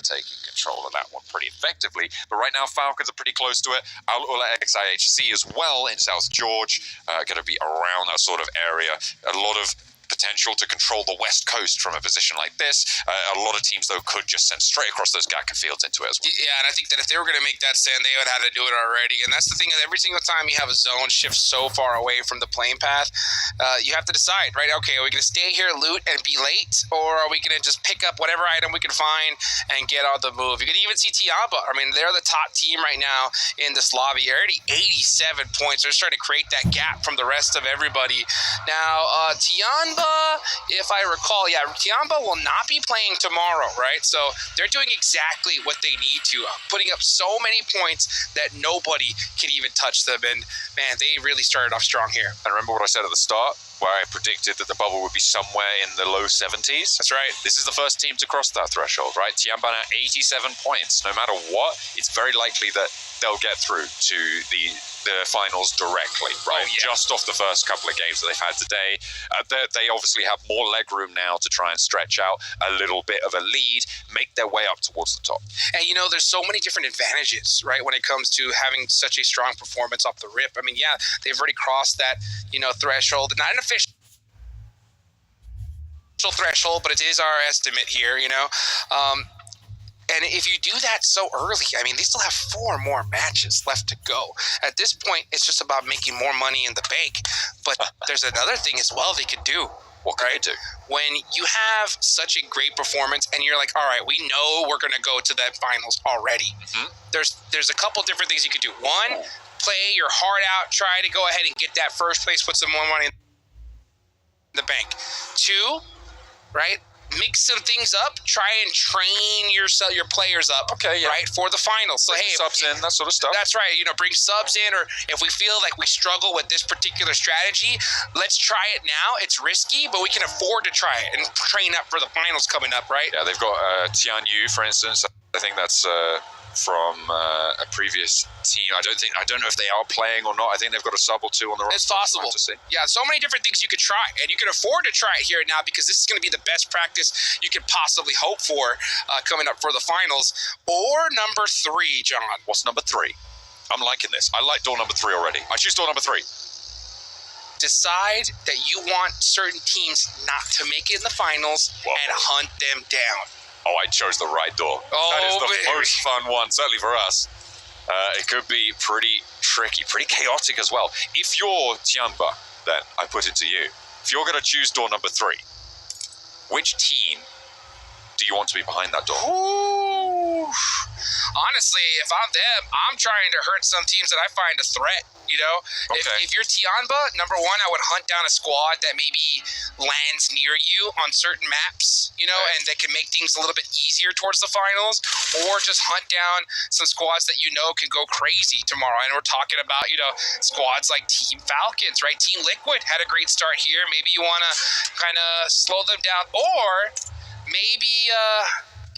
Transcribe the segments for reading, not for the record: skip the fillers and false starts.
we're taking control of that one pretty effectively. But right now, Falcons are pretty close to it. Al-Ula XIHC as well in South George, going to be around that sort of area. A lot of potential to control the West Coast from a position like this. A lot of teams, though, could just send straight across those Gatka fields into it as well. Yeah, and I think that if they were going to make that send, they would have to do it already. And that's the thing, that every single time you have a zone shift so far away from the plane path, you have to decide, right? Okay, are we going to stay here, loot, and be late? Or are we going to just pick up whatever item we can find and get on the move? You can even see Tiamba. I mean, they're the top team right now in this lobby. They're already 87 points. They're just trying to create that gap from the rest of everybody. Now, Tiamba, if I recall, Tiamba will not be playing tomorrow, right? So they're doing exactly what they need to, putting up so many points that nobody can even touch them. And man, they really started off strong here. And remember what I said at the start, where I predicted that the bubble would be somewhere in the low 70s? That's right. This is the first team to cross that threshold, right? Tiamba now 87 points. No matter what, it's very likely that they'll get through to the finals directly, right? Oh, yeah. Just off the first couple of games that they've had today. They obviously have more leg room now to try and stretch out a little bit of a lead, make their way up towards the top. And you know, there's so many different advantages, right, when it comes to having such a strong performance off the rip. I mean, yeah, they've already crossed that, threshold. Not an official threshold, but it is our estimate here, And if you do that so early, I mean, they still have 4 more matches left to go. At this point, it's just about making more money in the bank. But there's another thing as well they could do. What can they do? When you have such a great performance and you're like, all right, we know we're going to go to that finals already. Mm-hmm. There's a couple different things you could do. One, play your heart out, try to go ahead and get that first place, put some more money in the bank. 2, right? Mix some things up. Try and train your players up. Okay, yeah. Right, for the finals. So bring subs in, that sort of stuff. That's right. Bring subs in, or if we feel like we struggle with this particular strategy, let's try it now. It's risky, but we can afford to try it and train up for the finals coming up. Right? Yeah, they've got Tian Yu, for instance. I think that's from a previous team. I don't know if they are playing or not. I think they've got a sub or 2 on the roster. It's possible. Yeah, so many different things you could try, and you can afford to try it here now because this is going to be the best practice you could possibly hope for coming up for the finals. Or number 3, John. What's number 3? I'm liking this. I like door number 3 already. I choose door number 3. Decide that you want certain teams not to make it in the finals and hunt them down. Oh, I chose the right door. That is the most fun one, certainly for us. It could be pretty tricky, pretty chaotic as well. If you're Tiamba, then I put it to you. If you're going to choose door number 3, which team do you want to be behind that door? Ooh. Honestly, if I'm them, I'm trying to hurt some teams that I find a threat. Okay. If you're Tiamba, number 1, I would hunt down a squad that maybe lands near you on certain maps, Okay. and that can make things a little bit easier towards the finals, or just hunt down some squads that can go crazy tomorrow. And we're talking about, squads like Team Falcons, right? Team Liquid had a great start here. Maybe you want to kind of slow them down, or maybe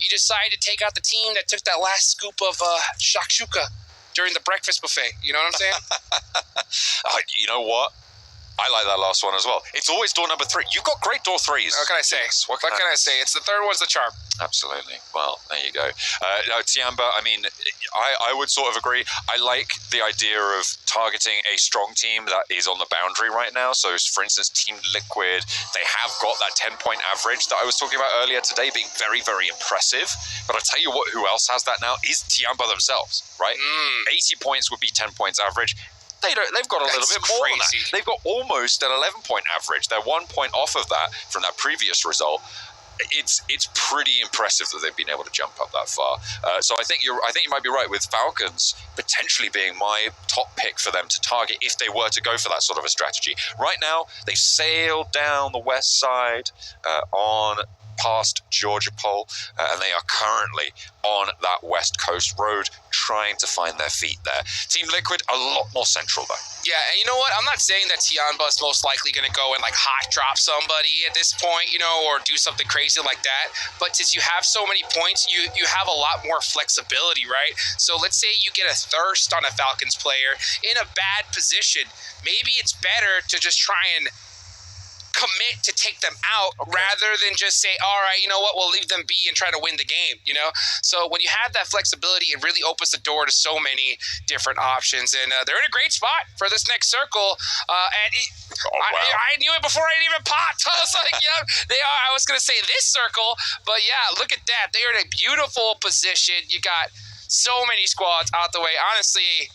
you decide to take out the team that took that last scoop of shakshuka during the breakfast buffet. You know what I'm saying? You know what? I like that last one as well. It's always door number 3. You've got great door 3s. What can I say? What can I say? It's the third one's the charm. Absolutely. Well, there you go. Tiamba, I mean, I would sort of agree. I like the idea of targeting a strong team that is on the boundary right now. So, for instance, Team Liquid, they have got that 10-point average that I was talking about earlier today being very, very impressive. But I'll tell you what, who else has that now is Tiamba themselves, right? 80 points would be 10 points average. They've got a little bit more than that. They've got almost an 11-point average. They're 1 point off of that from that previous result. It's pretty impressive that they've been able to jump up that far. So I think you might be right with Falcons potentially being my top pick for them to target if they were to go for that sort of a strategy. Right now, they sailed down the west side on past Georgia Pole, and they are currently on that west coast road trying to find their feet there. Team Liquid, a lot more central though. Yeah, and you know what? I'm not saying that Tiamba is most likely going to go and hot drop somebody at this point, or do something crazy like that. But since you have so many points, you have a lot more flexibility, right? So let's say you get a thirst on a Falcons player in a bad position. Maybe it's better to just try and commit to take them out rather than just say, all right, you know what, we'll leave them be and try to win the game, you know? So when you have that flexibility, it really opens the door to so many different options. And they're in a great spot for this next circle. I knew it before I even popped. I was like, yeah, they are. I was going to say this circle, but yeah, look at that. They are in a beautiful position. You got so many squads out the way. Honestly,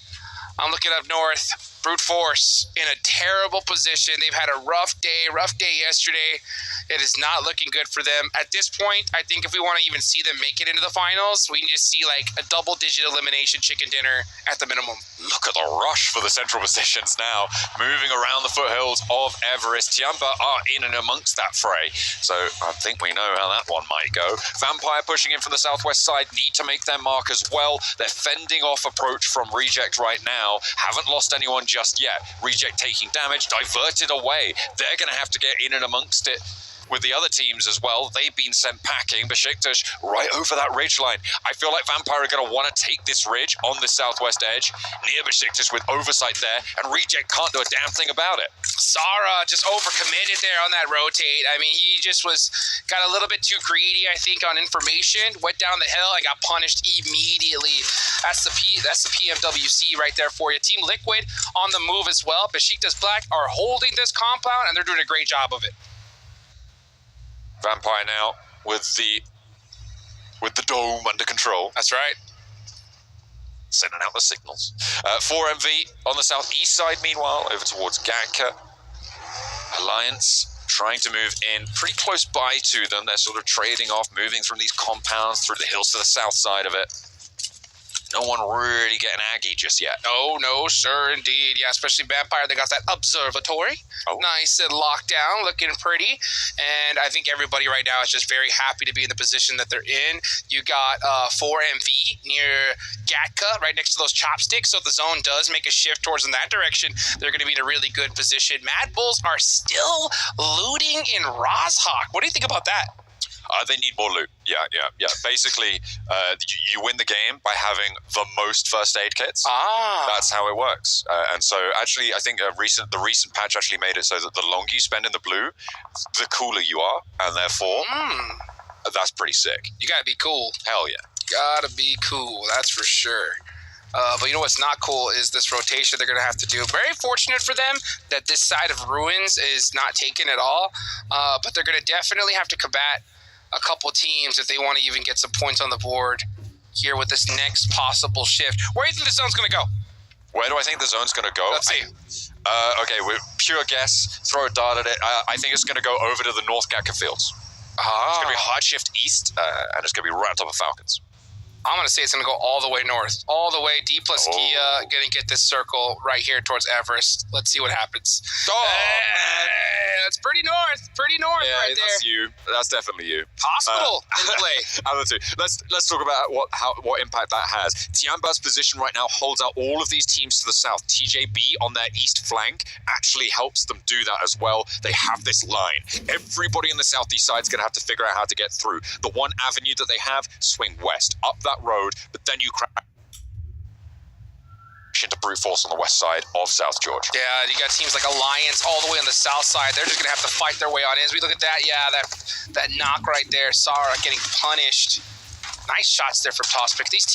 I'm looking up north. Brute Force in a terrible position. They've had a rough day yesterday. It is not looking good for them. At this point, I think if we want to even see them make it into the finals, we can just see like a double-digit elimination chicken dinner at the minimum. Look at the rush for the central positions now. Moving around the foothills of Everest. Tiamba are in and amongst that fray. So I think we know how that one might go. Vampire pushing in from the southwest side. Need to make their mark as well. They're fending off approach from Reject right now. Haven't lost anyone just yet. Reject taking damage, diverted away. They're going to have to get in and amongst it with the other teams as well. They've been sent packing. Besiktas right over that ridge line. I feel like Vampire are going to want to take this ridge on the southwest edge near Besiktas with oversight there, and Reject can't do a damn thing about it. Sara just overcommitted there on that rotate. I mean, he just got a little bit too greedy, I think, on information. Went down the hill and got punished immediately. That's the PMWC right there for you. Team Liquid on the move as well. Besiktas Black are holding this compound, and they're doing a great job of it. Vampire now with the dome under control. That's right. Sending out the signals. 4MV on the southeast side, meanwhile, over towards Gatka. Alliance trying to move in pretty close by to them. They're sort of trading off, moving from these compounds through the hills to the south side of it. No one really getting aggy just yet. Oh, no, sir, indeed. Yeah, especially Vampire. They got that observatory. Nice and locked down, looking pretty. And I think everybody right now is just very happy to be in the position that they're in. You got 4MV near Gatka, right next to those chopsticks. So if the zone does make a shift towards in that direction, they're going to be in a really good position. Mad Bulls are still looting in Rozhok. What do you think about that? They need more loot. Yeah. Basically, you win the game by having the most first aid kits. That's how it works. And so, actually, I think the recent patch actually made it so that the longer you spend in the blue, the cooler you are, and therefore, that's pretty sick. You gotta be cool. Hell yeah. Gotta be cool. That's for sure. But you know what's not cool is this rotation they're going to have to do. Very fortunate for them that this side of Ruins is not taken at all. But they're going to definitely have to combat a couple teams if they want to even get some points on the board here with this next possible shift. Where do you think the zone's going to go? Where do I think the zone's going to go? Let's see. Okay, with pure guess, throw a dart at it. I think it's going to go over to the North Gatka Fields. It's going to be a hard shift east, and it's going to be right on top of Falcons. I'm going to say it's going to go all the way north. All the way, D plus Kia going to get this circle right here towards Everest. Let's see what happens. That's pretty north. Pretty north right there. That's you. That's definitely you. Hospital in play. Other two. Let's talk about what impact that has. Tiamba's position right now holds out all of these teams to the south. TJB on their east flank actually helps them do that as well. They have this line. Everybody on the southeast side is going to have to figure out how to get through. The one avenue that they have, swing west, up that road, but then you crash into brute force on the west side of South Georgia. Yeah, you got teams like Alliance all the way on the south side. They're just going to have to fight their way on in. As we look at that, that knock right there, Sara getting punished. Nice shots there from Tosspick. These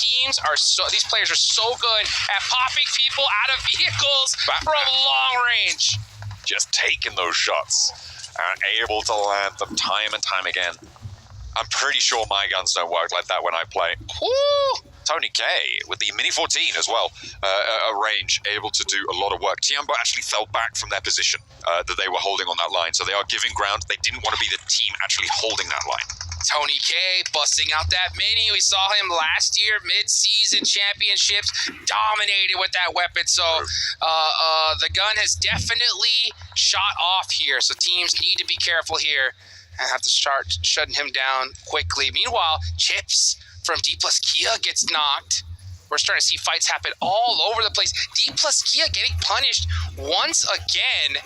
players are so good at popping people out of vehicles from long range. Just taking those shots and able to land them time and time again. I'm pretty sure my guns don't work like that when I play. Woo! Tony K with the Mini 14 as well, a range, able to do a lot of work. Tiamba actually fell back from their position that they were holding on that line, so they are giving ground. They didn't want to be the team actually holding that line. Tony K busting out that Mini. We saw him last year, mid-season championships, dominated with that weapon. So the gun has definitely shot off here, so teams need to be careful here and have to start shutting him down quickly. Meanwhile, Chips from D plus Kia gets knocked. We're starting to see fights happen all over the place. D plus Kia getting punished once again.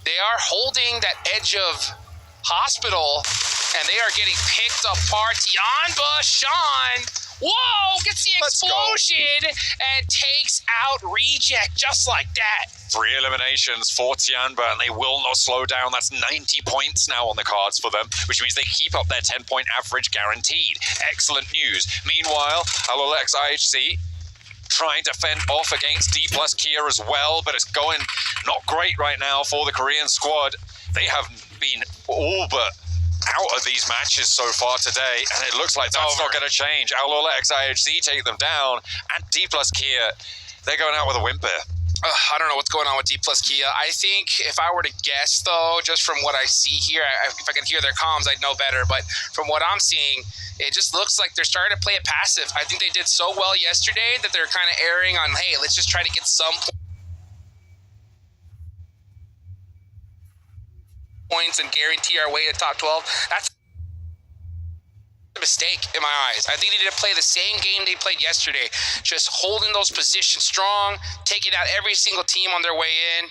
They are holding that edge of hospital. And they are getting picked apart. Tianba, Sean, whoa, gets the explosion and takes out Reject just like that. 3 eliminations for Tianba, and they will not slow down. That's 90 points now on the cards for them, which means they keep up their 10-point average guaranteed. Excellent news. Meanwhile, Alolex IHC trying to fend off against D plus Kia as well, but it's going not great right now for the Korean squad. They have been all but out of these matches so far today, and it looks like that's not going to change. Alolex IHC take them down, and D plus Kia, they're going out with a whimper. I don't know what's going on with D plus Kia. I think if I were to guess, though, just from what I see here, if I could hear their comms, I'd know better. But from what I'm seeing, it just looks like they're starting to play it passive. I think they did so well yesterday that they're kind of erring on, hey, let's just try to get some points and guarantee our way to top 12. That's a mistake in my eyes. I think they need to play the same game they played yesterday, just holding those positions strong, taking out every single team on their way in,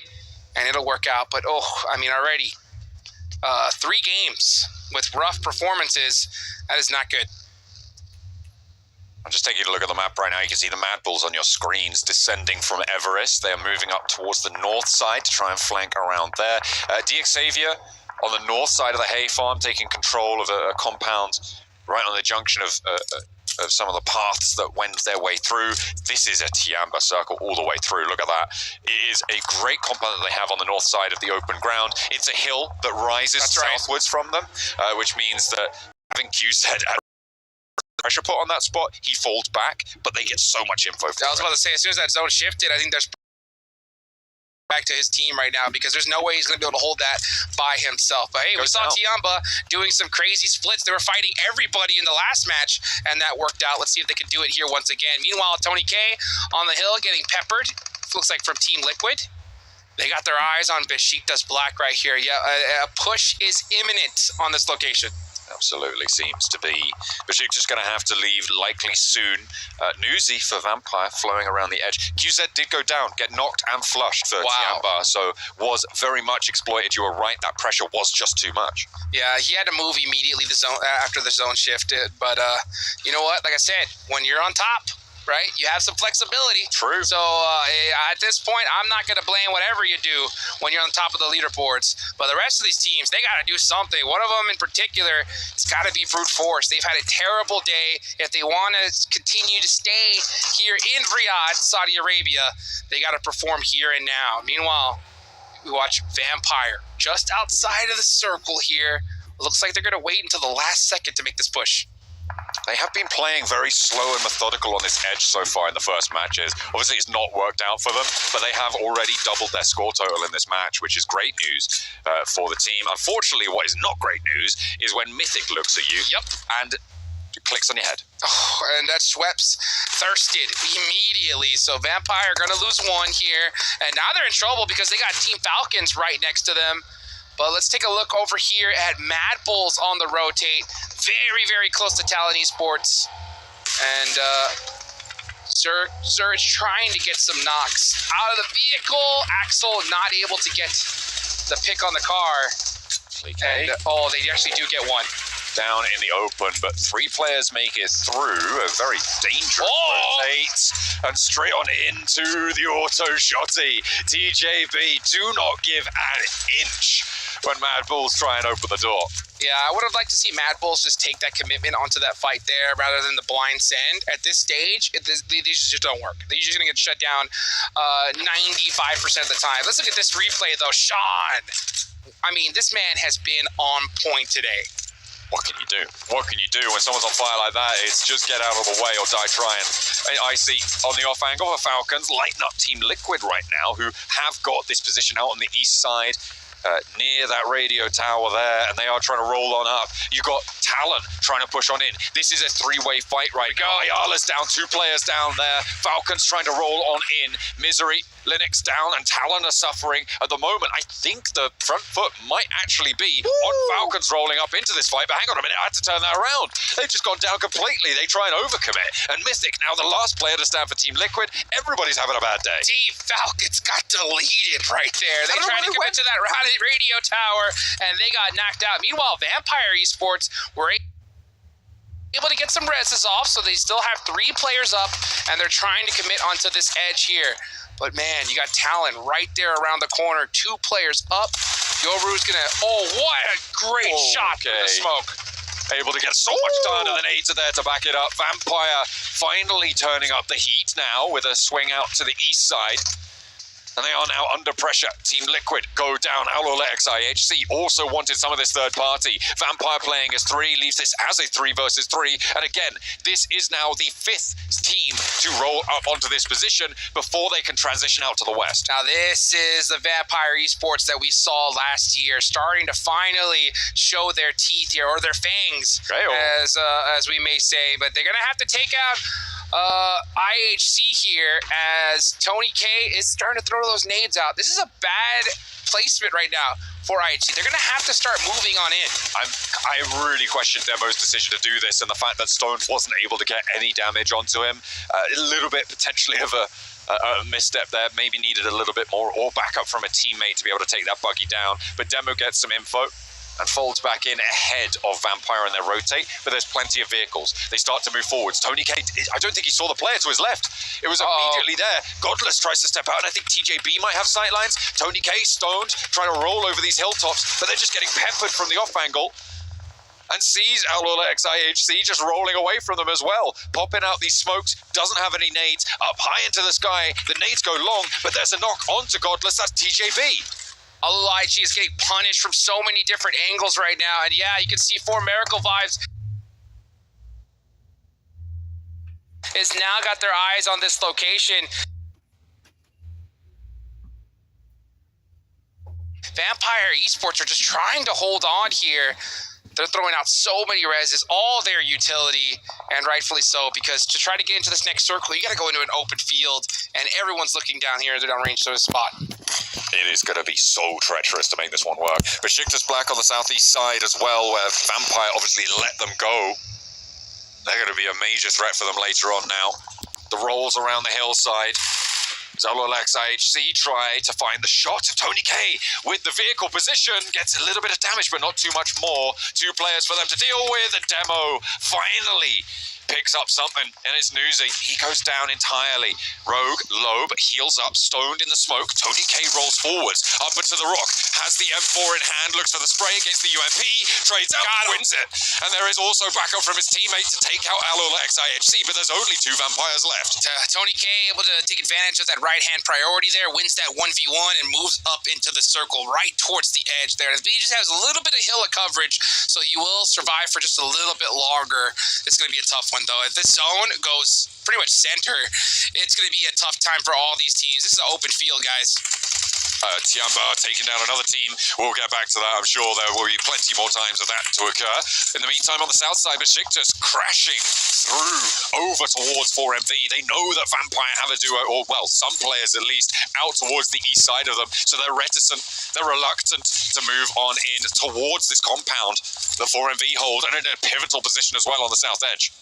and it'll work out. But already 3 games with rough performances, that is not good. I'm just taking a look at the map right now. You can see the Mad Bulls on your screens descending from Everest. They are moving up towards the north side to try and flank around there. DX Xavier on the north side of the hay farm, taking control of a compound right on the junction of some of the paths that wend their way through. This is a Tianba circle all the way through. Look at that. It is a great compound that they have on the north side of the open ground. It's a hill that rises southwards from them, which means that having QZ pressure put on that spot, he falls back, but they get so much info from I was about to say, as soon as that zone shifted, I think there's back to his team right now, because there's no way he's going to be able to hold that by himself. But hey, we saw Tianba doing some crazy splits. They were fighting everybody in the last match, and that worked out. Let's see if they can do it here once again. Meanwhile, Tony K on the hill getting peppered. Looks like from Team Liquid. They got their eyes on Besiktas Black right here. Yeah, a push is imminent on this location. Absolutely seems to be. Besiktas going to have to leave likely soon. Newsy for Vampire flowing around the edge. QZ did go down, get knocked and flushed for Tianba, so was very much exploited. You were right, that pressure was just too much. Yeah, he had to move immediately after the zone shifted, but you know what? Like I said, when you're on top, right, you have some flexibility. True. So at this point, I'm not going to blame whatever you do when you're on top of the leaderboards. But the rest of these teams, they got to do something. One of them in particular, it's got to be brute force. They've had a terrible day. If they want to continue to stay here in Riyadh, Saudi Arabia, they got to perform here and now. Meanwhile, we watch Vampire just outside of the circle here. Looks like they're going to wait until the last second to make this push. They have been playing very slow and methodical on this edge so far in the first matches. Obviously, it's not worked out for them, but they have already doubled their score total in this match, which is great news for the team. Unfortunately, what is not great news is when Mythic looks at you and clicks on your head. Oh, and that Schweppes thirsted immediately. So Vampire are going to lose one here. And now they're in trouble because they got Team Falcons right next to them. But let's take a look over here at Mad Bulls on the rotate. Very, very close to Talon Esports. And Sir is trying to get some knocks out of the vehicle. Axel not able to get the pick on the car. Okay. And, they actually do get one. Down in the open, but 3 players make it through a very dangerous rotate and straight on into the auto shotty. TJB, do not give an inch when Mad Bulls try and open the door. Yeah, I would have liked to see Mad Bulls just take that commitment onto that fight there rather than the blind send. At this stage, these just don't work. They're usually going to get shut down 95% of the time. Let's look at this replay, though. Sean, I mean, this man has been on point today. What can you do? What can you do when someone's on fire like that? It's just get out of the way or die trying. I see on the off angle, the Falcons lighten up Team Liquid right now, who have got this position out on the east side. Near that radio tower there, and they are trying to roll on up. You've got Talon trying to push on in. This is a 3-way fight right now. Ayala's down, 2 players down there. Falcons trying to roll on in. Misery, Linux down, and Talon are suffering. At the moment, I think the front foot might actually be on Falcons rolling up into this fight, but hang on a minute, I had to turn that around. They've just gone down completely. They try and overcommit. And Mythic, now the last player to stand for Team Liquid, everybody's having a bad day. Team Falcons got deleted right there. They tried to commit to that rally radio tower, and they got knocked out. Meanwhile, Vampire Esports were able to get some reses off, so they still have 3 players up, and they're trying to commit onto this edge here. But man, you got Talon right there around the corner. 2 players up. Yoru's gonna, oh, what a great shot through the smoke. Able to get so much done, and the nades are there to back it up. Vampire finally turning up the heat now with a swing out to the east side. And they are now under pressure. Team Liquid go down. Alolex IHC also wanted some of this third party. Vampire playing as 3, leaves this as a 3 versus 3. And again, this is now the 5th team to roll up onto this position before they can transition out to the west. Now this is the Vampire Esports that we saw last year, starting to finally show their teeth here, or their fangs, as we may say. But they're going to have to take out IHC here, as Tony K is starting to throw those nades out. This is a bad placement right now for IHC. They're going to have to start moving on in. I really questioned Demo's decision to do this, and the fact that Stones wasn't able to get any damage onto him. A little bit potentially of a misstep there. Maybe needed a little bit more or backup from a teammate to be able to take that buggy down. But Demo gets some info and folds back in ahead of Vampire, and they rotate, but there's plenty of vehicles. They start to move forwards. Tony K, I don't think he saw the player to his left. It was immediately there. Godless tries to step out, and I think TJB might have sightlines. Tony K, stoned, trying to roll over these hilltops, but they're just getting peppered from the off angle, and sees Alolex IHC just rolling away from them as well. Popping out these smokes, doesn't have any nades, up high into the sky. The nades go long, but there's a knock onto Godless. That's TJB. IHC is getting punished from so many different angles right now. And yeah, you can see 4 Miracle Vibes is now got their eyes on this location. Vampire Esports are just trying to hold on here. They're throwing out so many reses, all their utility, and rightfully so, because to try to get into this next circle, you got to go into an open field, and everyone's looking down here. They're downrange to a spot. It is going to be so treacherous to make this one work. Besiktas Black on the southeast side as well, where Vampire obviously let them go. They're going to be a major threat for them later on now. The rolls around the hillside. Alolex IHC try to find the shot. Tony K with the vehicle position gets a little bit of damage, but not too much more. 2 players for them to deal with. The Demo finally picks up something, and it's Newsy. He goes down entirely. Rogue, low, but heals up, stoned in the smoke. Tony K rolls forwards, up into the rock, has the M4 in hand, looks for the spray against the UMP, trades out, wins it. And there is also backup from his teammate to take out Alolex IHC, but there's only 2 vampires left. Tony K able to take advantage of that right-hand priority there, wins that 1v1, and moves up into the circle right towards the edge there. He just has a little bit of hill of coverage, so you will survive for just a little bit longer. It's going to be a tough one, though. If this zone goes pretty much center, it's going to be a tough time for all these teams. This is an open field, guys. Tiamba taking down another team. We'll get back to that. I'm sure there will be plenty more times of that to occur. In the meantime, on the south side, Besiktas crashing through over towards 4MV. They know that Vampire have a duo, or well, some players at least, out towards the east side of them. So they're reticent, they're reluctant to move on in towards this compound that 4MV hold, and in a pivotal position as well on the south edge.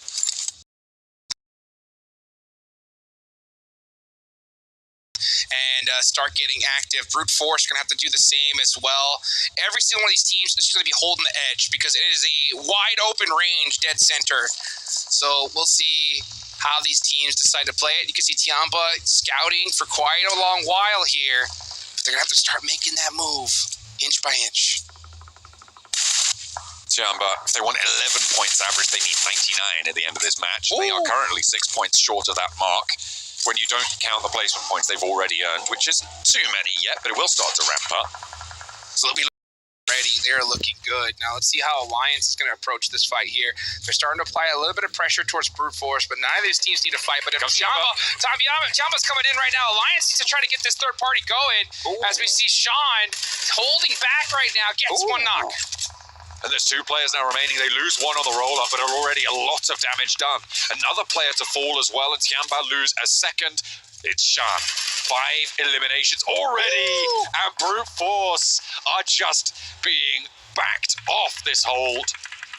And start getting active. Brute Force going to have to do the same as well. Every single one of these teams is going to be holding the edge because it is a wide open range, dead center. So we'll see how these teams decide to play it. You can see Tiamba scouting for quite a long while here. But they're going to have to start making that move inch by inch. Tiamba, if they want 11 points average, they need 99 at the end of this match. Ooh. They are currently 6 points short of that mark. When you don't count the placement points they've already earned, which isn't too many yet, but it will start to ramp up. So they'll be ready. They're looking good. Now let's see how Alliance is going to approach this fight here. They're starting to apply a little bit of pressure towards Brute Force, but neither of these teams need to fight. But if Tiamba's coming in right now, Alliance needs to try to get this third party going. Ooh. As we see Sean holding back right now, gets one knock. And there's 2 players now remaining. They lose 1 on the roll-up, but are already a lot of damage done. Another player to fall as well, and Tiamba lose a second. It's Sean. 5 eliminations already. Ooh. And Brute Force are just being backed off this hold.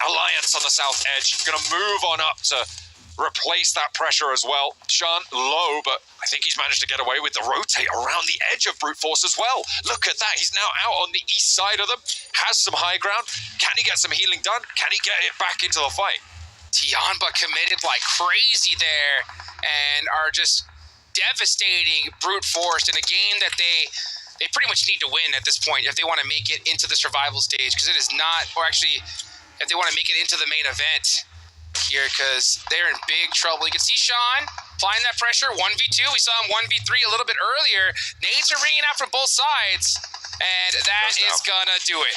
Alliance on the south edge. Going to move on up to replace that pressure as well. Sean low, but I think he's managed to get away with the rotate around the edge of Brute Force as well. Look at that. He's now out on the east side of them, has some high ground. Can he get some healing done? Can he get it back into the fight? Tianba committed like crazy there and are just devastating Brute Force in a game that they pretty much need to win at this point if they want to make it into the survival stage, because it is not, or actually if they want to make it into the main event here, because they're in big trouble. You can see Sean applying that pressure, 1v2. We saw him 1v3 a little bit earlier. Nades are ringing out from both sides, and that is gonna do it.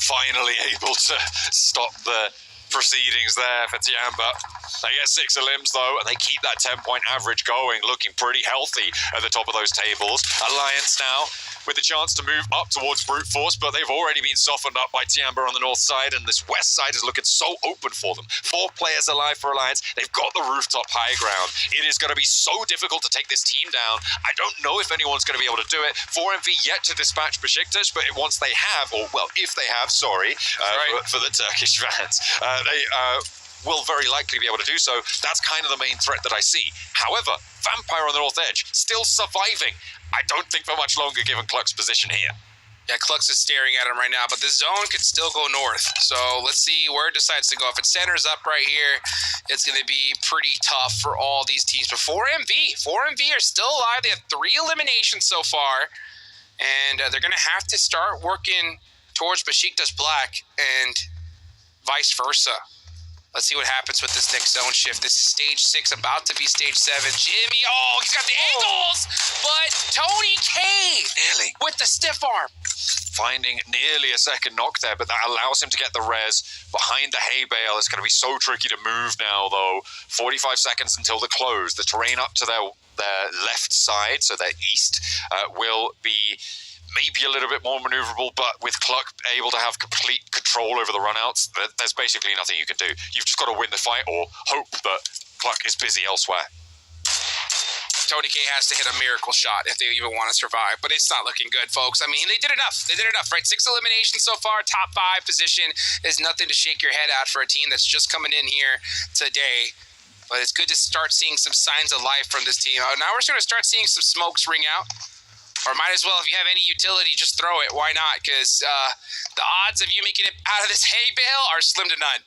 Finally able to stop the proceedings there for Tianba. They get 6 limbs though, and they keep that 10-point average going, looking pretty healthy at the top of those tables. Alliance now with the chance to move up towards Brute Force, but they've already been softened up by Tianba on the north side, and this west side is looking so open for them. 4 players alive for Alliance. They've got the rooftop high ground. It is going to be so difficult to take this team down. I don't know if anyone's going to be able to do it. 4MV yet to dispatch Besiktas, but once they have, or well, if they have, sorry, for the Turkish fans, they will very likely be able to do so. That's kind of the main threat that I see. However, Vampire on the north edge, still surviving. I don't think for much longer given Cluck's position here. Yeah, Clux is staring at him right now, but the zone could still go north. So let's see where it decides to go. If it centers up right here, it's going to be pretty tough for all these teams. But 4MV are still alive. They have 3 eliminations so far, and they're going to have to start working towards Besiktas Black and vice versa. Let's see what happens with this next zone shift. This is stage 6, about to be stage 7. Jimmy, he's got the ankles, but Tony K nearly with the stiff arm. Finding nearly a second knock there, but that allows him to get the res behind the hay bale. It's going to be so tricky to move now, though. 45 seconds until the close. The terrain up to their left side, so their east, will be maybe a little bit more maneuverable, but with Cluck able to have complete control over the runouts, there's basically nothing you can do. You've just got to win the fight or hope that Cluck is busy elsewhere. Tony K has to hit a miracle shot if they even want to survive, but it's not looking good, folks. I mean, they did enough, right? 6 eliminations so far, top 5 position is nothing to shake your head at for a team that's just coming in here today. But it's good to start seeing some signs of life from this team. Now we're going to start seeing some smokes ring out. Or might as well, if you have any utility, just throw it. Why not? Because the odds of you making it out of this hay bale are slim to none.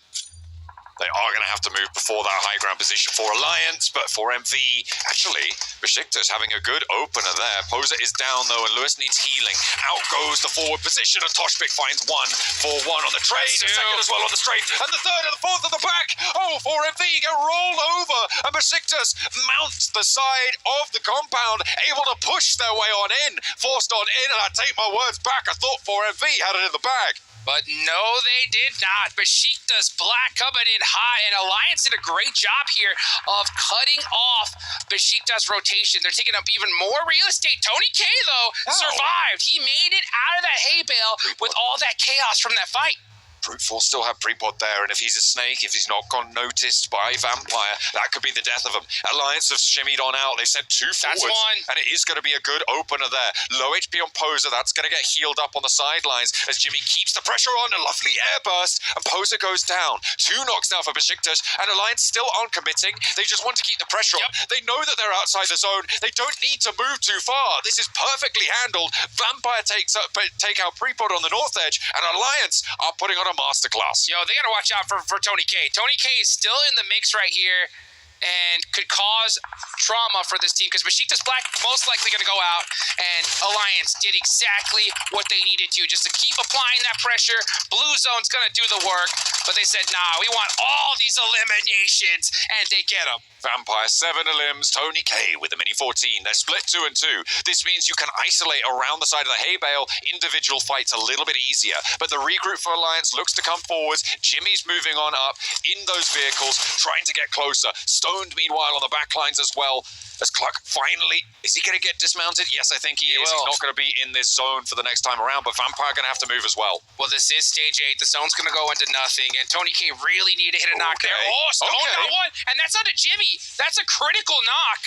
They are going to have to move before that high ground position for Alliance, but for MV, actually, Besiktas having a good opener there. Poser is down, though, and Lewis needs healing. Out goes the forward position, and Toshpik finds 1-4-1 on the trade, a second as well on the straight, and the third and the fourth at the back. For MV get rolled over, and Besiktas mounts the side of the compound, able to push their way on in, forced on in, and I take my words back. I thought 4MV had it in the bag. But no, they did not. Besiktas Black coming in high, and Alliance did a great job here of cutting off Besiktas' rotation. They're taking up even more real estate. Tony K, though, survived. He made it out of that hay bale with all that chaos from that fight. Brute Force still have Prepod there, and if he's a snake, if he's not gone noticed by Vampire, that could be the death of him. Alliance have shimmied on out. They sent 2 forwards, and it is going to be a good opener there. Low HP on Poser, that's going to get healed up on the sidelines as Jimmy keeps the pressure on. A lovely air burst, and Poser goes down. 2 knocks now for Besiktas, and Alliance still aren't committing. They just want to keep the pressure on. They know that they're outside the zone. They don't need to move too far. This is perfectly handled. Vampire take out Prepod on the north edge, and Alliance are putting on a masterclass. Yo, they got to watch out for Tony K. Tony K is still in the mix right here and could cause trauma for this team because Besiktas Black most likely going to go out, and Alliance did exactly what they needed to, just to keep applying that pressure. Blue Zone's going to do the work, but they said, nah, we want all these eliminations, and they get them. Vampire 7 limbs, Tony K with the mini 14. They're split 2 and 2. This means you can isolate around the side of the hay bale. Individual fights a little bit easier, but the regroup for Alliance looks to come forwards. Jimmy's moving on up in those vehicles, trying to get closer. Stoned, meanwhile, on the back lines as well. As Cluck finally, is he going to get dismounted? Yes, I think he is. He's not going to be in this zone for the next time around, but Vampire going to have to move as well. Well, this is stage 8. The zone's going to go into nothing, and Tony K really need to hit a knock there. Stone got one, and that's onto Jimmy. That's a critical knock.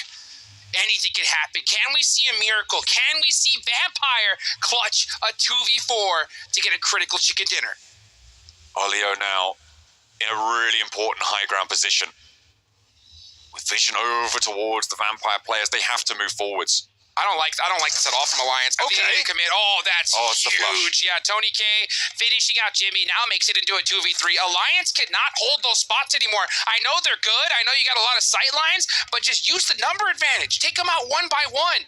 Anything could happen. Can we see a miracle? Can we see Vampire clutch a 2v4 to get a critical chicken dinner? Olio now in a really important high ground position. with vision over towards the Vampire players. They have to move forwards. I don't like this at all from Alliance. I think they need to commit. Oh, that's huge. Yeah, Tony K finishing out Jimmy now makes it into a 2v3. Alliance cannot hold those spots anymore. I know they're good. I know you got a lot of sight lines, but just use the number advantage. Take them out one by one.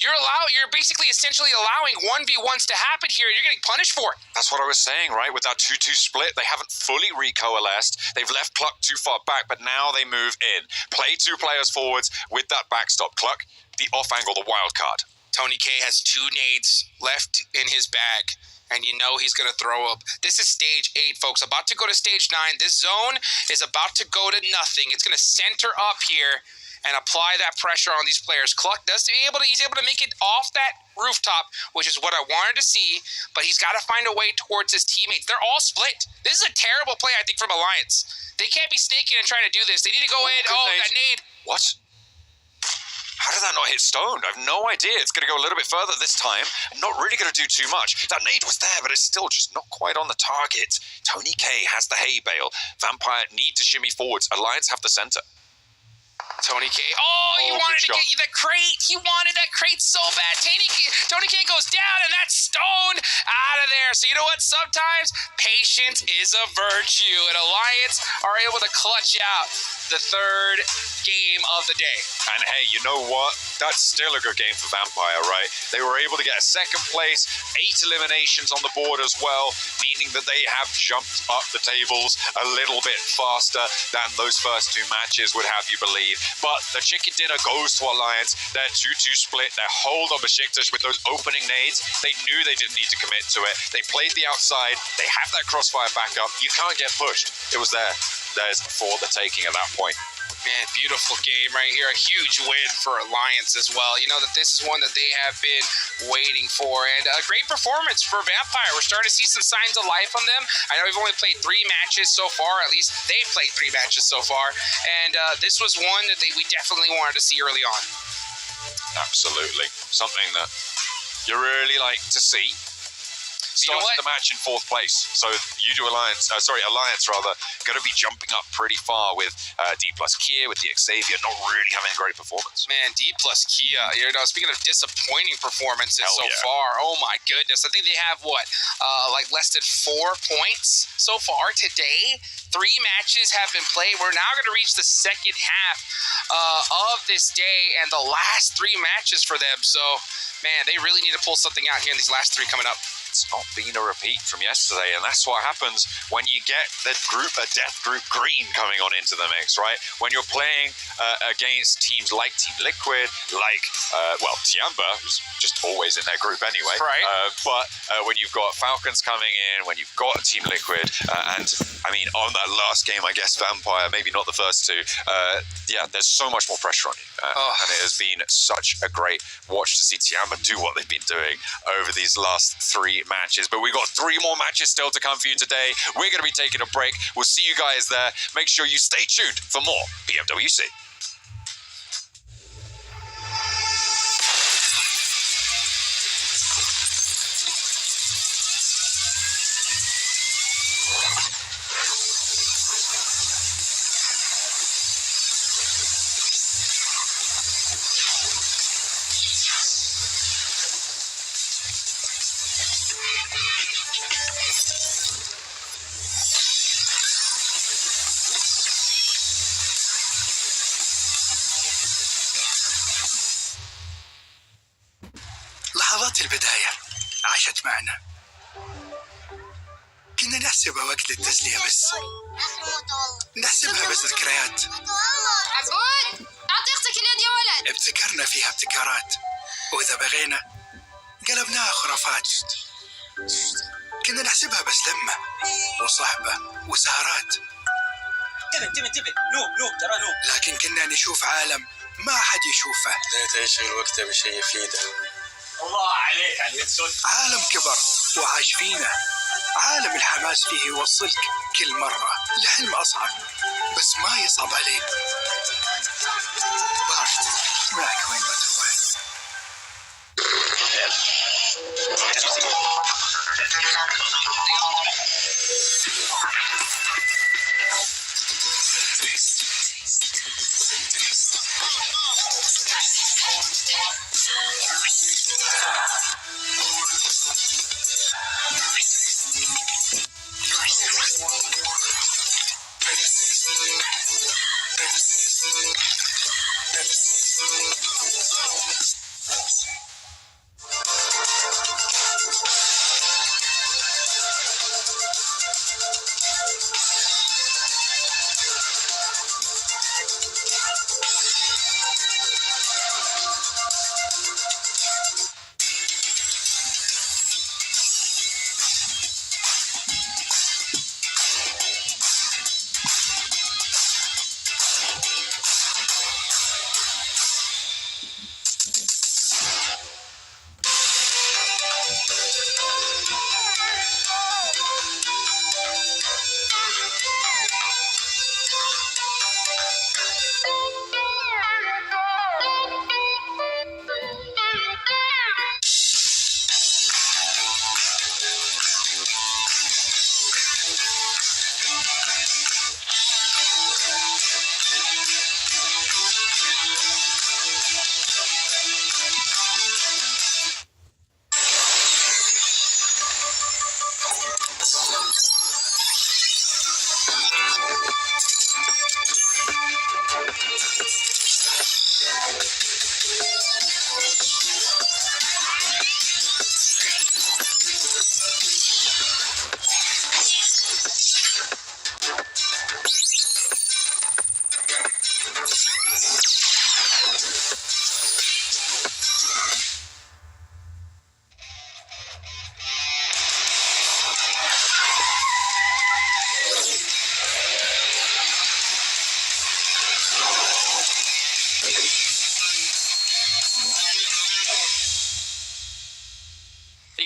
You're basically essentially allowing 1v1s to happen here, and you're getting punished for it. That's what I was saying, right? With that 2-2 split, they haven't fully recoalesced. They've left Cluck too far back, but now they move in. Play 2 players forwards with that backstop. Cluck, the off angle, the wild card. Tony K has 2 nades left in his bag, and you know he's going to throw up. This is stage 8, folks. About to go to stage 9. This zone is about to go to nothing. It's going to center up here and apply that pressure on these players. Cluck he's able to make it off that rooftop, which is what I wanted to see, but he's got to find a way towards his teammates. They're all split. This is a terrible play, I think, from Alliance. They can't be snaking and trying to do this. They need to go in. Oh, that nade. What? How did that not hit Stone? I have no idea. It's going to go a little bit further this time. Not really going to do too much. That nade was there, but it's still just not quite on the target. Tony K has the hay bale. Vampire need to shimmy forwards. Alliance have the center. Tony K. Oh, he wanted to get you the crate. He wanted that crate so bad. Tony K goes down, and that's Stone out of there. So you know what? Sometimes patience is a virtue, and Alliance are able to clutch out the 3rd game of the day. And hey, you know what? That's still a good game for Vampire, right? They were able to get a 2nd place, 8 eliminations on the board as well, meaning that they have jumped up the tables a little bit faster than those first 2 matches would have you believe. But the chicken dinner goes to Alliance. Their 2-2 split, their hold on Besiktas with those opening nades. They knew they didn't need to commit to it. They played the outside. They have that crossfire backup. You can't get pushed. It was there. There's for the taking at that point. Man, beautiful game right here. A huge win for Alliance as well. You know that this is one that they have been waiting for. And a great performance for Vampire. We're starting to see some signs of life on them. I know we've only played 3 matches so far. At least they've played 3 matches so far. And this was one that we definitely wanted to see early on. Absolutely. Something that you really like to see. Started the match in 4th place. So you do Alliance rather, going to be jumping up pretty far with D plus Kia, with the Xavier not really having a great performance. Man, D plus Kia, you know, speaking of disappointing performances far, oh my goodness. I think they have like less than 4 points so far today. 3 matches have been played. We're now going to reach the 2nd half of this day and the last 3 matches for them. So, man, they really need to pull something out here in these last 3 coming up. It's not been a repeat from yesterday, and that's what happens when you get the death group green coming on into the mix, right? When you're playing against teams like Team Liquid, like, Tiamba, who's just always in their group anyway. Right. But when you've got Falcons coming in, when you've got Team Liquid, and, I mean, on that last game, I guess, Vampire, maybe not the first 2, there's so much more pressure on you. And it has been such a great watch to see Tiamba do what they've been doing over these last 3 matches. But we've got 3 more matches still to come for you today. We're going to be taking a break. We'll see you guys there. Make sure you stay tuned for more BMWC. لحظات البداية عاشت معنا. كنا نحسبها وقت للتسلية بس. نحسبها بس ذكريات. عبود أعطي أختك اليد يا ولد. ابتكرنا فيها ابتكارات، وإذا بغينا قلبناها خرافات. كنا نحسبها بس لمة وصحبة وسهرات. انتبه نوب ترى نوب. لكن كنا نشوف عالم ما حد يشوفه. لا تشغل وقته بشيء يفيده. الله عليك على اليد. عالم كبر وعاش فينا. عالم الحماس فيه يوصلك كل مرة لحلم أصعب، بس ما يصعب عليك. بارت معك وين ما تروح.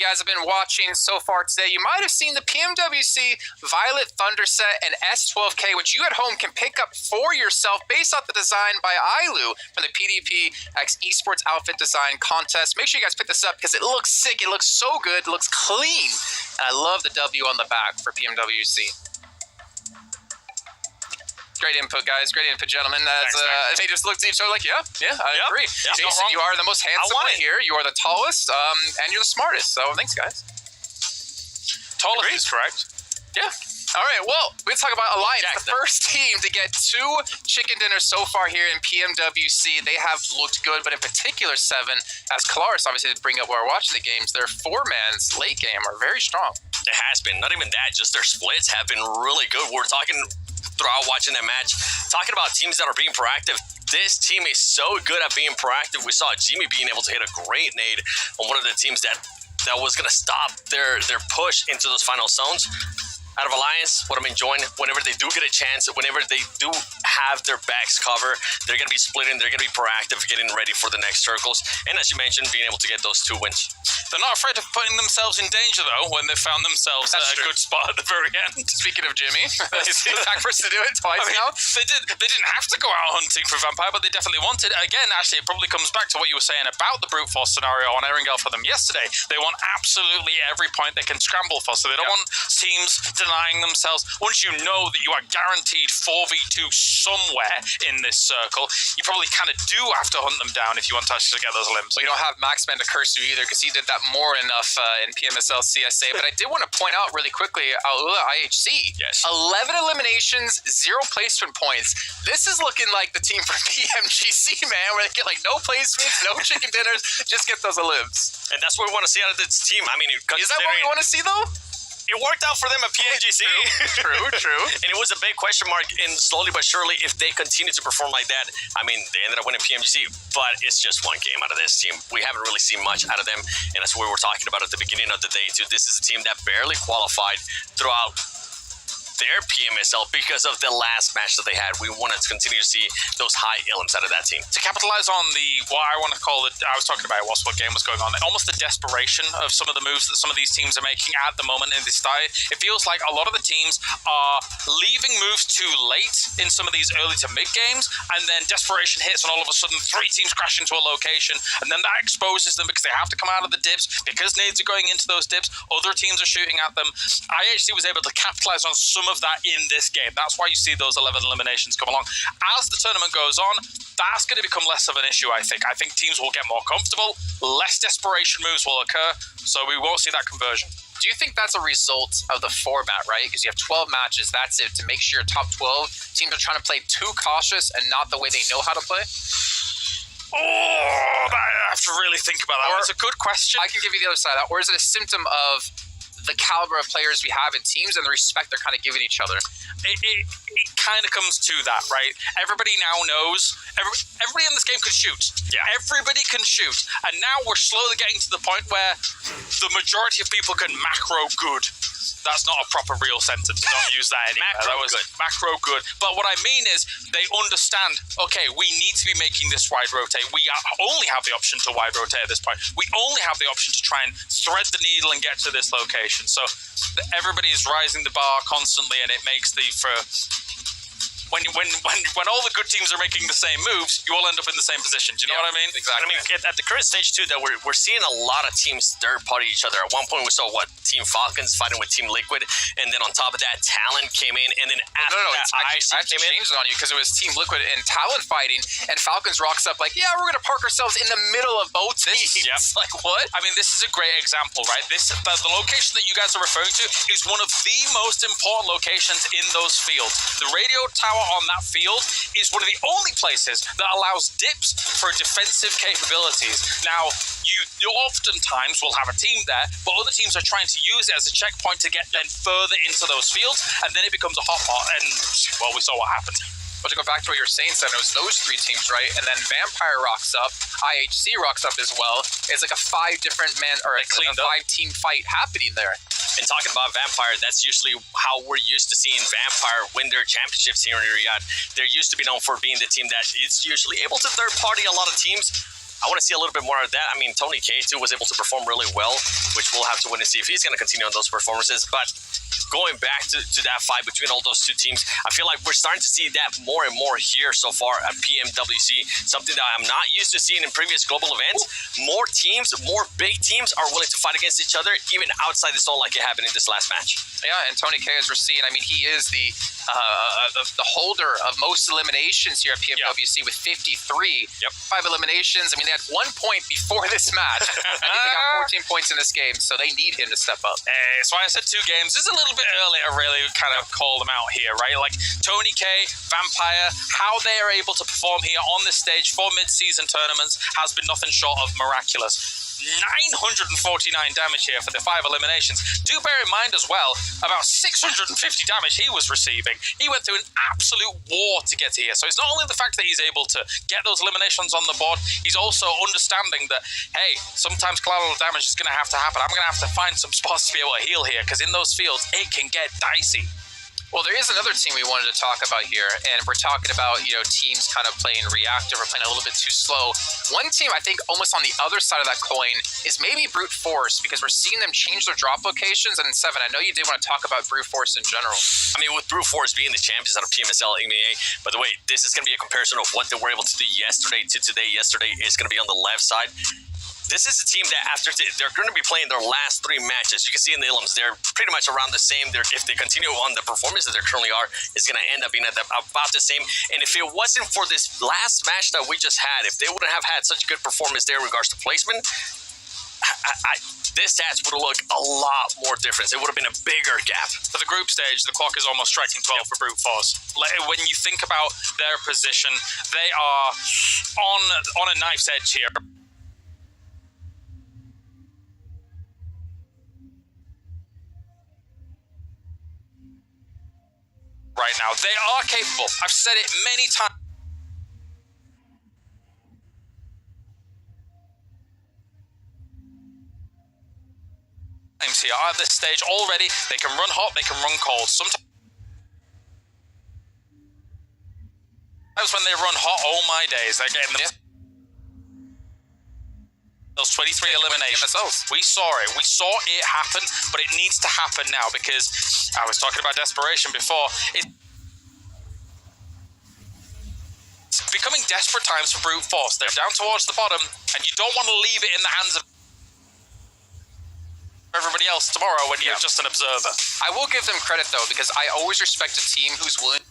guys have been watching so far today, you might have seen the PMWC Violet Thunder set and S12K, which you at home can pick up for yourself based off the design by Ailu from the PDP X Esports Outfit Design Contest. Make sure you guys pick this up because it looks sick, it looks so good, it looks clean, and I love the W on the back for PMWC. Great input, guys. Great input, gentlemen. They just looked at each other like, I agree. Yeah, Jason, you are the most handsome one here. You are the tallest, and you're the smartest. So thanks, guys. Tallest is correct. Yeah. All right, well, let's talk about Alliance, the first team to get 2 chicken dinners so far here in PMWC. They have looked good, but in particular, 7, as Kalaris obviously did bring up while we're watching the games, their 4-man's late game are very strong. It has been. Not even that, just their splits have been really good. We're talking throughout watching that match, talking about teams that are being proactive. This team is so good at being proactive. We saw Jimmy being able to hit a great nade on one of the teams that was going to stop their push into those final zones. Out of Alliance, what I'm enjoying, whenever they do get a chance, whenever they do have their backs covered, they're going to be splitting, they're going to be proactive, getting ready for the next circles. And as you mentioned, being able to get those 2 wins. They're not afraid of putting themselves in danger, though, when they found themselves at a good spot at the very end. Speaking of Jimmy, he's the exact person to do it twice now. They didn't have to go out hunting for Vampire, but they definitely wanted it. Again, actually, it probably comes back to what you were saying about the brute force scenario on Erangel for them yesterday. They want absolutely every point they can scramble for, so they don't want teams denying themselves. Once you know that you are guaranteed 4v2 somewhere in this circle, you probably kind of do have to hunt them down if you want to actually get those limbs. Well, you don't have Maxman to curse you either, because he did that more enough in PMSL CSA. But I did want to point out really quickly, Aula IHC. Yes. 11 eliminations, 0 placement points. This is looking like the team for PMGC, man, where they get like no placements, no chicken dinners, just get those libs. And that's what we want to see out of this team. I mean, is that what we want to see, though? It worked out for them at PMGC. True. And it was a big question mark, and slowly but surely, if they continue to perform like that, I mean, they ended up winning PMGC, but it's just 1 game out of this team. We haven't really seen much out of them, and that's what we were talking about at the beginning of the day, too. This is a team that barely qualified throughout their PMSL because of the last match that they had. We wanted to continue to see those high elims out of that team. To capitalize on what I want to call it, I was talking about whilst what game was going on, almost the desperation of some of the moves that some of these teams are making at the moment in this style. It feels like a lot of the teams are leaving moves too late in some of these early to mid games, and then desperation hits, and all of a sudden 3 teams crash into a location, and then that exposes them because they have to come out of the dips, because nades are going into those dips, other teams are shooting at them. IHC was able to capitalize on some of that in this game. That's why you see those 11 eliminations come along. As the tournament goes on, that's going to become less of an issue, I think. I think teams will get more comfortable, less desperation moves will occur, so we won't see that conversion. Do you think that's a result of the format, right? Because you have 12 matches, that's it. To make sure your top 12 teams are trying to play too cautious and not the way they know how to play? I have to really think about that. It's a good question. I can give you the other side of that. Or is it a symptom of the caliber of players we have in teams and the respect they're kind of giving each other? It kind of comes to that, right? Everybody now knows, everybody in this game can shoot. Yeah. Everybody can shoot. And now we're slowly getting to the point where the majority of people can macro good. That's not a proper real sentence. Don't use that anymore. Macro good. But what I mean is they understand, okay, we need to be making this wide rotate. We only have the option to wide rotate at this point. We only have the option to try and thread the needle and get to this location. So everybody is rising the bar constantly, and it makes when all the good teams are making the same moves, you all end up in the same position. Do you know what I mean? Exactly. I mean, at the current stage, too, that we're seeing a lot of teams third-party each other. At one point, we saw, Team Falcons fighting with Team Liquid, and then on top of that, Talon came in, and then after that, I actually changed it on you because it was Team Liquid and Talon fighting, and Falcons rocks up like, yeah, we're going to park ourselves in the middle of both teams. Yep. Like, what? I mean, this is a great example, right? The location that you guys are referring to is one of the most important locations in those fields. The radio tower on that field is one of the only places that allows dips for defensive capabilities. Now, you oftentimes will have a team there, but other teams are trying to use it as a checkpoint to get then further into those fields, and then it becomes a hot pot, and, well, we saw what happened. But to go back to what you were saying, Sam, it was those 3 teams, right? And then Vampire rocks up, IHC rocks up as well. It's like a 5 different man or a 5-team fight happening there. And talking about Vampire, that's usually how we're used to seeing Vampire win their championships here in Riyadh. They're used to be known for being the team that is usually able to third party a lot of teams. I want to see a little bit more of that. I mean, Tony K too was able to perform really well, which we'll have to wait and see if he's going to continue on those performances. But going back to that fight between all those two teams, I feel like we're starting to see that more and more here so far at PMWC, something that I'm not used to seeing in previous global events. More teams, more big teams are willing to fight against each other, even outside the zone like it happened in this last match. Yeah, and Tony K, as we're seeing, I mean, he is the holder of most eliminations here at PMWC with 53. 5 eliminations. I mean, they had 1 point before this match. I think they got 14 points in this game, so they need him to step up. That's why I said 2 games. This is a little bit early to really kind of call them out here, right? Like Tony K, Vampire, how they are able to perform here on this stage for mid-season tournaments has been nothing short of miraculous. 949 damage here for the 5 eliminations. Do bear in mind as well, about 650 damage he was receiving. He went through an absolute war to get here. So it's not only the fact that he's able to get those eliminations on the board, he's also understanding that, hey, sometimes collateral damage is going to happen. I'm going to have to find some spots to be able to heal here, because in those fields, it can get dicey. Well, there is another team we wanted to talk about here, and we're talking about, teams kind of playing reactive or playing a little bit too slow. One team, I think, almost on the other side of that coin is maybe Brute Force, because we're seeing them change their drop locations. And Seven, I know you did want to talk about Brute Force in general. I mean, with Brute Force being the champions out of PMSL EMEA, by the way, this is going to be a comparison of what they were able to do yesterday to today. Yesterday is going to be on the left side. This is a team that after they're going to be playing their last 3 matches, you can see in the elims, they're pretty much around the same. If they continue on the performance that they currently are, it's going to end up being about the same. And if it wasn't for this last match that we just had, if they wouldn't have had such good performance there in regards to placement, this stats would have looked a lot more different. It would have been a bigger gap. For the group stage, the clock is almost striking 12 for Brute Force. When you think about their position, they are on a knife's edge here. Right now, they are capable. I've said it many times. Here at this stage already, they can run hot, they can run cold. Sometimes when they run hot, oh my days, they're getting those 23 eliminations. We saw it. We saw it happen, but it needs to happen now, because I was talking about desperation before. It's becoming desperate times for Brute Force. They're down towards the bottom, and you don't want to leave it in the hands of everybody else tomorrow when you're just an observer. I will give them credit, though, because I always respect a team who's willing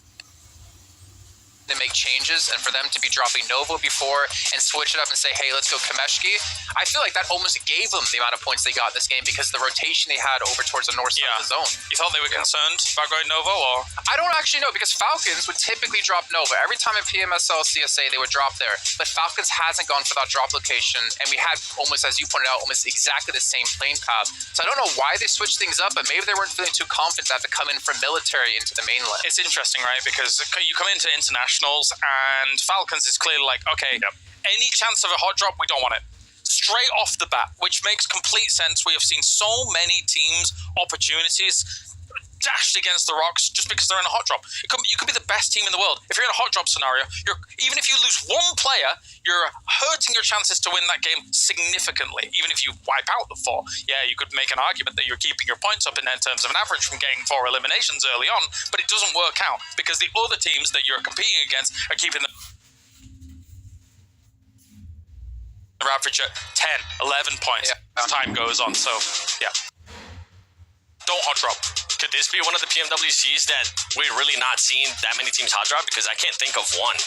to make changes, and for them to be dropping Novo before and switch it up and say, hey, let's go Kameshki, I feel like that almost gave them the amount of points they got in this game, because the rotation they had over towards the north side of the zone. You thought they were concerned about going Novo, or? I don't actually know, because Falcons would typically drop Nova. Every time in PMSL CSA, they would drop there, but Falcons hasn't gone for that drop location, and we had almost, as you pointed out, almost exactly the same plane path. So I don't know why they switched things up, but maybe they weren't feeling too confident that to come in from military into the mainland. It's interesting, right? Because you come into internationals, and Falcons is clearly like, okay, any chance of a hot drop, we don't want it. Straight off the bat, which makes complete sense. We have seen so many teams, opportunities dashed against the rocks just because they're in a hot drop. You could be the best team in the world. If you're in a hot drop scenario, even if you lose 1 player, you're hurting your chances to win that game significantly. Even if you wipe out the 4, you could make an argument that you're keeping your points up in terms of an average from getting 4 eliminations early on, but it doesn't work out because the other teams that you're competing against are keeping the average at 10, 11 points as time goes on. So, don't hot drop. Could this be one of the PMWCs that we're really not seeing that many teams hot drop? Because I can't think of one.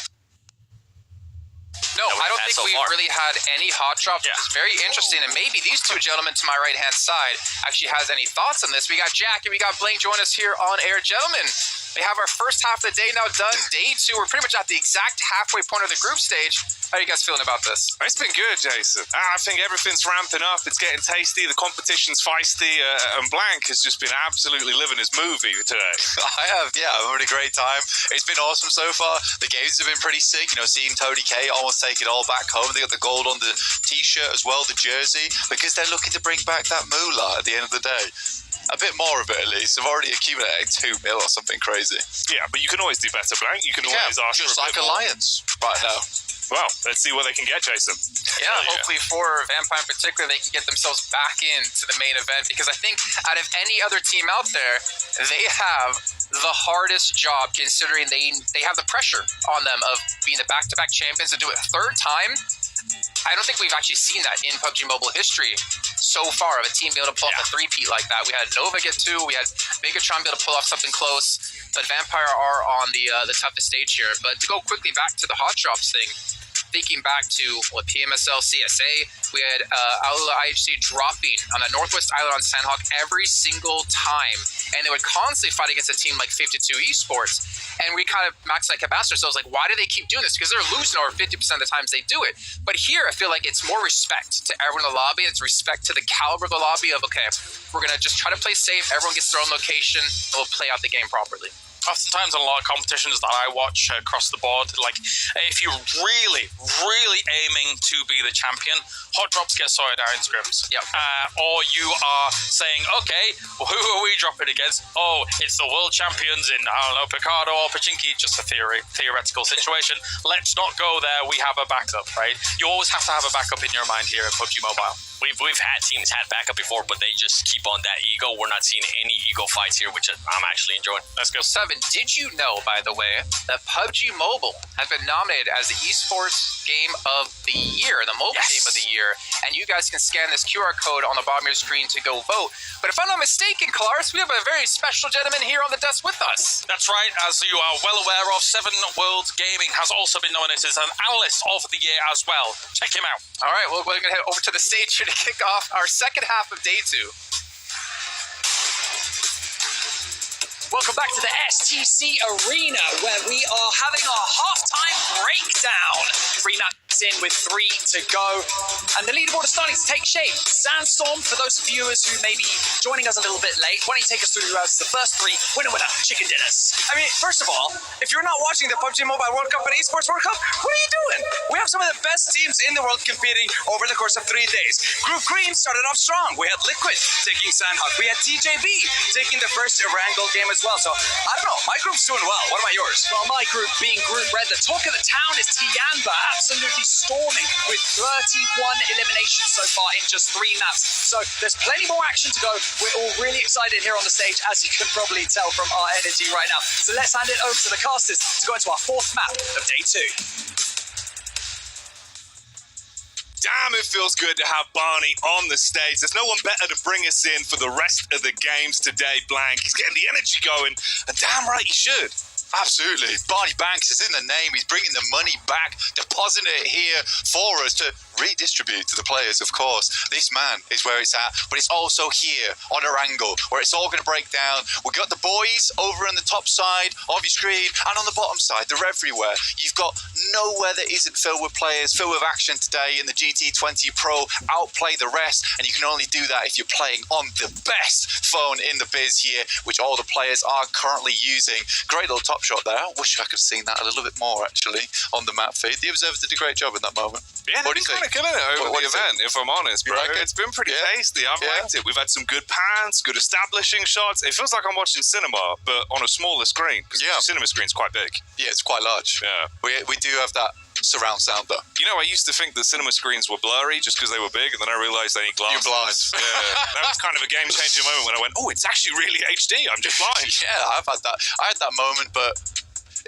No, I don't think we've really had any hot drops, which is very interesting. And maybe these 2 gentlemen to my right-hand side actually has any thoughts on this. We got Jack and we got Blank join us here on air. Gentlemen, we have our first half of the day now done. Day 2, we're pretty much at the exact halfway point of the group stage. How are you guys feeling about this? It's been good, Jason. I think everything's ramping up. It's getting tasty. The competition's feisty. And Blank has just been absolutely living his movie today. I have, I'm having a great time. It's been awesome so far. The games have been pretty sick. Seeing Tony K almost take it all back home. They got the gold on the t-shirt as well, the jersey, because they're looking to bring back that moolah at the end of the day. A bit more of it, at least. I've already accumulated 2 mil or something crazy. Yeah, but you can always do better, Blank. You can always ask just for a like bit more. Alliance right now. Well, let's see what they can get, Jason. Yeah, hopefully for Vampire in particular, they can get themselves back into the main event, because I think out of any other team out there, they have the hardest job, considering they have the pressure on them of being the back-to-back champions. To do it a third time, I don't think we've actually seen that in PUBG Mobile history so far, of a team being able to pull off a three-peat like that. We had Nova get 2, we had Megatron be able to pull off something close, but Vampire are on the toughest stage here. But to go quickly back to the Hot Drops thing, thinking back to PMSL, CSA, we had Aula IHC dropping on the Northwest Island on Sandhawk every single time, and they would constantly fight against a team like 52 Esports. And we kind of, Max and I kept asking ourselves, like, why do they keep doing this? Because they're losing over 50% of the times they do it. But here, I feel like it's more respect to everyone in the lobby. It's respect to the caliber of the lobby of, okay, we're going to just try to play safe. Everyone gets their own location, and we'll play out the game properly. Oftentimes in a lot of competitions that I watch across the board, like if you're really, really aiming to be the champion, Hot Drops get sorted out in scrims. Yep. Or you are saying, okay, well, who are we dropping against? Oh, it's the world champions in, I don't know, Picardo or Pachinki, just a theoretical situation. Let's not go there. We have a backup, right? You always have to have a backup in your mind here in PUBG Mobile. We've had teams had backup before, but they just keep on that ego. We're not seeing any ego fights here, which I'm actually enjoying. Let's go. 7, did you know, by the way, that PUBG Mobile has been nominated as the Esports Game of the Year, the mobile game of the year, and you guys can scan this QR code on the bottom of your screen to go vote. But if I'm not mistaken, Kalaris, we have a very special gentleman here on the desk with us. That's right. As you are well aware of, 7 World Gaming has also been nominated as an Analyst of the Year as well. Check him out. All right, well, we're going to head over to the stage here to kick off our second half of day 2. Welcome back to the STC Arena, where we are having our halftime breakdown. 3 maps in with 3 to go, and the leaderboard is starting to take shape. Sandstorm, for those viewers who may be joining us a little bit late, why don't you take us through the first 3 winner chicken dinners? I mean, first of all, if you're not watching the PUBG Mobile World Cup and Esports World Cup, what are you doing? We have some of the best teams in the world competing over the course of 3 days. Group Green started off strong. We had Liquid taking Sandhawk. We had TJB taking the first Wrangle game as well. So, I don't know. My group's doing well. What about yours? Well, my group being Group Red, the talk of the town is Tianba, absolutely storming with 31 eliminations so far in just 3 maps. So, there's plenty more action to go. We're all really excited here on the stage, as you can probably tell from our energy right now. So, let's hand it over to the casters to go into our 4th map of day 2. Damn, it feels good to have Barney on the stage. There's no one better to bring us in for the rest of the games today, Blank. He's getting the energy going, and damn right he should. Absolutely. Barney Banks is in the name. He's bringing the money back, depositing it here for us to redistribute to the players, of course. This man is where it's at, but it's also here on our angle where it's all going to break down. We've got the boys over on the top side of your screen, and on the bottom side, they're everywhere. You've got nowhere that isn't filled with players, filled with action today in the GT20 Pro. Outplay the rest, and you can only do that if you're playing on the best phone in the biz here, which all the players are currently using. Great little top shot there. I wish I could have seen that a little bit more, actually, on the map feed. The Observers did a great job in that moment. Yeah, they've been kind of killing it over the event, if I'm honest, bro. Like it's been pretty tasty. I've liked it. We've had some good pans, good establishing shots. It feels like I'm watching cinema, but on a smaller screen. Because the cinema screen's quite big. Yeah, it's quite large. Yeah. We do have that surround sound, though. You know, I used to think that cinema screens were blurry just because they were big, and then I realised they need glasses. You're blind. Yeah, that was kind of a game-changing moment when I went, oh, it's actually really HD. I'm just blind. Yeah, I've had that. I had that moment, but...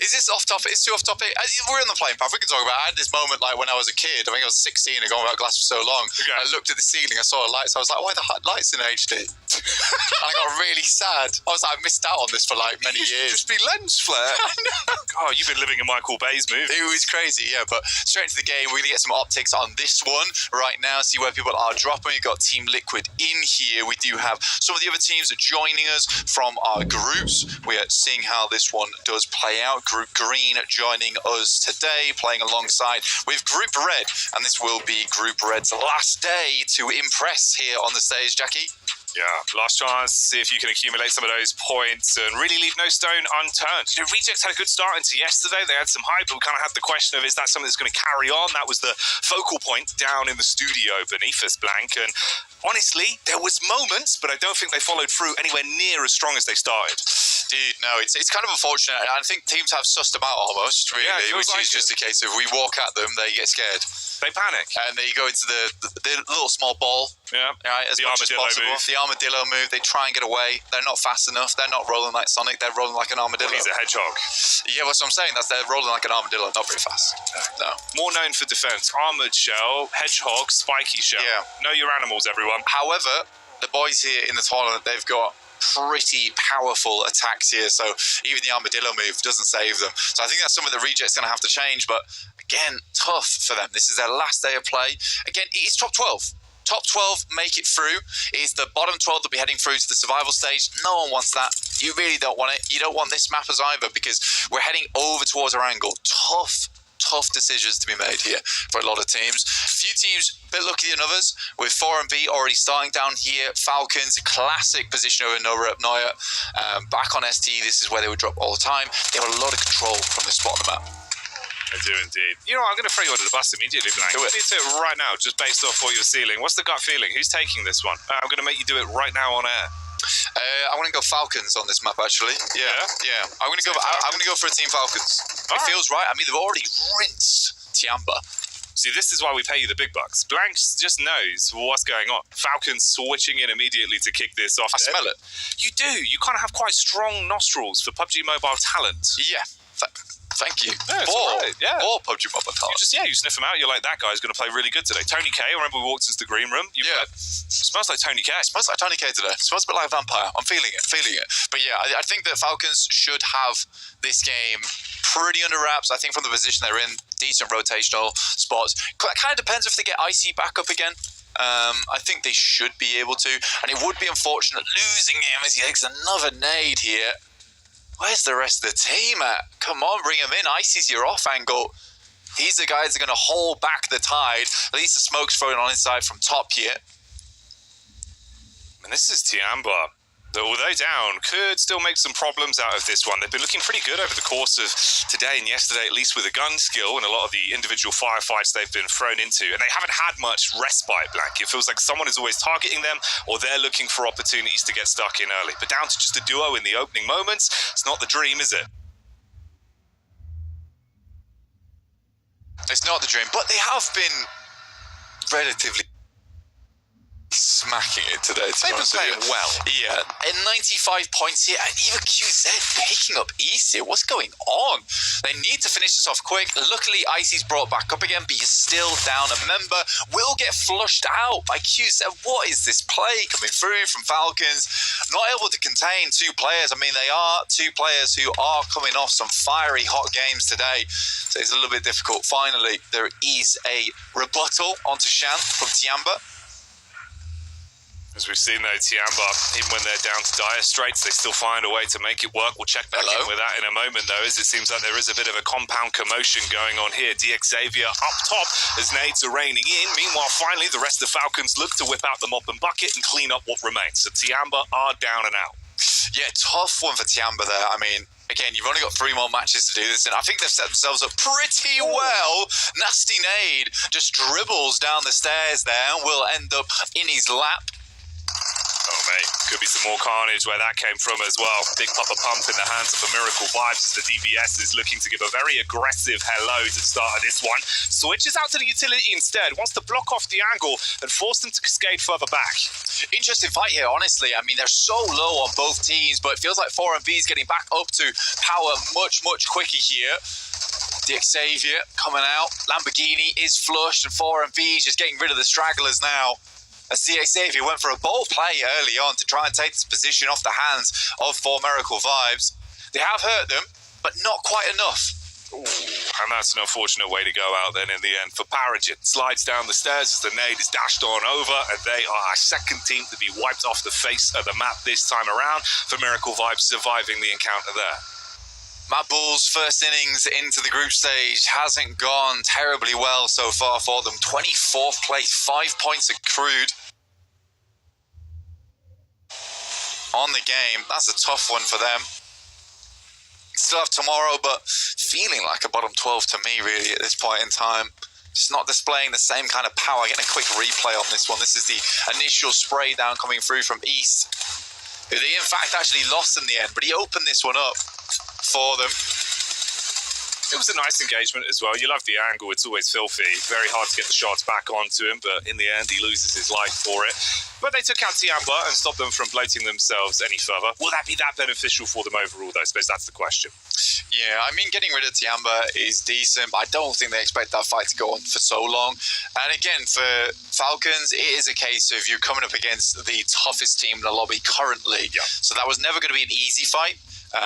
Is this off topic? It's too off topic. We're on the plane path. We can talk about it. I had this moment like when I was a kid. I think I was 16 and going without glasses for so long. Okay. I looked at the ceiling. I saw lights. I was like, why the lights in HD? And I got really sad. I was like, I missed out on this for like many years. Just be lens flare. God, you've been living in Michael Bay's movie. It was crazy, yeah. But straight into the game, we're going to get some optics on this one right now. See where people are dropping. We've got Team Liquid in here. We do have some of the other teams joining us from our groups. We are seeing how this one does play out. Group Green joining us today, playing alongside with Group Red, and this will be Group Red's last day to impress here on the stage, Jackie. Yeah, last chance to see if you can accumulate some of those points and really leave no stone unturned. You know, Rejects had a good start into yesterday. They had some hype, but we kind of had the question of, is that something that's going to carry on? That was the focal point down in the studio beneath us, Blank. And honestly, there was moments, but I don't think they followed through anywhere near as strong as they started. Indeed, no, it's kind of unfortunate. I think teams have sussed them out almost, really, which is just a case of we walk at them, they get scared. They panic. And they go into the little small ball. Yeah. Right, as much as possible. The armadillo move. They try and get away. They're not fast enough. They're not rolling like Sonic. They're rolling like an armadillo. Well, he's a hedgehog. Yeah, that's what I'm saying. They're rolling like an armadillo, not very fast. No. More known for defense. Armored shell, hedgehog, spiky shell. Yeah. Know your animals, everyone. However, the boys here in the tournament, they've got pretty powerful attacks here, so even the armadillo move doesn't save them. So I think that's something the Reject's going to have to change, but again, tough for them. This is their last day of play. Again, it's top 12. Top 12 make it through. It's the bottom 12 that'll be heading through to the survival stage. No one wants that. You really don't want it. You don't want this map as either, because we're heading over towards our angle. Tough decisions to be made here for a lot of teams. A few teams a bit luckier than others, with 4 and B already starting down here. Falcons, classic position over Nora up Neuer. Back on ST, this is where they would drop all the time. They have a lot of control from this spot on the map. I do indeed. You know what, I'm going to throw you under the bus immediately, Blank. Do it. You need to do it right now, just based off what you're sealing. What's the gut feeling? Who's taking this one? I'm going to make you do it right now on air. I want to go Falcons on this map, actually. Yeah. I'm going to go for a Team Falcons. It feels right. I mean, they've already rinsed Tiamba. See, this is why we pay you the big bucks. Blank just knows what's going on. Falcons switching in immediately to kick this off. I smell it. You do. You kind of have quite strong nostrils for PUBG Mobile talent. Yeah. Thank you. Yeah, right. Yeah. Or PUBG Mobile talent. You sniff him out. You're like, that guy's going to play really good today. Tony K, I remember we walked into the green room. It smells like Tony K. It smells like Tony K today. It smells a bit like a vampire. I'm feeling it. But yeah, I think that Falcons should have this game pretty under wraps. I think from the position they're in, decent rotational spots. It kind of depends if they get Icy back up again. I think they should be able to. And it would be unfortunate losing him as he takes another nade here. Where's the rest of the team at? Come on, bring him in. Icy's your off angle. He's the guy that's going to hold back the tide. At least the smoke's thrown on inside from top here. And this is Tiamba, that although down, could still make some problems out of this one. They've been looking pretty good over the course of today and yesterday, at least with a gun skill and a lot of the individual firefights they've been thrown into. And they haven't had much respite, Blank. It feels like someone is always targeting them, or they're looking for opportunities to get stuck in early. But down to just a duo in the opening moments, it's not the dream, is it? It's not the dream, but they have been relatively smacking it today. They've been playing well. Yeah, and 95 points here, and even QZ picking up East here. What's going on? They need to finish this off quick. Luckily, Icy's brought back up again, but he's still down. A member will get flushed out by QZ. What is this play coming through from Falcons? Not able to contain 2 players. I mean, they are 2 players who are coming off some fiery hot games today, so it's a little bit difficult. Finally, there is a rebuttal onto Shan from Tiamba. As we've seen though, Tiamba, even when they're down to dire straits, they still find a way to make it work. We'll check back in with that in a moment though, as it seems like there is a bit of a compound commotion going on here. DX Xavier up top as nades are raining in. Meanwhile, finally, the rest of the Falcons look to whip out the mop and bucket and clean up what remains. So Tiamba are down and out. Yeah, tough one for Tiamba there. I mean, again, you've only got 3 more matches to do this, and I think they've set themselves up pretty well. Nasty nade just dribbles down the stairs there and will end up in his lap. Oh, mate, could be some more carnage where that came from as well. Big Papa Pump in the hands of the Miracle Vibes as the DBS is looking to give a very aggressive hello to the start of this one. Switches out to the utility instead, wants to block off the angle and force them to cascade further back. Interesting fight here, honestly. I mean, they're so low on both teams, but it feels like 4MV is getting back up to power much quicker here. DX Xavier coming out. Lamborghini is flushed, and 4MV is just getting rid of the stragglers now. As DX Xavier went for a bold play early on to try and take this position off the hands of 4 Miracle Vibes. They have hurt them, but not quite enough. Ooh, and that's an unfortunate way to go out then in the end for Paragin. Slides down the stairs as the nade is dashed on over, and they are our second team to be wiped off the face of the map this time around, for Miracle Vibes surviving the encounter there. Matt Bull's first innings into the group stage hasn't gone terribly well so far for them. 24th place, 5 points accrued on the game. That's a tough one for them. Still have tomorrow, but feeling like a bottom 12 to me really at this point in time. Just not displaying the same kind of power. Getting a quick replay on this one. This is the initial spray down coming through from East. They in fact actually lost in the end, but he opened this one up for them. It was a nice engagement as well. You love the angle. It's always filthy. Very hard to get the shots back onto him, but in the end, he loses his life for it. But they took out Tiamba and stopped them from bloating themselves any further. Will that be that beneficial for them overall, though? I suppose that's the question. Yeah, I mean, getting rid of Tiamba is decent, but I don't think they expect that fight to go on for so long. And again, for Falcons, it is a case of you're coming up against the toughest team in the lobby currently. Yeah. So that was never going to be an easy fight.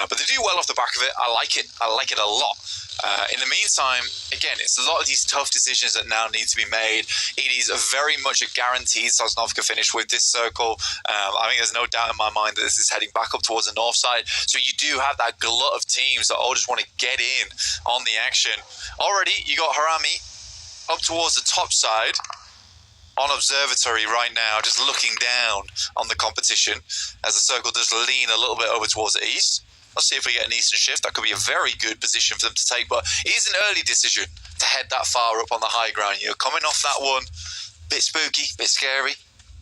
But they do well off the back of it. I like it. I like it a lot. In the meantime, again, it's a lot of these tough decisions that now need to be made. It is very much a guaranteed Sosnovka finish with this circle. I think there's no doubt in my mind that this is heading back up towards the north side. So you do have that glut of teams that all just want to get in on the action. Already, you got Harami up towards the top side on observatory right now, just looking down on the competition as the circle does lean a little bit over towards the east. Let's see if we get an eastern shift. That could be a very good position for them to take, but it is an early decision to head that far up on the high ground. You're coming off that one, bit spooky, bit scary.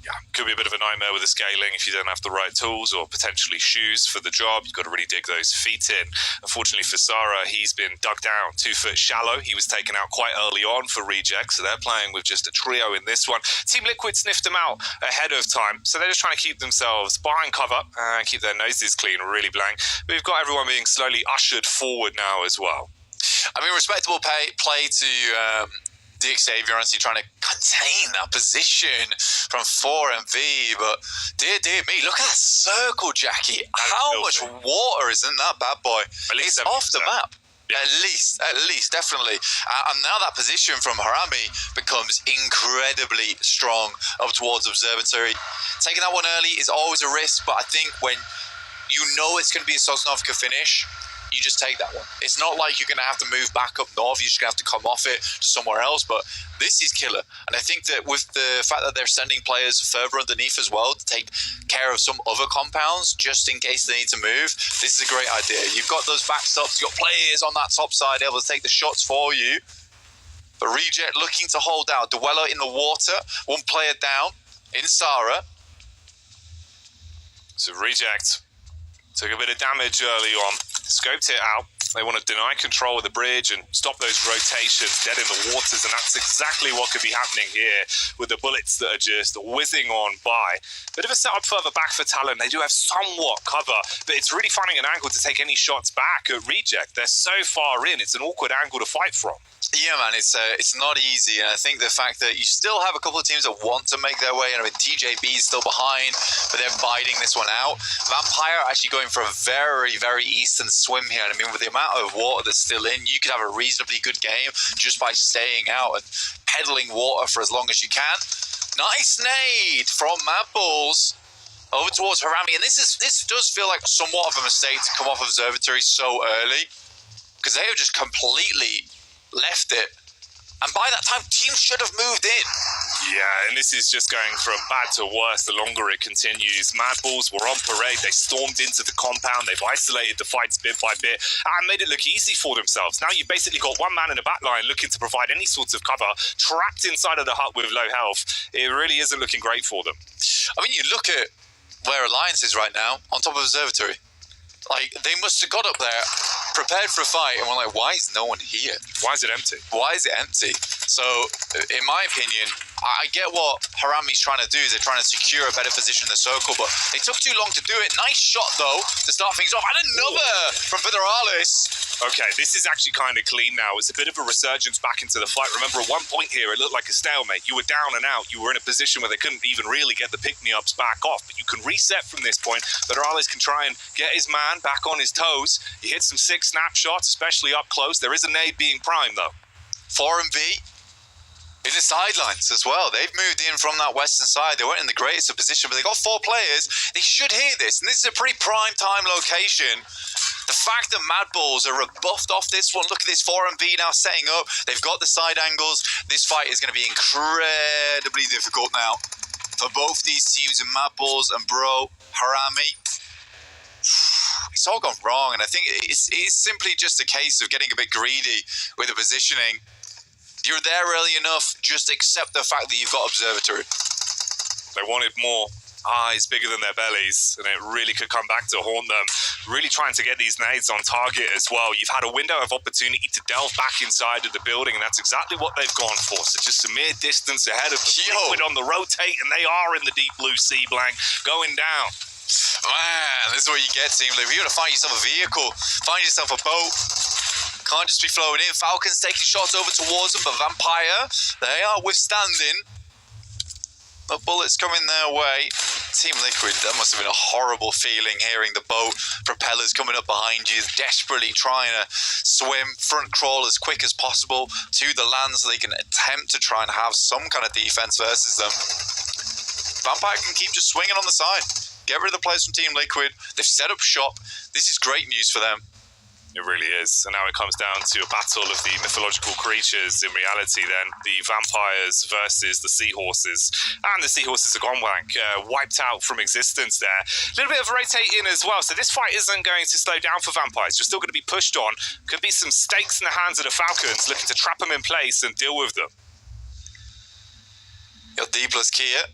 Yeah, could be a bit of a nightmare with the scaling if you don't have the right tools or potentially shoes for the job. You've got to really dig those feet in. Unfortunately for Sara, he's been dug down 2 foot shallow. He was taken out quite early on for reject, so they're playing with just a trio in this one. Team Liquid sniffed them out ahead of time, so they're just trying to keep themselves behind cover and keep their noses clean, really blank. But we've got everyone being slowly ushered forward now as well. I mean, respectable play to Dick Xavier, honestly trying to contain that position from 4MV, but dear me, look at that circle, Jackie. How much water is in that bad boy? It's off the map. Yeah. At least, definitely. And now that position from Harami becomes incredibly strong up towards Observatory. Taking that one early is always a risk, but I think when you know it's going to be a Sosnovka finish, you just take that one. It's not like you're going to have to move back up north. You're just going to have to come off it to somewhere else. But this is killer. And I think that with the fact that they're sending players further underneath as well to take care of some other compounds, just in case they need to move, this is a great idea. You've got those backstops. You've got players on that top side able to take the shots for you. But Reject looking to hold out. Dweller in the water. One player down in Sara. So Reject took a bit of damage early on. Scoped it out. They want to deny control of the bridge and stop those rotations dead in the waters, and that's exactly what could be happening here with the bullets that are just whizzing on by. Bit of a setup further back for Talon. They do have somewhat cover, but it's really finding an angle to take any shots back at Reject. They're so far in, it's an awkward angle to fight from. Yeah, man, it's not easy, and I think the fact that you still have a couple of teams that want to make their way, and I mean, TJB is still behind, but they're biting this one out. Vampire actually going for a very, very eastern swim here, and I mean, with the amount of water that's still in, you could have a reasonably good game just by staying out and peddling water for as long as you can. Nice nade from Mad Bulls over towards Harami, and this does feel like somewhat of a mistake to come off Observatory so early, because they have just completely left it, and by that time teams should have moved in. Yeah, and this is just going from bad to worse the longer it continues. Mad Bulls were on parade. They stormed into the compound. They've isolated the fights bit by bit and made it look easy for themselves. Now you've basically got one man in the back line looking to provide any sorts of cover, trapped inside of the hut with low health. It really isn't looking great for them. I mean, you look at where Alliance is right now, on top of Observatory. Like, they must have got up there, prepared for a fight, and we're like, why is no one here? Why is it empty? Why is it empty? So, in my opinion, I get what Harami's trying to do. They're trying to secure a better position in the circle, but they took too long to do it. Nice shot, though, to start things off. And another from Federalis. Okay, this is actually kind of clean now. It's a bit of a resurgence back into the fight. Remember, at one point here, it looked like a stalemate. You were down and out. You were in a position where they couldn't even really get the pick-me-ups back off. But you can reset from this point. Federalis can try and get his man back on his toes. He hit some sick snapshots, especially up close. There is a nade being primed, though. 4MV in the sidelines as well. They've moved in from that western side. They weren't in the greatest of position, but they got 4 players. They should hear this, and this is a pretty prime time location. The fact that Mad Bulls are rebuffed off this one. Look at this 4MV now setting up. They've got the side angles. This fight is going to be incredibly difficult now for both these teams, and Mad Bulls and Bro Harami. It's all gone wrong, and I think it's simply just a case of getting a bit greedy with the positioning. You're there early enough, just accept the fact that you've got Observatory. They wanted more. eyes bigger than their bellies, and it really could come back to haunt them. Really trying to get these nades on target as well. You've had a window of opportunity to delve back inside of the building, and that's exactly what they've gone for. So just a mere distance ahead of the Liquid on the rotate, and they are in the deep blue sea, Blank, going down. Man, this is what you get, Team Liquid. You got to find yourself a vehicle, find yourself a boat. Can't just be flowing in. Falcons taking shots over towards them, but Vampire, they are withstanding the bullets coming their way. Team Liquid, that must have been a horrible feeling, hearing the boat propellers coming up behind you, desperately trying to swim, front crawl as quick as possible to the land so they can attempt to try and have some kind of defense versus them. Vampire can keep just swinging on the side. Get rid of the players from Team Liquid. They've set up shop. This is great news for them. It really is. And now it comes down to a battle of the mythological creatures. In reality, then, the vampires versus the seahorses. And the seahorses are gone blank, wiped out from existence there. A little bit of rotating as well. So this fight isn't going to slow down for vampires. You're still going to be pushed on. Could be some stakes in the hands of the Falcons, looking to trap them in place and deal with them. Got D plus Kia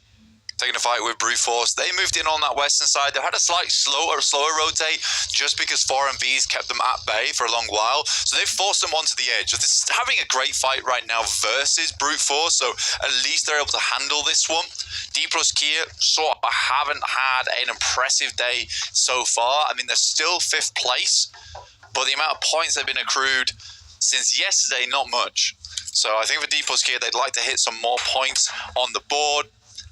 taking a fight with Brute Force. They moved in on that western side. They had a slight slower rotate just because 4MVs kept them at bay for a long while. So they forced them onto the edge. This is having a great fight right now versus Brute Force. So at least they're able to handle this one. D plus Kia sort of haven't had an impressive day so far. I mean, they're still 5th place, but the amount of points they've been accrued since yesterday, not much. So I think for D plus Kia, they'd like to hit some more points on the board.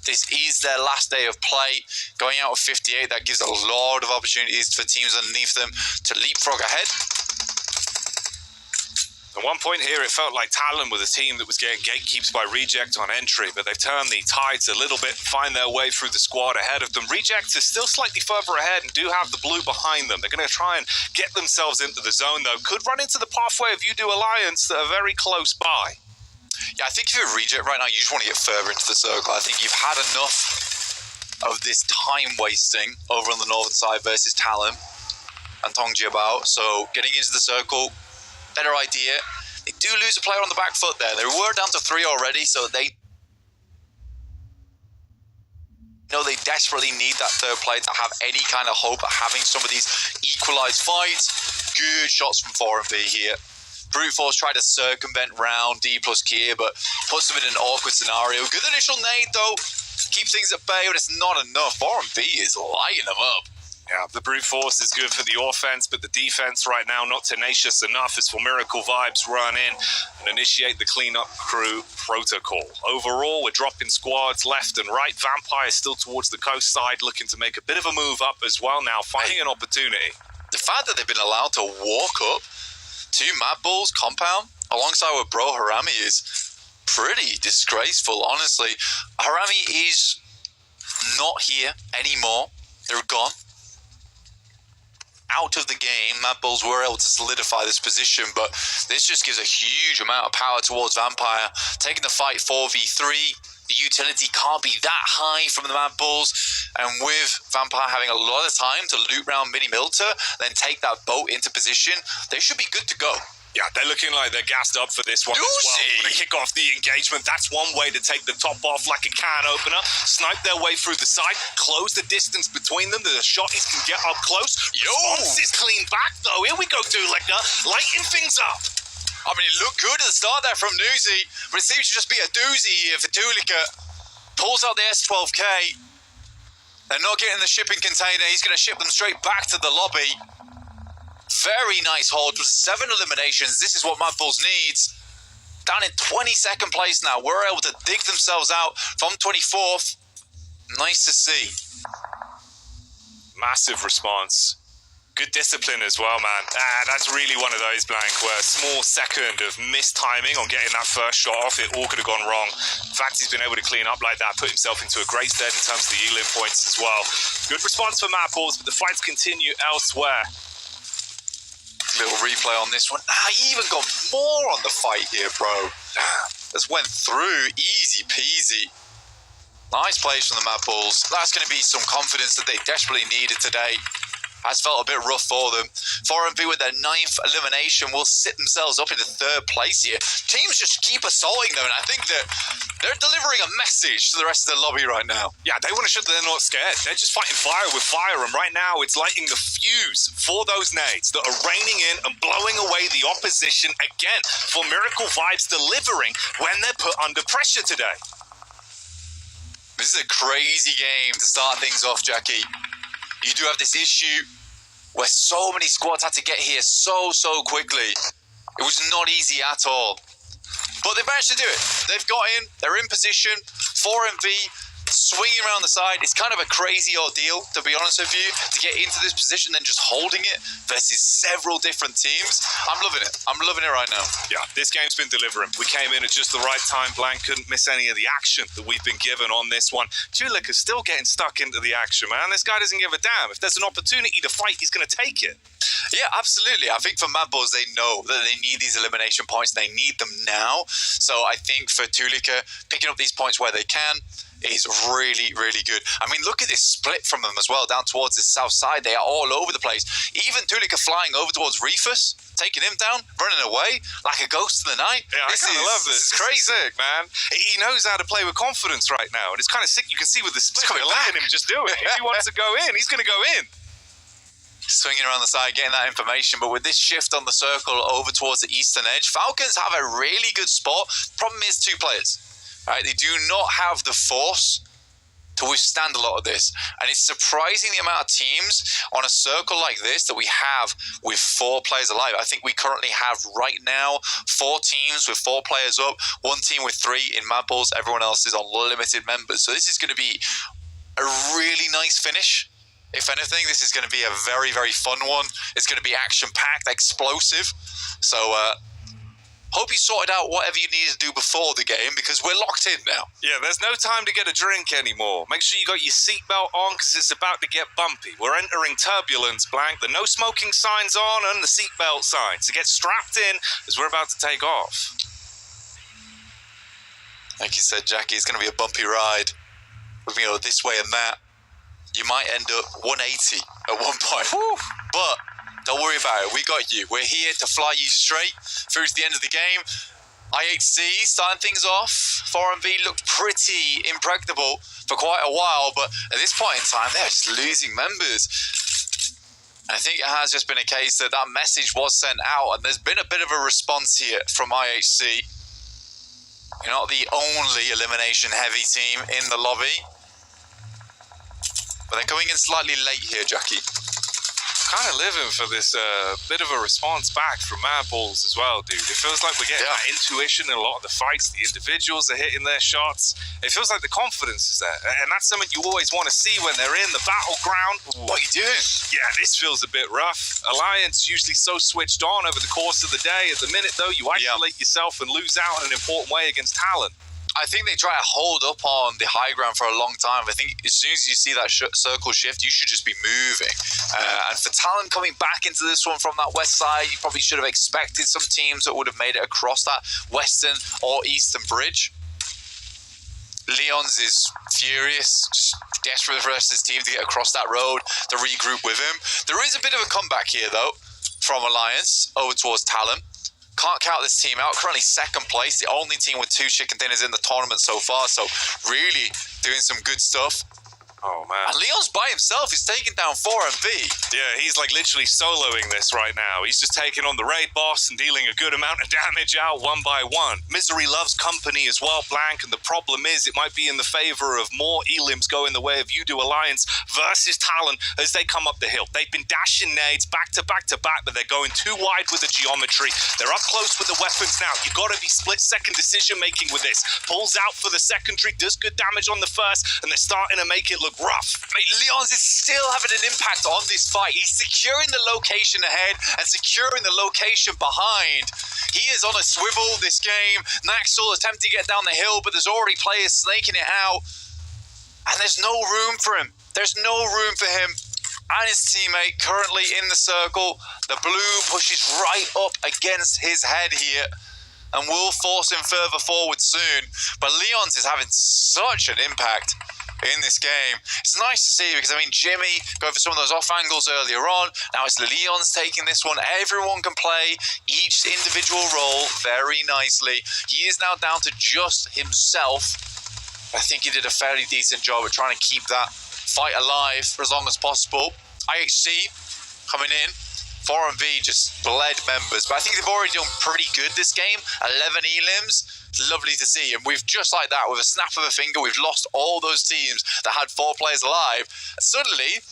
This is their last day of play. Going out of 58, that gives a lot of opportunities for teams underneath them to leapfrog ahead. At one point here, it felt like Talon was a team that was getting gatekeeps by Reject on entry, but they've turned the tides a little bit, find their way through the squad ahead of them. Reject is still slightly further ahead and do have the blue behind them. They're going to try and get themselves into the zone, though. Could run into the pathway of Udo Alliance that are very close by. Yeah, I think if you're a Reject right now, you just want to get further into the circle. I think you've had enough of this time wasting over on the northern side versus Talon and Tongjiabao. So getting into the circle, better idea. They do lose a player on the back foot there. They were down to 3 already, so they know they desperately need that third player to have any kind of hope at having some of these equalized fights. Good shots from 4MV here. Brute Force tried to circumvent round D plus Kia, but puts them in an awkward scenario. Good initial nade, though. Keep things at bay, but it's not enough. 4MV is lighting them up. Yeah, the Brute Force is good for the offense, but the defense right now not tenacious enough as for Miracle Vibes run in and initiate the cleanup crew protocol. Overall, we're dropping squads left and right. Vampire still towards the coast side, looking to make a bit of a move up as well now, finding an opportunity. The fact that they've been allowed to walk up to Mad Bull's compound alongside with Bro Harami is pretty disgraceful, honestly. Harami is not here anymore. They're gone. Out of the game. Mad Bulls were able to solidify this position, but this just gives a huge amount of power towards Vampire. Taking the fight 4v3. The utility can't be that high from the Mad Bulls, and with Vampire having a lot of time to loot round Mini Milter, then take that boat into position, they should be good to go. Yeah, they're looking like they're gassed up for this one as well. To kick off the engagement, that's one way to take the top off like a can opener. Snipe their way through the side, close the distance between them. The shotties can get up close. Response is clean back, though. Here we go, Dulika, lighting things up. I mean, it looked good at the start there from Newsy, but it seems to just be a doozy here for Dulika. Pulls out the S12K. They're not getting the shipping container. He's going to ship them straight back to the lobby. Very nice hold with 7 eliminations. This is what Mad Bulls needs. Down in 22nd place now. We're able to dig themselves out from 24th. Nice to see. Massive response. Good discipline as well, man. That's really one of those, Blank, where a small second of mistiming on getting that first shot off, it all could have gone wrong. In fact, he's been able to clean up like that, put himself into a great stead in terms of the Elim points as well. Good response for Mad Bulls, but the fights continue elsewhere. Little replay on this one. He even got more on the fight here, bro. Just went through, easy peasy. Nice plays from the Mad Bulls. That's going to be some confidence that they desperately needed today. Has felt a bit rough for them. 4MV with their 9th elimination will sit themselves up in the 3rd place here. teams just keep assaulting them, and I think that they're delivering a message to the rest of the lobby right now. Yeah, they want to show that they're not scared. They're just fighting fire with fire, and right now it's lighting the fuse for those nades that are raining in and blowing away the opposition again, for Miracle Vibes delivering when they're put under pressure today. This is a crazy game to start things off, Jackie. You do have this issue where so many squads had to get here so quickly. It was not easy at all. But they managed to do it. They've got in, they're in position, 4MV, swinging around the side. It's kind of a crazy ordeal, to be honest with you, to get into this position and just holding it versus several different teams. I'm loving it. I'm loving it right now. Yeah, this game's been delivering. We came in at just the right time. Blank couldn't miss any of the action that we've been given on this one. Tulik is still getting stuck into the action, man. This guy doesn't give a damn. If there's an opportunity to fight, he's going to take it. Yeah, absolutely. I think for Mad Bulls, they know that they need these elimination points. They need them now. So I think for Tulika, picking up these points where they can is really good. I mean, look at this split from them as well, down towards the south side. They are all over the place. Even Tulika flying over towards Reefus, taking him down, running away like a ghost in the night. Yeah, I kind of love this. It's crazy, sick, man. He knows how to play with confidence right now, and it's kind of sick. You can see with the split, they're letting him just do it. If he wants to go in, he's going to go in. Swinging around the side, getting that information, but with this shift on the circle over towards the eastern edge, Falcons have a really good spot. Problem is 2 players. Right? They do not have the force to withstand a lot of this, and it's surprising the amount of teams on a circle like this that we have with 4 players alive. I think we currently have right now 4 teams with 4 players up, 1 team with 3 in Mad Bulls, everyone else is on limited members. So this is going to be a really nice finish. If anything, this is going to be a very fun one. It's going to be action-packed, explosive. So hope you sorted out whatever you needed to do before the game, because we're locked in now. Yeah, there's no time to get a drink anymore. Make sure you got your seatbelt on, because it's about to get bumpy. We're entering turbulence, Blank. The no smoking sign's on and the seatbelt sign. So get strapped in as we're about to take off. Like you said, Jackie, it's going to be a bumpy ride. We're going to go this way and that. You might end up 180 at one point. Woo. But don't worry about it. We got you. We're here to fly you straight through to the end of the game. IHC starting things off. 4MV looked pretty impregnable for quite a while, but at this point in time, they're just losing members. I think it has just been a case that message was sent out, and there's been a bit of a response here from IHC. You're not the only elimination-heavy team in the lobby. But they're coming in slightly late here, Jackie. Kind of living for this bit of a response back from Mad Bulls as well, dude. It feels like we're getting that intuition in a lot of the fights. The individuals are hitting their shots. It feels like the confidence is there. And that's something you always want to see when they're in the battleground. What are you doing? Yeah, this feels a bit rough. Alliance usually so switched on over the course of the day. At the minute, though, you isolate yourself and lose out in an important way against Talon. I think they try to hold up on the high ground for a long time. I think as soon as you see that circle shift, you should just be moving. And for Talon coming back into this one from that west side, you probably should have expected some teams that would have made it across that western or eastern bridge. Leons is furious, just desperate for the rest of his team to get across that road, to regroup with him. There is a bit of a comeback here, though, from Alliance over towards Talon. Can't count this team out. Currently 2nd place, the only team with 2 chicken dinners in the tournament so far. So really doing some good stuff. Oh, man. And Leon's by himself. He's taking down 4MV. Yeah, he's like literally soloing this right now. He's just taking on the raid boss and dealing a good amount of damage out one by one. Misery loves company as well, Blank, and the problem is it might be in the favor of more elims going the way of Udo Alliance versus Talon as they come up the hill. They've been dashing nades back to back to back, but they're going too wide with the geometry. They're up close with the weapons now. You've got to be split-second decision-making with this. Pulls out for the secondary, does good damage on the first, and they're starting to make it look rough. Mate, Leons is still having an impact on this fight. He's securing the location ahead and securing the location behind. He is on a swivel this game. Naxel attempting to get down the hill, but there's already players snaking it out. And there's no room for him. There's no room for him and his teammate currently in the circle. The blue pushes right up against his head here and will force him further forward soon. But Leons is having such an impact. in this game. It's nice to see because, I mean, Jimmy going for some of those off angles earlier on. Now it's Leon's taking this one. Everyone can play each individual role very nicely. He is now down to just himself. I think he did a fairly decent job at trying to keep that fight alive for as long as possible. IHC coming in. 4 and V just bled members, but I think they've already done pretty good this game. 11 elims, it's lovely to see. And we've just like that, with a snap of a finger, we've lost all those teams that had 4 players alive. And suddenly,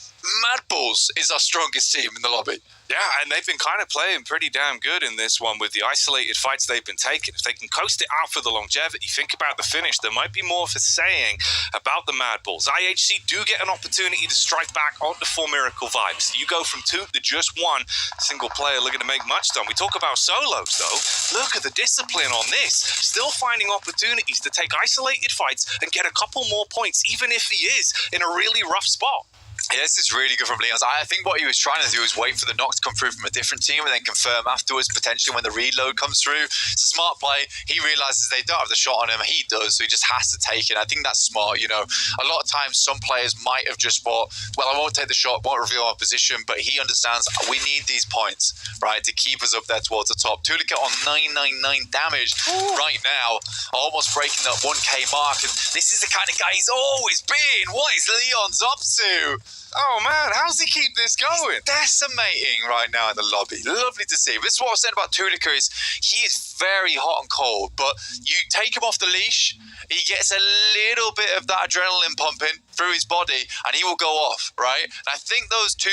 Mad Bulls is our strongest team in the lobby. Yeah, and they've been kind of playing pretty damn good in this one with the isolated fights they've been taking. If they can coast it out for the longevity, think about the finish. There might be more for saying about the Mad Bulls. IHC do get an opportunity to strike back on the 4 Miracle vibes. You go from 2 to just 1 single player looking to make much done. We talk about solos, though. Look at the discipline on this. Still finding opportunities to take isolated fights and get a couple more points, even if he is in a really rough spot. Yeah, this is really good from Leon's. I think what he was trying to do is wait for the knock to come through from a different team and then confirm afterwards, potentially when the reload comes through. It's a smart play. He realizes they don't have the shot on him. He does, so he just has to take it. I think that's smart, you know. A lot of times some players might have just thought, well, I won't take the shot, won't reveal our position, but he understands we need these points, right, to keep us up there towards the top. Tulika on 999 damage right now, almost breaking that 1k mark. And this is the kind of guy he's always been. What is Leon's up to? Oh man, how's he keep this going? He's decimating right now in the lobby. Lovely to see. This is what I was saying about Tulika, is he is very hot and cold, but you take him off the leash, he gets a little bit of that adrenaline pumping through his body and he will go off, right? And I think those 2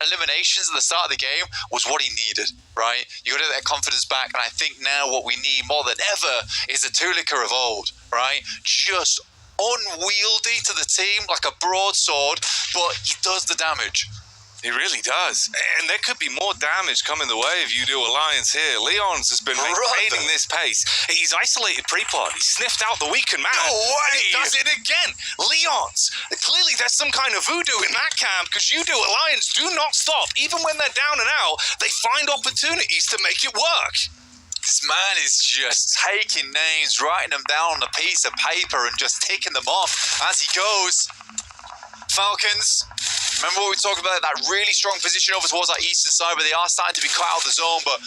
eliminations at the start of the game was what he needed, right? You got to get that confidence back, and I think now what we need more than ever is the Tulika of old, right? Just unwieldy to the team, like a broadsword, but he does the damage. He really does. And there could be more damage coming the way of You Do Alliance here. Leon's has been maintaining this pace. He's isolated pre-plot. He sniffed out the weakened man. No way! He does it again. Leon's. Clearly there's some kind of voodoo in that camp, because You Do Alliance do not stop. Even when they're down and out, they find opportunities to make it work. This man is just taking names, writing them down on a piece of paper and just ticking them off as he goes. Falcons, remember what we talked about, that really strong position over towards that eastern side, but they are starting to be cut out of the zone. But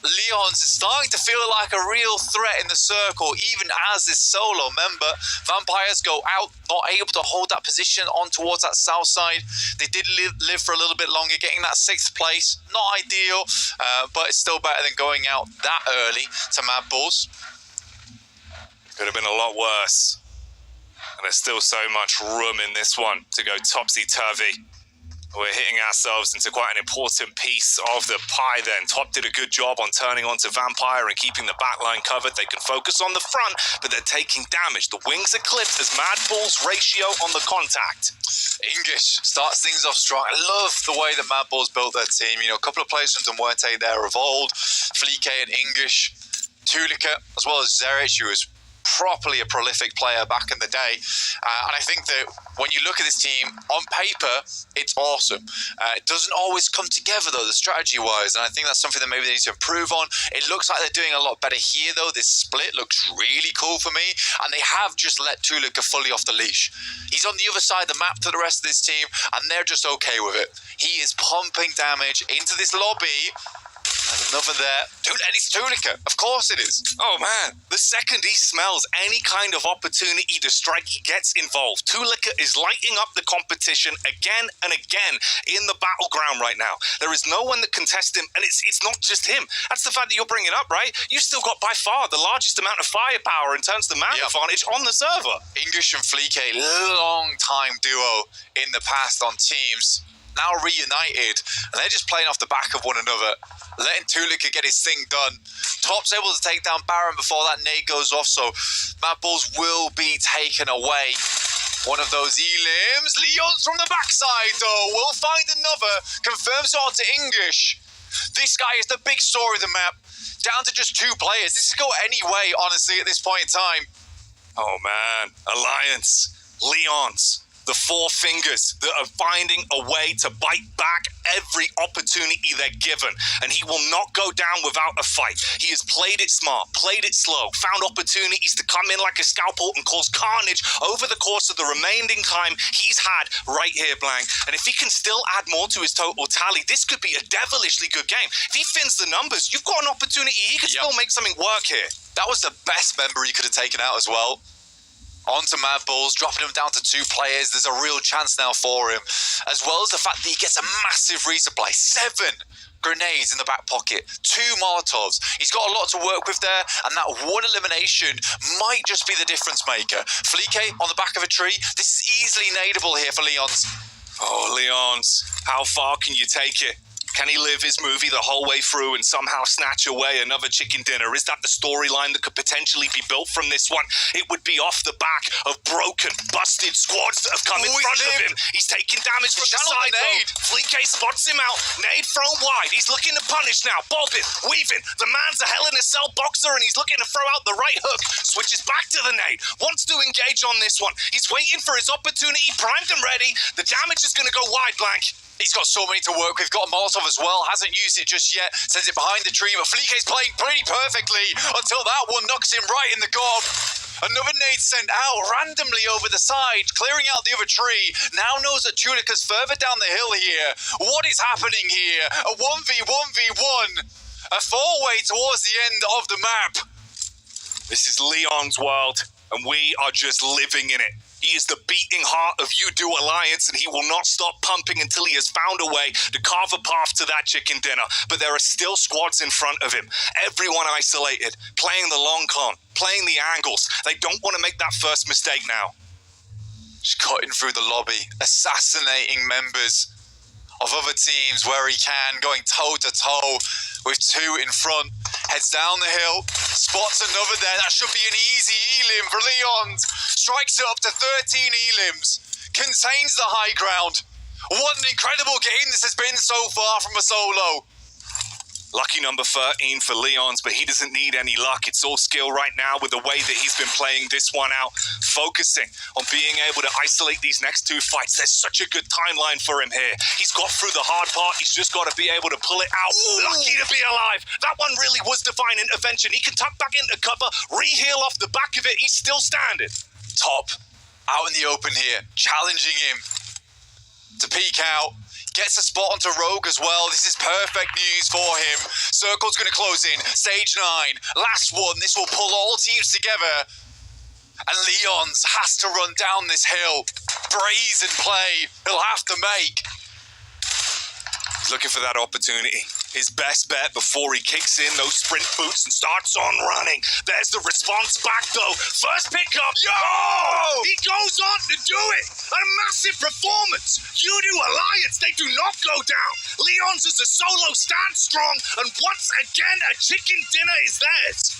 Leon's is starting to feel like a real threat in the circle, even as this solo member. Vampires go out, not able to hold that position on towards that south side. They did live for a little bit longer, getting that 6th place. Not ideal, but it's still better than going out that early to Mad Bulls. Could have been a lot worse. And there's still so much room in this one to go topsy-turvy. We're hitting ourselves into quite an important piece of the pie then. Top did a good job on turning onto Vampire and keeping the backline covered. They can focus on the front, but they're taking damage. The wings are clipped as Mad Bull's ratio on the contact. English starts things off strong. I love the way that Mad Bulls built their team. You know, a couple of players from Muerte there of old. Fleeke and English. Tulika, as well as Zerich, who was properly a prolific player back in the day. And I think that when you look at this team, on paper, it's awesome. It doesn't always come together, though, the strategy-wise, and I think that's something that maybe they need to improve on. It looks like they're doing a lot better here, though. This split looks really cool for me, and they have just let Tulika fully off the leash. He's on the other side of the map to the rest of this team, and they're just okay with it. He is pumping damage into this lobby. Another there. And it's Tulika. Of course it is. Oh, man. The second he smells any kind of opportunity to strike, he gets involved. Tulika is lighting up the competition again and again in the battleground right now. There is no one that can test him, and it's not just him. That's the fact that you're bringing up, right? You've still got by far the largest amount of firepower in terms of the man advantage on the server. English and Fleeke, long-time duo in the past on teams. Now reunited, and they're just playing off the back of one another, letting Tulika get his thing done. Top's able to take down Baron before that nade goes off, so Mad Bulls will be taken away. One of those elims. Leon's from the backside, though. We'll find another. Confirms on to English. This guy is the big story of the map. Down to just 2 players. This could go any way, honestly, at this point in time. Oh, man. Alliance. Leon's. the four fingers that are finding a way to bite back every opportunity they're given. And he will not go down without a fight. He has played it smart, played it slow, found opportunities to come in like a scalpel and cause carnage over the course of the remaining time he's had right here, Blank. And if he can still add more to his total tally, this could be a devilishly good game. If he fins the numbers, you've got an opportunity. He could still make something work here. That was the best member he could have taken out as well. Onto Mad Bulls, dropping him down to 2 players. There's a real chance now for him, as well as the fact that he gets a massive resupply. 7 grenades in the back pocket, 2 Molotovs. He's got a lot to work with there, and that one elimination might just be the difference maker. Flique on the back of a tree. This is easily nadeable here for Leons. Oh, Leons, how far can you take it? Can he live his movie the whole way through and somehow snatch away another chicken dinner? Is that the storyline that could potentially be built from this one? It would be off the back of broken, busted squads that have come in front of him. He's taking damage from the side, though. Flique spots him out. Nade thrown wide. He's looking to punish now. Bobbing, weaving. The man's a Hell in a Cell boxer, and he's looking to throw out the right hook. Switches back to the nade. Wants to engage on this one. He's waiting for his opportunity, primed and ready. The damage is going to go wide, Blank. He's got so many to work with. Got a Molotov as well. Hasn't used it just yet. Sends it behind the tree. But Flique's playing pretty perfectly until that one knocks him right in the gob. Another nade sent out randomly over the side, clearing out the other tree. Now knows that Tunica's further down the hill here. What is happening here? A 1v1v1. A 4-way towards the end of the map. This is Leon's world, and we are just living in it. He is the beating heart of You-Do Alliance, and he will not stop pumping until he has found a way to carve a path to that chicken dinner. But there are still squads in front of him. Everyone isolated, playing the long con, playing the angles. They don't want to make that first mistake now. Just cutting through the lobby, assassinating members of other teams where he can, going toe-to-toe with 2 in front. Heads down the hill, spots another there. That should be an easy elim for Leon. Strikes it up to 13 elims. Contains the high ground. What an incredible game this has been so far from a solo. Lucky number 13 for Leons, but he doesn't need any luck. It's all skill right now with the way that he's been playing this one out, focusing on being able to isolate these next 2 fights. There's such a good timeline for him here. He's got through the hard part. He's just got to be able to pull it out. Ooh. Lucky to be alive. That one really was divine intervention. He can tuck back into cover, re-heal off the back of it. He's still standing. Top, out in the open here, challenging him to peek out. Gets a spot onto Rogue as well. This is perfect news for him. Circle's going to close in. Stage 9. Last one. This will pull all teams together. And Leons has to run down this hill. Brazen play he'll have to make. He's looking for that opportunity. His best bet before he kicks in those sprint boots and starts on running. There's the response back, though. First pickup. Yo! He goes on to do it. A massive performance. You-Do Alliance, they do not go down. Leon's as a solo stand strong, and once again, a chicken dinner is theirs.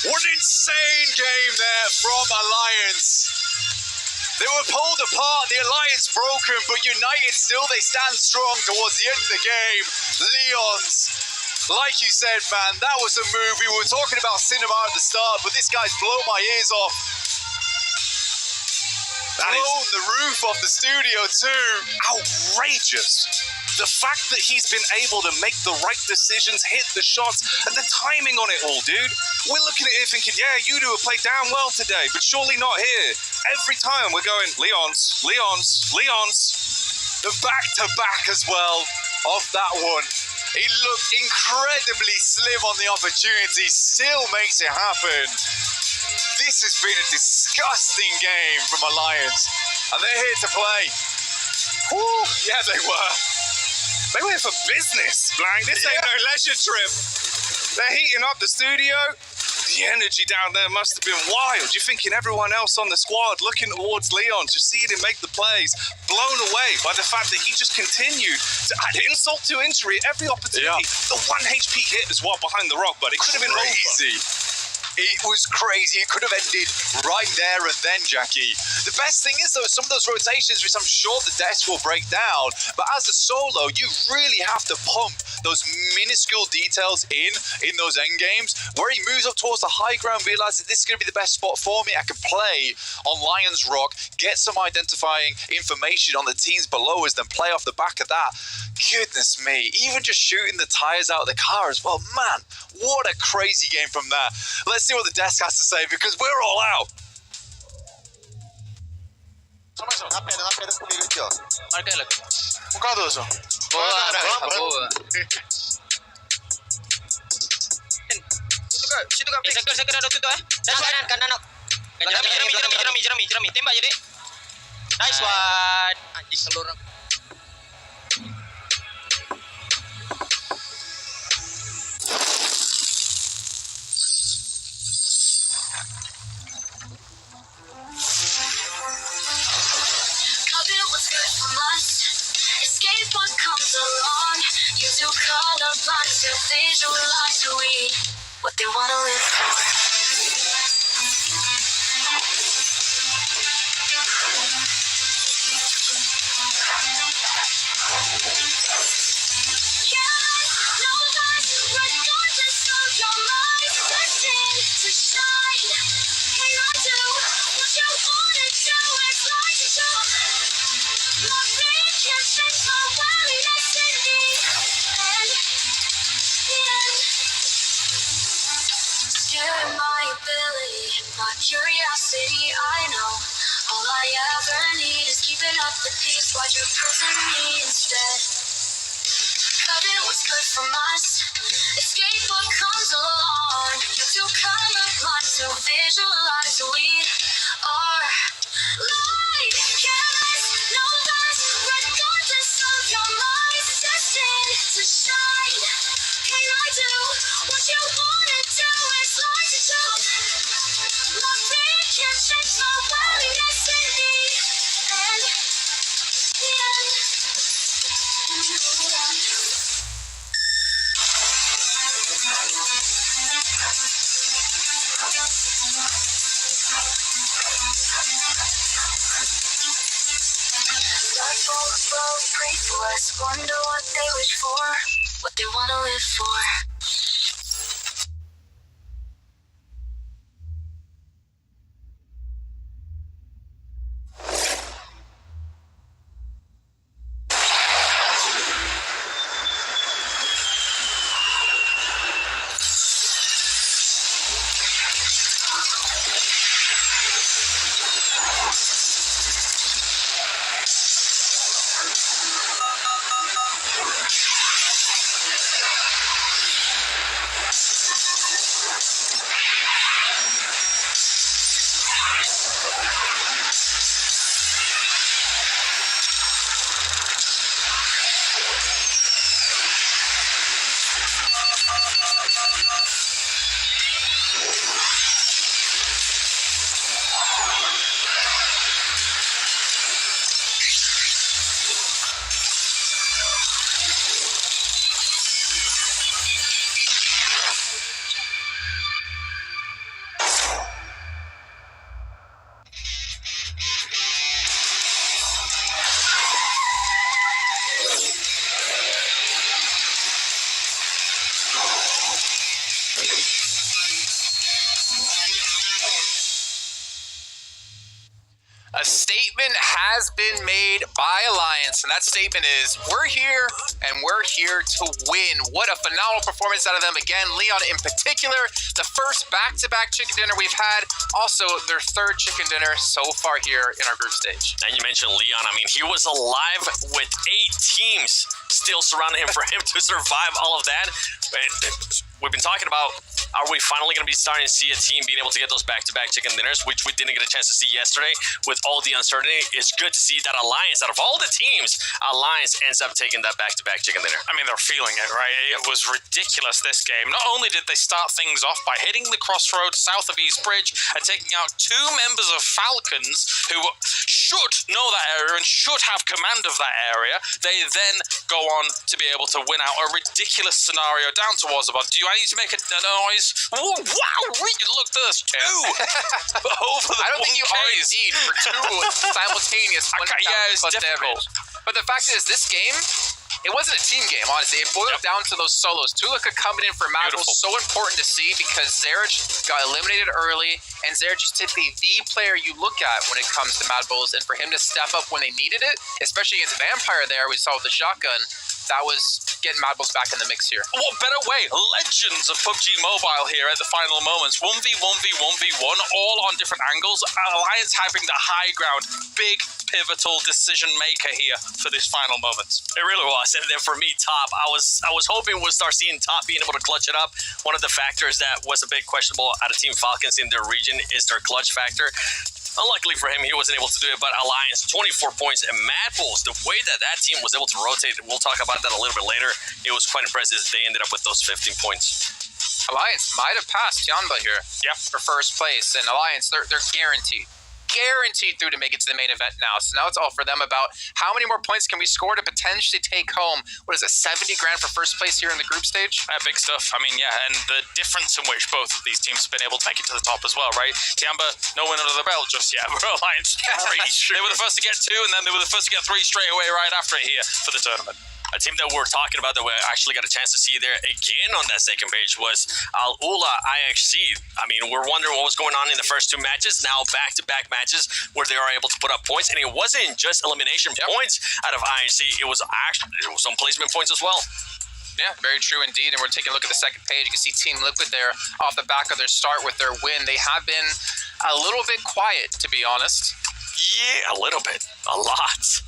What an insane game there from Alliance. They were pulled apart, the Alliance broken, but united still, they stand strong towards the end of the game. Leons, like you said, man, that was a move. We were talking about cinema at the start, but this guy's blown my ears off. Blown the roof off the studio too. Outrageous. The fact that he's been able to make the right decisions, hit the shots, and the timing on it all, dude. We're looking at it thinking, yeah, You-Do have played damn well today, but surely not here. Every time we're going, Leons. The back-to-back as well of that one. He looked incredibly slim on the opportunity, still makes it happen. This has been a disgusting game from Alliance, and they're here to play. Woo, yeah, they were. They were here for business, Blank. This ain't no leisure trip. They're heating up the studio. The energy down there must have been wild. You're thinking everyone else on the squad looking towards Leon, just seeing him make the plays, blown away by the fact that he just continued to add insult to injury every opportunity. Yeah. The 1 HP hit as well behind the rock, but it could have been crazy. It was crazy. It could have ended right there and then, Jackie. The best thing is, though, some of those rotations, which I'm sure the desk will break down, but as a solo, you really have to pump those minuscule details in those end games, where he moves up towards the high ground, realizes this is going to be the best spot for me. I can play on Lion's Rock, get some identifying information on the teams below us, then play off the back of that. Goodness me, even just shooting the tires out of the car as well. Man, what a crazy game from there. Let's see what the desk has to say, because we're all out. Tembak je, Dek. Nice one. Anjing telur. Escape what comes along. You do colorblind to visualize who we, what they wanna live for. Regardless of your mind, destined to shine. Can I do what you wanna do? It's like a joke. My feet can't change my willingness in the end. Scaring my ability, my curiosity, I know. All I ever need is keeping up the peace while you're proving me instead. Covet what's good from us, escape what comes along. You do colorblind to visualize who we are. Light, careless, no less, regardless of your mind, destined to shine. Can I do what you wanna do? It's like a joke. My feet can't change my willingness in the end. Dark folks pray for us, wonder what they wish for, what they wanna live for. A statement has been made by Alliance, and that statement is, we're here, and we're here to win. What a phenomenal performance out of them. Again, Leon in particular, the first back-to-back chicken dinner we've had, also their third chicken dinner so far here in our group stage. And you mentioned Leon. I mean, he was alive with 8 teams still surrounding him for him to survive all of that. We've been talking about, are we finally going to be starting to see a team being able to get those back-to-back chicken dinners, which we didn't get a chance to see yesterday with all the uncertainty. It's good to see that Alliance, out of all the teams, Alliance ends up taking that back-to-back chicken dinner. I mean, they're feeling it, right? It was ridiculous this game. Not only did they start things off by hitting the crossroads south of East Bridge and taking out 2 members of Falcons who should know that area and should have command of that area, they then go on to be able to win out a ridiculous scenario down towards the bottom. Do I need to make a noise? Oh, wow! Look at this, 2 over the I don't think you are indeed for 2 simultaneous. Yeah, it's difficult. Damage. But the fact is, this game, it wasn't a team game, honestly. It boiled down to those solos. Tulika coming in for Mad Bull, so important to see because Zerich got eliminated early, and Zerich is typically the player you look at when it comes to Mad Bulls, and for him to step up when they needed it, especially against Vampire there, we saw with the shotgun, that was getting Mad Bulls back in the mix here. What better way? Legends of PUBG Mobile here at the final moments. 1v1v1v1, all on different angles. Alliance having the high ground. Big, pivotal decision maker here for this final moments. It really was. And then for me, Top, I was hoping we'll start seeing Top being able to clutch it up. One of the factors that was a bit questionable out of Team Falcons in their region is their clutch factor. Unluckily for him, he wasn't able to do it, but Alliance, 24 points, and Mad Bulls, the way that team was able to rotate, we'll talk about that a little bit later, it was quite impressive. They ended up with those 15 points. Alliance might have passed Tianba here for first place, and Alliance, they're guaranteed through to make it to the main event now. So now it's all for them about how many more points can we score to potentially take home, what is it, 70 grand for first place here in the group stage? Big stuff. I mean, yeah, and the difference in which both of these teams have been able to make it to the top as well, right? Tiamba, no win under the belt just yet. Alliance, they were the first to get 2, and then they were the first to get 3 straight away right after it here for the tournament. A team that we're talking about that we actually got a chance to see there again on that second page was Al-Ula IXC. I mean, we're wondering what was going on in the first 2 matches. Now back-to-back matches where they are able to put up points. And it wasn't just elimination points out of IXC. It was actually some placement points as well. Yeah, very true indeed. And we're taking a look at the second page. You can see Team Liquid there off the back of their start with their win. They have been a little bit quiet, to be honest. Yeah, a little bit. A lot.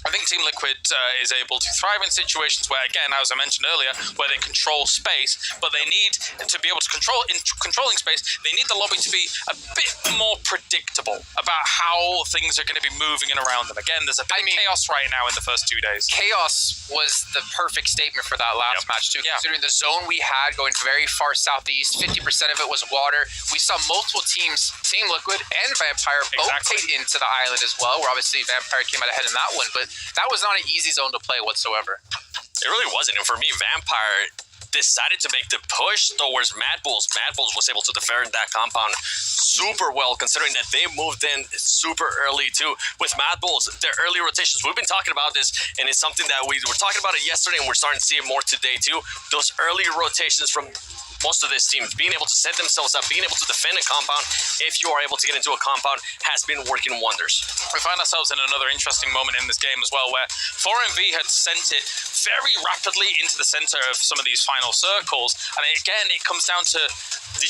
I think Team Liquid is able to thrive in situations where, again, as I mentioned earlier, where they control space, but they need to be able to controlling space, they need the lobby to be a bit more predictable about how things are going to be moving in around them. Again, there's a bit of chaos right now in the first 2 days. Chaos was the perfect statement for that last match, too. Considering the zone we had going very far southeast, 50% of it was water. We saw multiple teams, Team Liquid and Vampire, both take into the island as well, where obviously Vampire came out ahead in that one, but that was not an easy zone to play whatsoever. It really wasn't. And for me, Vampire decided to make the push towards Mad Bulls. Mad Bulls was able to defend that compound super well, considering that they moved in super early too. With Mad Bulls, their early rotations, we've been talking about this, and it's something that we were talking about it yesterday, and we're starting to see it more today too. Those early rotations from most of this team, being able to set themselves up, being able to defend a compound, if you are able to get into a compound, has been working wonders. We find ourselves in another interesting moment in this game as well, where 4MV had sent it very rapidly into the center of some of these final circles, and again, it comes down to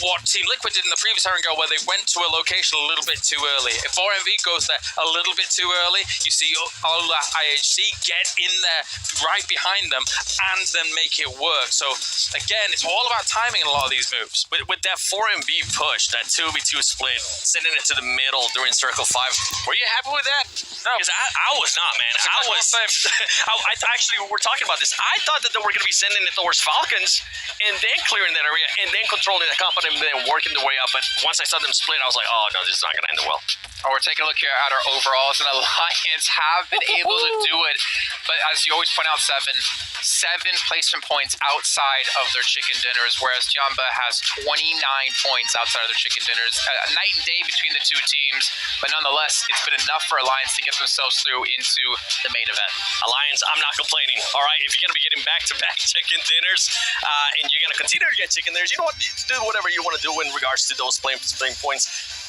what Team Liquid did in the previous Aaron Go, where they went to a location a little bit too early. If 4MV goes there a little bit too early, you see Aula IHC get in there right behind them and then make it work. So again, it's all about timing in a lot of these moves. With that 4MV push, that 2v2 split, sending it to the middle during Circle 5, were you happy with that? No. Because I was not, man. I actually, we're talking about this. I thought that they were going to be sending it towards Falcons and then clearing that area and then controlling that compound and then working their way up. But once I saw them split, I was like, oh, no, this is not going to end well. Oh, we're taking a look here at our overalls, and Alliance have been able to do it. But as you always point out, seven placement points outside of their chicken dinners, whereas Tiamba has 29 points outside of their chicken dinners. A night and day between the 2 teams, but nonetheless, it's been enough for Alliance to get themselves through into the main event. Alliance, I'm not complaining. All right, if you're going to be getting back-to-back chicken dinners, and you're going to continue to get chicken dinners, you know what? Do whatever you want to do in regards to those playing points.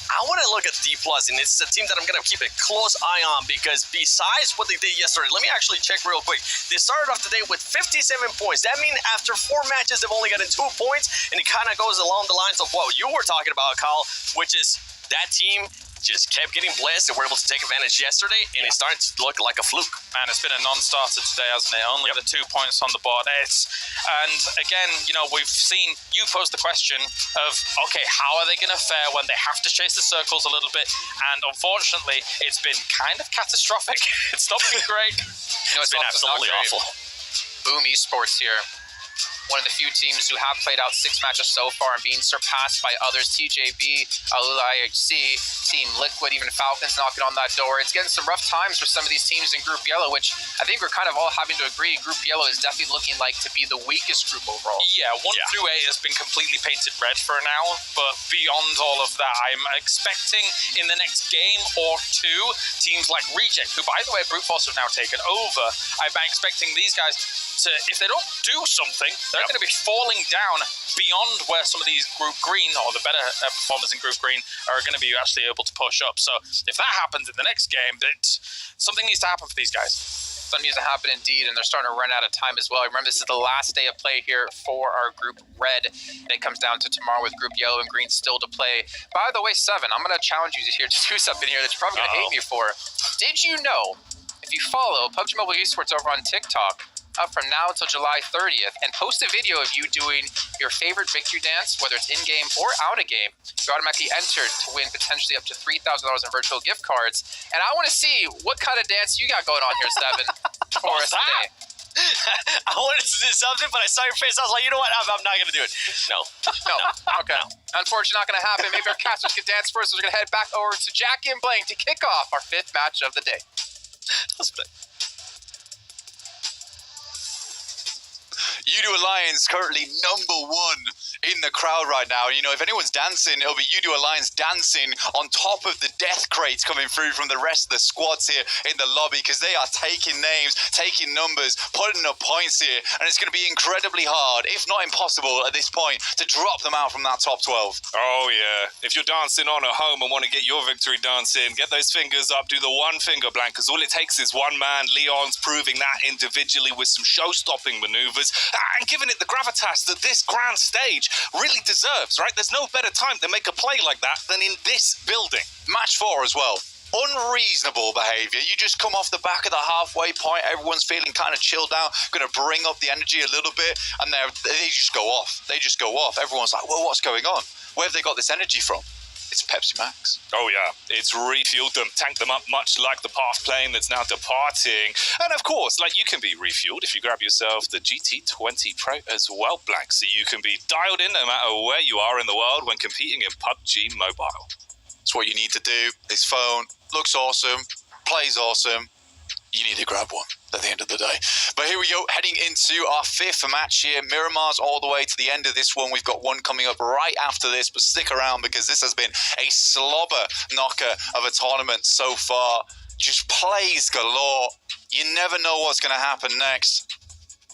I want to look at D+, and it's a team that I'm going to keep a close eye on because besides what they did yesterday, let me actually check real quick. They started off today with 57 points. That means after 4 matches, they've only gotten 2 points, and it kind of goes along the lines of what you were talking about, Kyle, which is that team just kept getting blessed and were able to take advantage yesterday, and it started to look like a fluke. Man, it's been a non-starter today, hasn't it? Only the 2 points on the board. And again, you know, we've seen you pose the question of, okay, how are they going to fare when they have to chase the circles a little bit? And unfortunately, it's been kind of catastrophic. It's not been great. You know, it's been absolutely awful. Boom Esports here. one of the few teams who have played out 6 matches so far and being surpassed by others. TJB, Alula IHC, Team Liquid, even Falcons knocking on that door. It's getting some rough times for some of these teams in Group Yellow, which I think we're kind of all having to agree Group Yellow is definitely looking like to be the weakest group overall. Yeah, 1 through 8 has been completely painted red for now, but beyond all of that, I'm expecting in the next game or 2, teams like Reject, who by the way, Brute Force have now taken over, I'm expecting these guys to, if they don't do something, they're going to be falling down beyond where some of these Group Green, or the better performers in Group Green, are going to be actually able to push up. So if that happens in the next game, something needs to happen for these guys. Something needs to happen indeed, and they're starting to run out of time as well. Remember, this is the last day of play here for our Group Red, and it comes down to tomorrow with Group Yellow and Green still to play. By the way, Seven, I'm going to challenge you here to do something here that you're probably going to hate me for. Did you know, if you follow PUBG Mobile Esports over on TikTok, up from now until July 30th, and post a video of you doing your favorite victory dance, whether it's in-game or out-of-game, you're automatically entered to win potentially up to $3,000 in virtual gift cards. And I want to see what kind of dance you got going on here, Seven, for us today. I wanted to do something, but I saw your face. I was like, you know what? I'm not going to do it. No. Okay. Unfortunately, not going to happen. Maybe our casters can dance first. So we're going to head back over to Jackie and Blaine to kick off our 5th match of the day. Udo Alliance currently #1 in the crowd right now. You know, if anyone's dancing, it'll be Udo Alliance dancing on top of the death crates coming through from the rest of the squads here in the lobby, because they are taking names, taking numbers, putting up points here, and it's going to be incredibly hard, if not impossible at this point, to drop them out from that top 12. Oh, yeah. If you're dancing on at home and want to get your victory dance in, get those fingers up, do the one finger blank, because all it takes is one man. Leon's proving that individually with some show-stopping maneuvers, and giving it the gravitas that this grand stage really deserves, right? There's no better time to make a play like that than in this building. Match 4 as well. Unreasonable behavior. You just come off the back of the halfway point, everyone's feeling kind of chilled out, going to bring up the energy a little bit, and they just go off. They just go off. Everyone's like, well, what's going on? Where have they got this energy from? It's Pepsi Max. Oh, yeah. It's refueled them, tanked them up, much like the path plane that's now departing. And of course, like, you can be refueled if you grab yourself the GT20 Pro as well, Blank, so you can be dialed in no matter where you are in the world when competing in PUBG Mobile. It's what you need to do. This phone looks awesome, plays awesome. You need to grab one at the end of the day. But here we go, heading into our 5th match here. Miramar's all the way to the end of this one. We've got one coming up right after this, but stick around because this has been a slobber knocker of a tournament so far. Just plays galore. You never know what's going to happen next.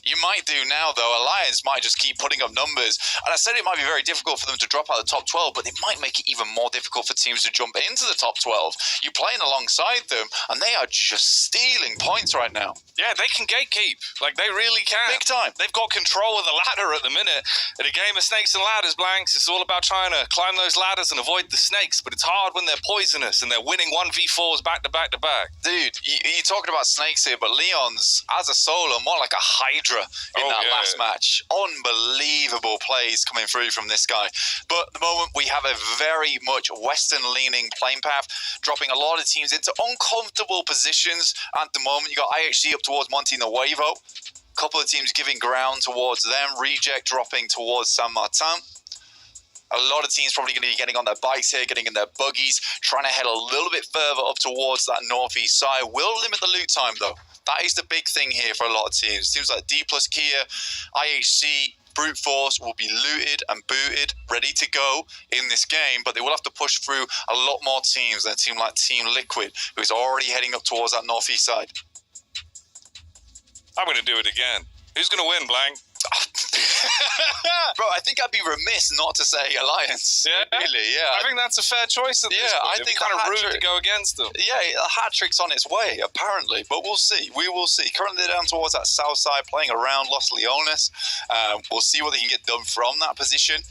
You might do now, though. Alliance might just keep putting up numbers. And I said it might be very difficult for them to drop out of the top 12, but it might make it even more difficult for teams to jump into the top 12. You're playing alongside them, and they are just stealing points right now. Yeah, they can gatekeep. Like, they really can. Big time. They've got control of the ladder at the minute. In a game of snakes and ladders, Blanks, it's all about trying to climb those ladders and avoid the snakes, but it's hard when they're poisonous and they're winning 1v4s back to back to back. Dude, you're talking about snakes here, but Leon's, as a solo, more like a hydra in that last match. Unbelievable plays coming through from this guy. But at the moment, we have a very much Western-leaning playing path, dropping a lot of teams into uncomfortable positions. At the moment, you got IHC up towards Monte Nuevo. A couple of teams giving ground towards them. Reject dropping towards San Martin. A lot of teams probably going to be getting on their bikes here, getting in their buggies, trying to head a little bit further up towards that northeast side. Will limit the loot time, though. That is the big thing here for a lot of teams. Teams like D plus Kia, IHC, Brute Force will be looted and booted, ready to go in this game, but they will have to push through a lot more teams than a team like Team Liquid, who is already heading up towards that northeast side. I'm going to do it again. Who's going to win, Blank? Bro, I think I'd be remiss not to say Alliance. Yeah, really, yeah. I think that's a fair choice at this point. I think kind of rude to go against them. Yeah, a hat trick's on its way, apparently, but we'll see. We will see. Currently, they're down towards that south side, playing around Los Leones. We'll see what they can get done from that position.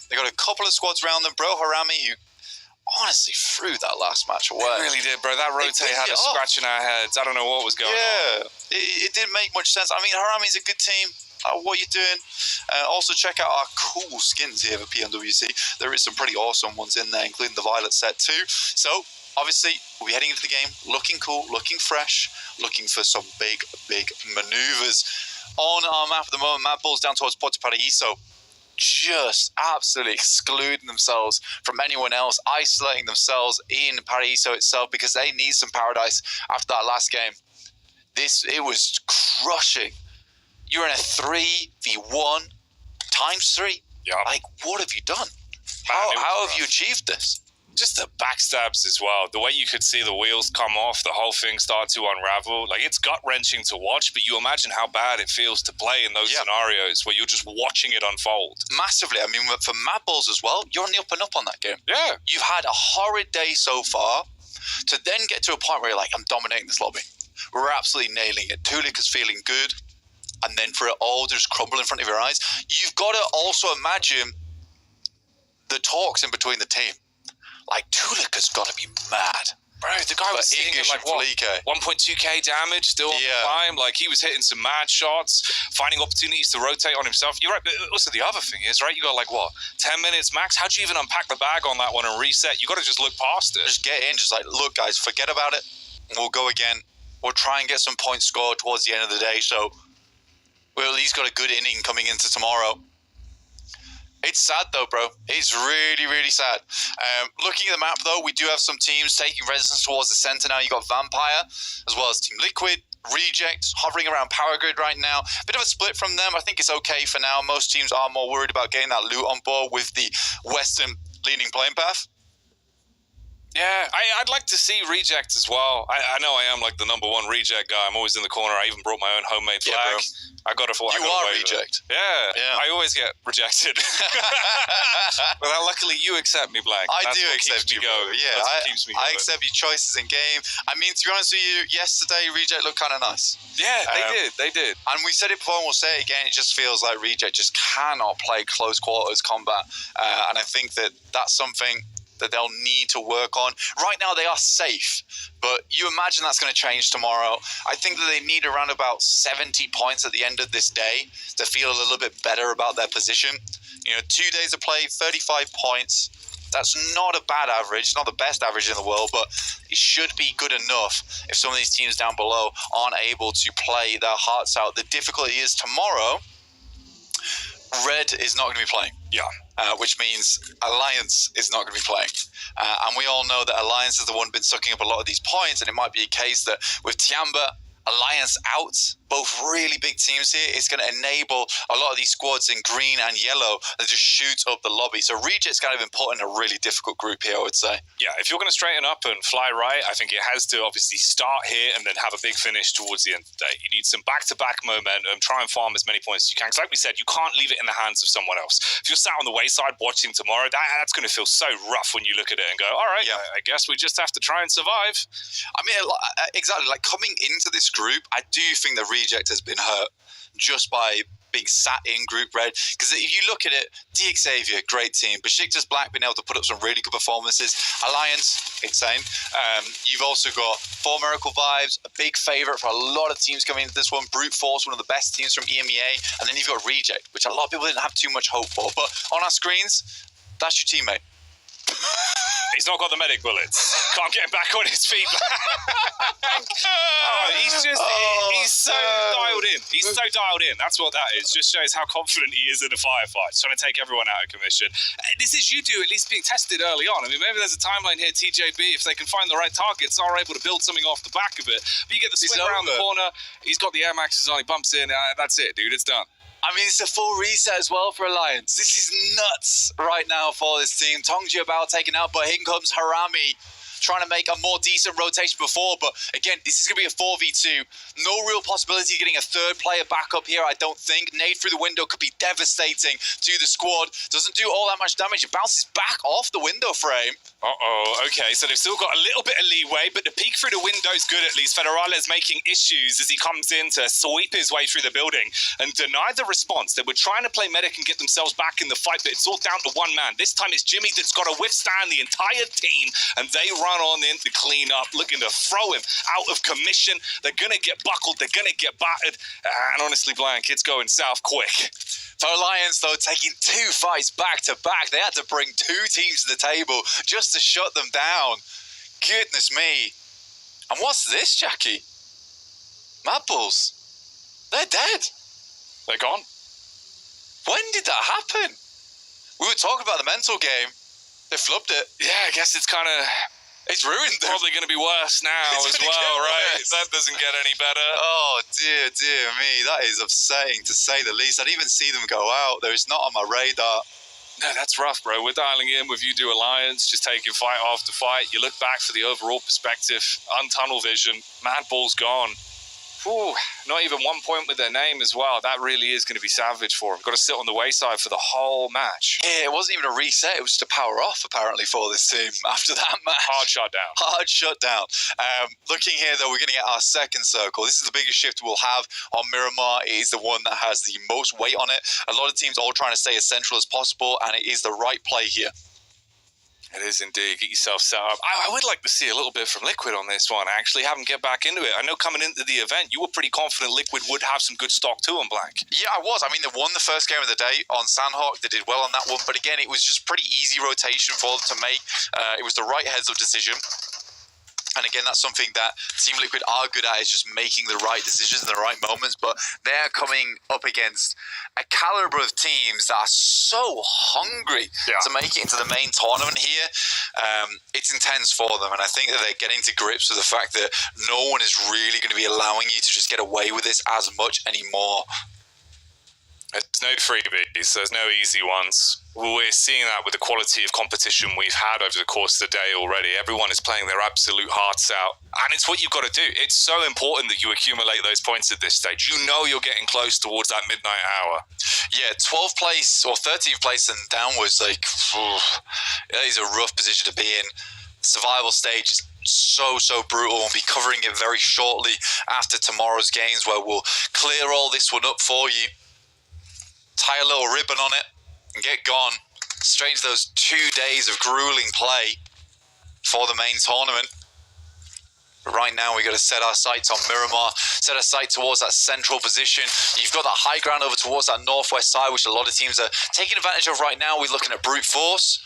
They got a couple of squads around them. Bro Harami, who honestly threw that last match away. They really did, bro. That rotate had us scratching our heads. I don't know what was going on. Yeah, it didn't make much sense. I mean, Harami's a good team. What you're doing. Also check out our cool skins here for PMWC. There is some pretty awesome ones in there, including the Violet set too. So obviously we'll be heading into the game looking cool, looking fresh, looking for some big maneuvers. on our map at the moment, Mad Bull's down towards Puerto Paraíso, just absolutely excluding themselves from anyone else, isolating themselves in Paraíso itself because they need some paradise after that last game. It was crushing. You're in a 3v1 times 3. Yeah. Like, what have you done? How have you achieved this? Just the backstabs as well. The way you could see the wheels come off, the whole thing start to unravel. Like, it's gut-wrenching to watch, but you imagine how bad it feels to play in those scenarios where you're just watching it unfold. Massively. I mean, for Mad Bulls as well, you're on the up and up on that game. Yeah. You've had a horrid day so far, to then get to a point where you're like, I'm dominating this lobby. We're absolutely nailing it. Tulik is feeling good, and then for it all to just crumble in front of your eyes. You've got to also imagine the talks in between the team. Like, Tulik has got to be mad. Bro, the guy was sitting at like, what, 1.2k damage, still on the climb. Like, he was hitting some mad shots, finding opportunities to rotate on himself. You're right, but also the other thing is, right, you got like, what, 10 minutes max? How'd you even unpack the bag on that one and reset? You got to just look past it. Just get in, just like, look, guys, forget about it. We'll go again. We'll try and get some points scored towards the end of the day, so we've at least got a good inning coming into tomorrow. It's sad though, bro. It's really, really sad. Looking at the map though, we do have some teams taking residence towards the center now. You got Vampire, as well as Team Liquid, Reject, hovering around Power Grid right now. Bit of a split from them. I think it's okay for now. Most teams are more worried about getting that loot on board with the Western leading playing path. Yeah, I'd like to see Reject as well. I know I am like the #1 Reject guy. I'm always in the corner. I even brought my own homemade flag. Yeah, bro. I got it for you are Reject. Yeah, I always get rejected. But luckily you accept me, Blank. I do accept you, bro. Yeah, I accept your choices in game. I mean, to be honest with you, yesterday Reject looked kind of nice. Yeah, they did. And we said it before and we'll say it again, it just feels like Reject just cannot play close quarters combat. And I think that that's something that they'll need to work on. Right now they are safe, but you imagine that's going to change tomorrow. I think that they need around about 70 points at the end of this day to feel a little bit better about their position. You know, 2 days of play, 35 points. That's not a bad average, not the best average in the world, but it should be good enough if some of these teams down below aren't able to play their hearts out. The difficulty is tomorrow, Red is not going to be playing. Yeah. Which means Alliance is not going to be playing. And we all know that Alliance is the one been sucking up a lot of these points, and it might be a case that with Tiamba, Alliance out, both really big teams here, it's going to enable a lot of these squads in green and yellow that just shoot up the lobby. So Reject's kind of been put in a really difficult group here, I would say. Yeah, if you're going to straighten up and fly right, I think it has to obviously start here and then have a big finish towards the end of the day. You need some back-to-back momentum, try and farm as many points as you can. Because like we said, you can't leave it in the hands of someone else. If you're sat on the wayside watching tomorrow, that's going to feel so rough when you look at it and go, all right, I guess we just have to try and survive. I mean, exactly, like coming into this group, I do think that Reject has been hurt just by being sat in Group Red. Because if you look at it, DXavier, great team. Besiktas Black been able to put up some really good performances. Alliance, insane. You've also got 4 Miracle Vibes, a big favourite for a lot of teams coming into this one. Brute Force, one of the best teams from EMEA. And then you've got Reject, which a lot of people didn't have too much hope for. But on our screens, that's your teammate. He's not got the medic bullets. Can't get him back on his feet. He's so dialed in. He's so dialed in. That's what that is. Just shows how confident he is in the firefight. Trying to take everyone out of commission. This is you at least being tested early on. I mean, maybe there's a timeline here, TJB, if they can find the right targets, are able to build something off the back of it. But you get the swing around the corner. He's got the Air Maxes on. He bumps in. That's it, dude. It's done. I mean, it's a full reset as well for Alliance. This is nuts right now for this team. Tongji about taken out, but here comes Harami trying to make a more decent rotation before. But again, this is going to be a 4v2. No real possibility of getting a third player back up here, I don't think. Nade through the window could be devastating to the squad. Doesn't do all that much damage. It bounces back off the window frame. Okay, so they've still got a little bit of leeway, but the peek through the window's good at least. Federale's making issues as he comes in to sweep his way through the building and deny the response. They were trying to play medic and get themselves back in the fight, but it's all down to one man. This time it's Jimmy that's got to withstand the entire team, and they run on in to clean up, looking to throw him out of commission. They're going to get buckled, they're going to get battered, and honestly, Blank, it's going south quick. For Alliance, though, taking 2 fights back to back, they had to bring 2 teams to the table just to shut them down. Goodness me. And what's this, Jackie? Mad Bulls. They're dead. They're gone. When did that happen? We were talking about the mental game. They flubbed it. Yeah, I guess it's kind of... It's ruined them. Probably going to be worse now as well, right? That doesn't get any better. Oh, dear me. That is upsetting, to say the least. I didn't even see them go out. It's not on my radar. No, that's rough, bro. We're dialing in with You Do Alliance, just taking fight after fight. You look back for the overall perspective, untunnel vision, Mad Bull's gone. Ooh, not even 1 point with their name as well. That really is going to be savage for them. Got to sit on the wayside for the whole match. Yeah, it wasn't even a reset. It was just a power off, apparently, for this team after that match. Hard shutdown. Hard shutdown. Looking here, though, we're going to get our second circle. This is the biggest shift we'll have on Miramar. It is the one that has the most weight on it. A lot of teams all trying to stay as central as possible, and it is the right play here. It is indeed. Get yourself set up. I would like to see a little bit from Liquid on this one, actually. Have them get back into it. I know coming into the event, you were pretty confident Liquid would have some good stock to them, Black. Yeah, I was. I mean, they won the first game of the day on Sandhawk. They did well on that one. But again, it was just pretty easy rotation for them to make. It was the right heads-up decision. And again, that's something that Team Liquid are good at, is just making the right decisions in the right moments. But they're coming up against a caliber of teams that are so hungry to make it into the main tournament here. It's intense for them. And I think that they're getting to grips with the fact that no one is really going to be allowing you to just get away with this as much anymore. There's no freebies. There's no easy ones. We're seeing that with the quality of competition we've had over the course of the day already. Everyone is playing their absolute hearts out. And it's what you've got to do. It's so important that you accumulate those points at this stage. You know you're getting close towards that midnight hour. Yeah, 12th place or 13th place and downwards, like, that is a rough position to be in. Survival stage is so brutal. We'll be covering it very shortly after tomorrow's games, where we'll clear all this one up for you. Tie a little ribbon on it and get gone straight into those 2 days of grueling play for the main tournament. But right now we got to set our sights on Miramar, set our sight towards that central position. You've got that high ground over towards that northwest side, which a lot of teams are taking advantage of right now. We're looking at Brute Force,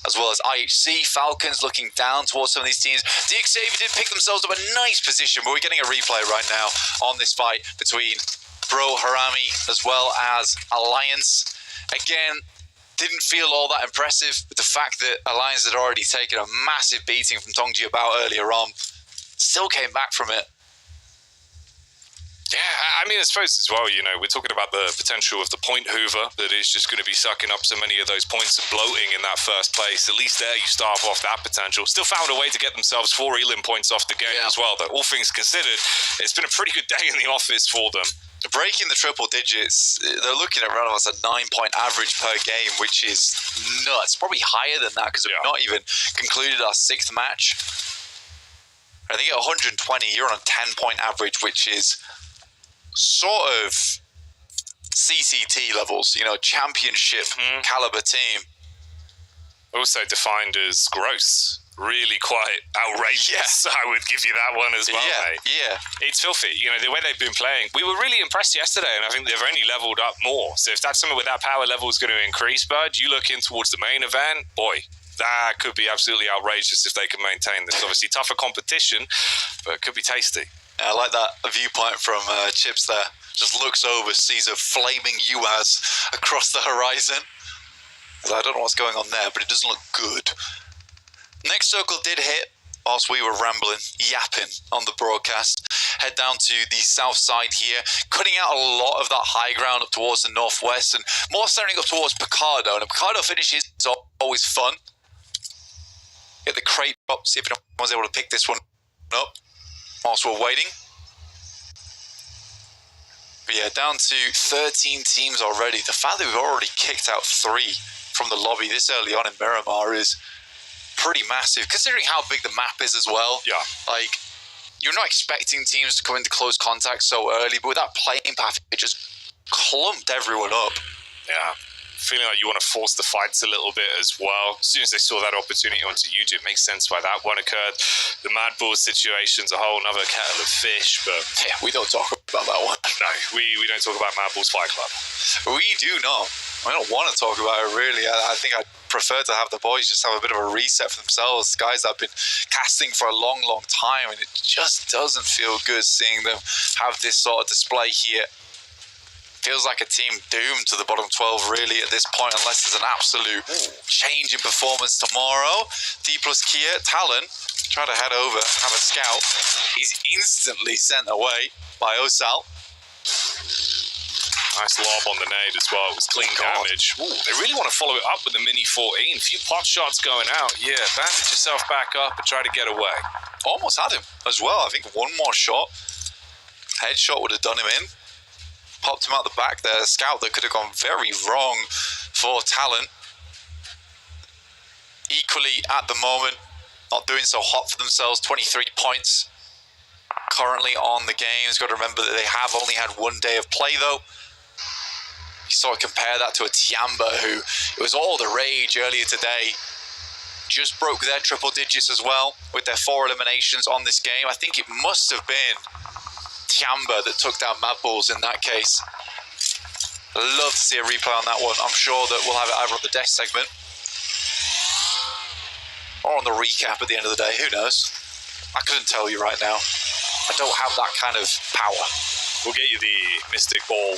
as well as IHC, Falcons looking down towards some of these teams. DXAV did pick themselves up a nice position, but we're getting a replay right now on this fight between Bro Harami as well as Alliance. Again, didn't feel all that impressive with the fact that Alliance had already taken a massive beating from Tongji Bao earlier on. Still came back from it. Yeah, I mean, I suppose as well, you know, we're talking about the potential of the point hoover that is just going to be sucking up so many of those points and bloating in that first place. At least there you starve off that potential. Still found a way to get themselves 4 Elim points off the game as well, though. All things considered, it's been a pretty good day in the office for them. Breaking the triple digits, they're looking at around about a 9-point average per game, which is nuts. Probably higher than that because we've not even concluded our 6th match. I think at 120, you're on a 10-point average, which is sort of CCT levels, you know, championship caliber team. Also defined as gross. Really quite outrageous. I would give you that one as well, mate. Yeah. It's filthy. You know, the way they've been playing. We were really impressed yesterday, and I think they've only leveled up more. So if that's something where that power level is going to increase, Bud, you look in towards the main event, boy, that could be absolutely outrageous if they can maintain this. Obviously, tougher competition, but it could be tasty. I like that viewpoint from Chips there. Just looks over, sees a flaming UAZ across the horizon. I don't know what's going on there, but it doesn't look good. Next circle did hit whilst we were rambling, yapping on the broadcast. Head down to the south side here, cutting out a lot of that high ground up towards the northwest and more standing up towards Picardo. And a Picardo finish is always fun. Get the crate up, see if anyone's able to pick this one up whilst we're waiting. But yeah, down to 13 teams already. The fact that we've already kicked out 3 from the lobby this early on in Miramar is pretty massive, considering how big the map is as well. Yeah. Like, you're not expecting teams to come into close contact so early, but with that playing path, it just clumped everyone up. Yeah. Feeling like you want to force the fights a little bit as well. As soon as they saw that opportunity onto YouTube, it makes sense why that one occurred. The Mad Bull situation's a whole other kettle of fish, but yeah, we don't talk about that one. No, we don't talk about Mad Bull's Fight Club. We do not. I don't want to talk about it, really. I think I'd prefer to have the boys just have a bit of a reset for themselves. Guys that have been casting for a long time, and it just doesn't feel good seeing them have this sort of display here. feels like a team doomed to the bottom 12 really at this point, unless there's an absolute change in performance tomorrow. D plus Kia, Talon, try to head over, have a scout. He's instantly sent away by Osal. Nice lob on the nade as well. It was clean damage. Ooh, they really want to follow it up with the Mini 14. A few pot shots going out. Yeah, bandage yourself back up and try to get away. Almost had him as well. I think one more shot. Headshot would have done him in. Popped him out the back there. A scout that could have gone very wrong for Talon. Equally at the moment, not doing so hot for themselves. 23 points currently on the games. Got to remember that they have only had 1 day of play though. You sort of compare that to a Tiamba who, it was all the rage earlier today. Just broke their triple digits as well with their 4 eliminations on this game. I think it must have been Tiamba that took down Mad Bulls in that case. I'd love to see a replay on that one. I'm sure that we'll have it either on the desk segment or on the recap at the end of the day. Who knows? I couldn't tell you right now. I don't have that kind of power. We'll get you the Mystic Ball.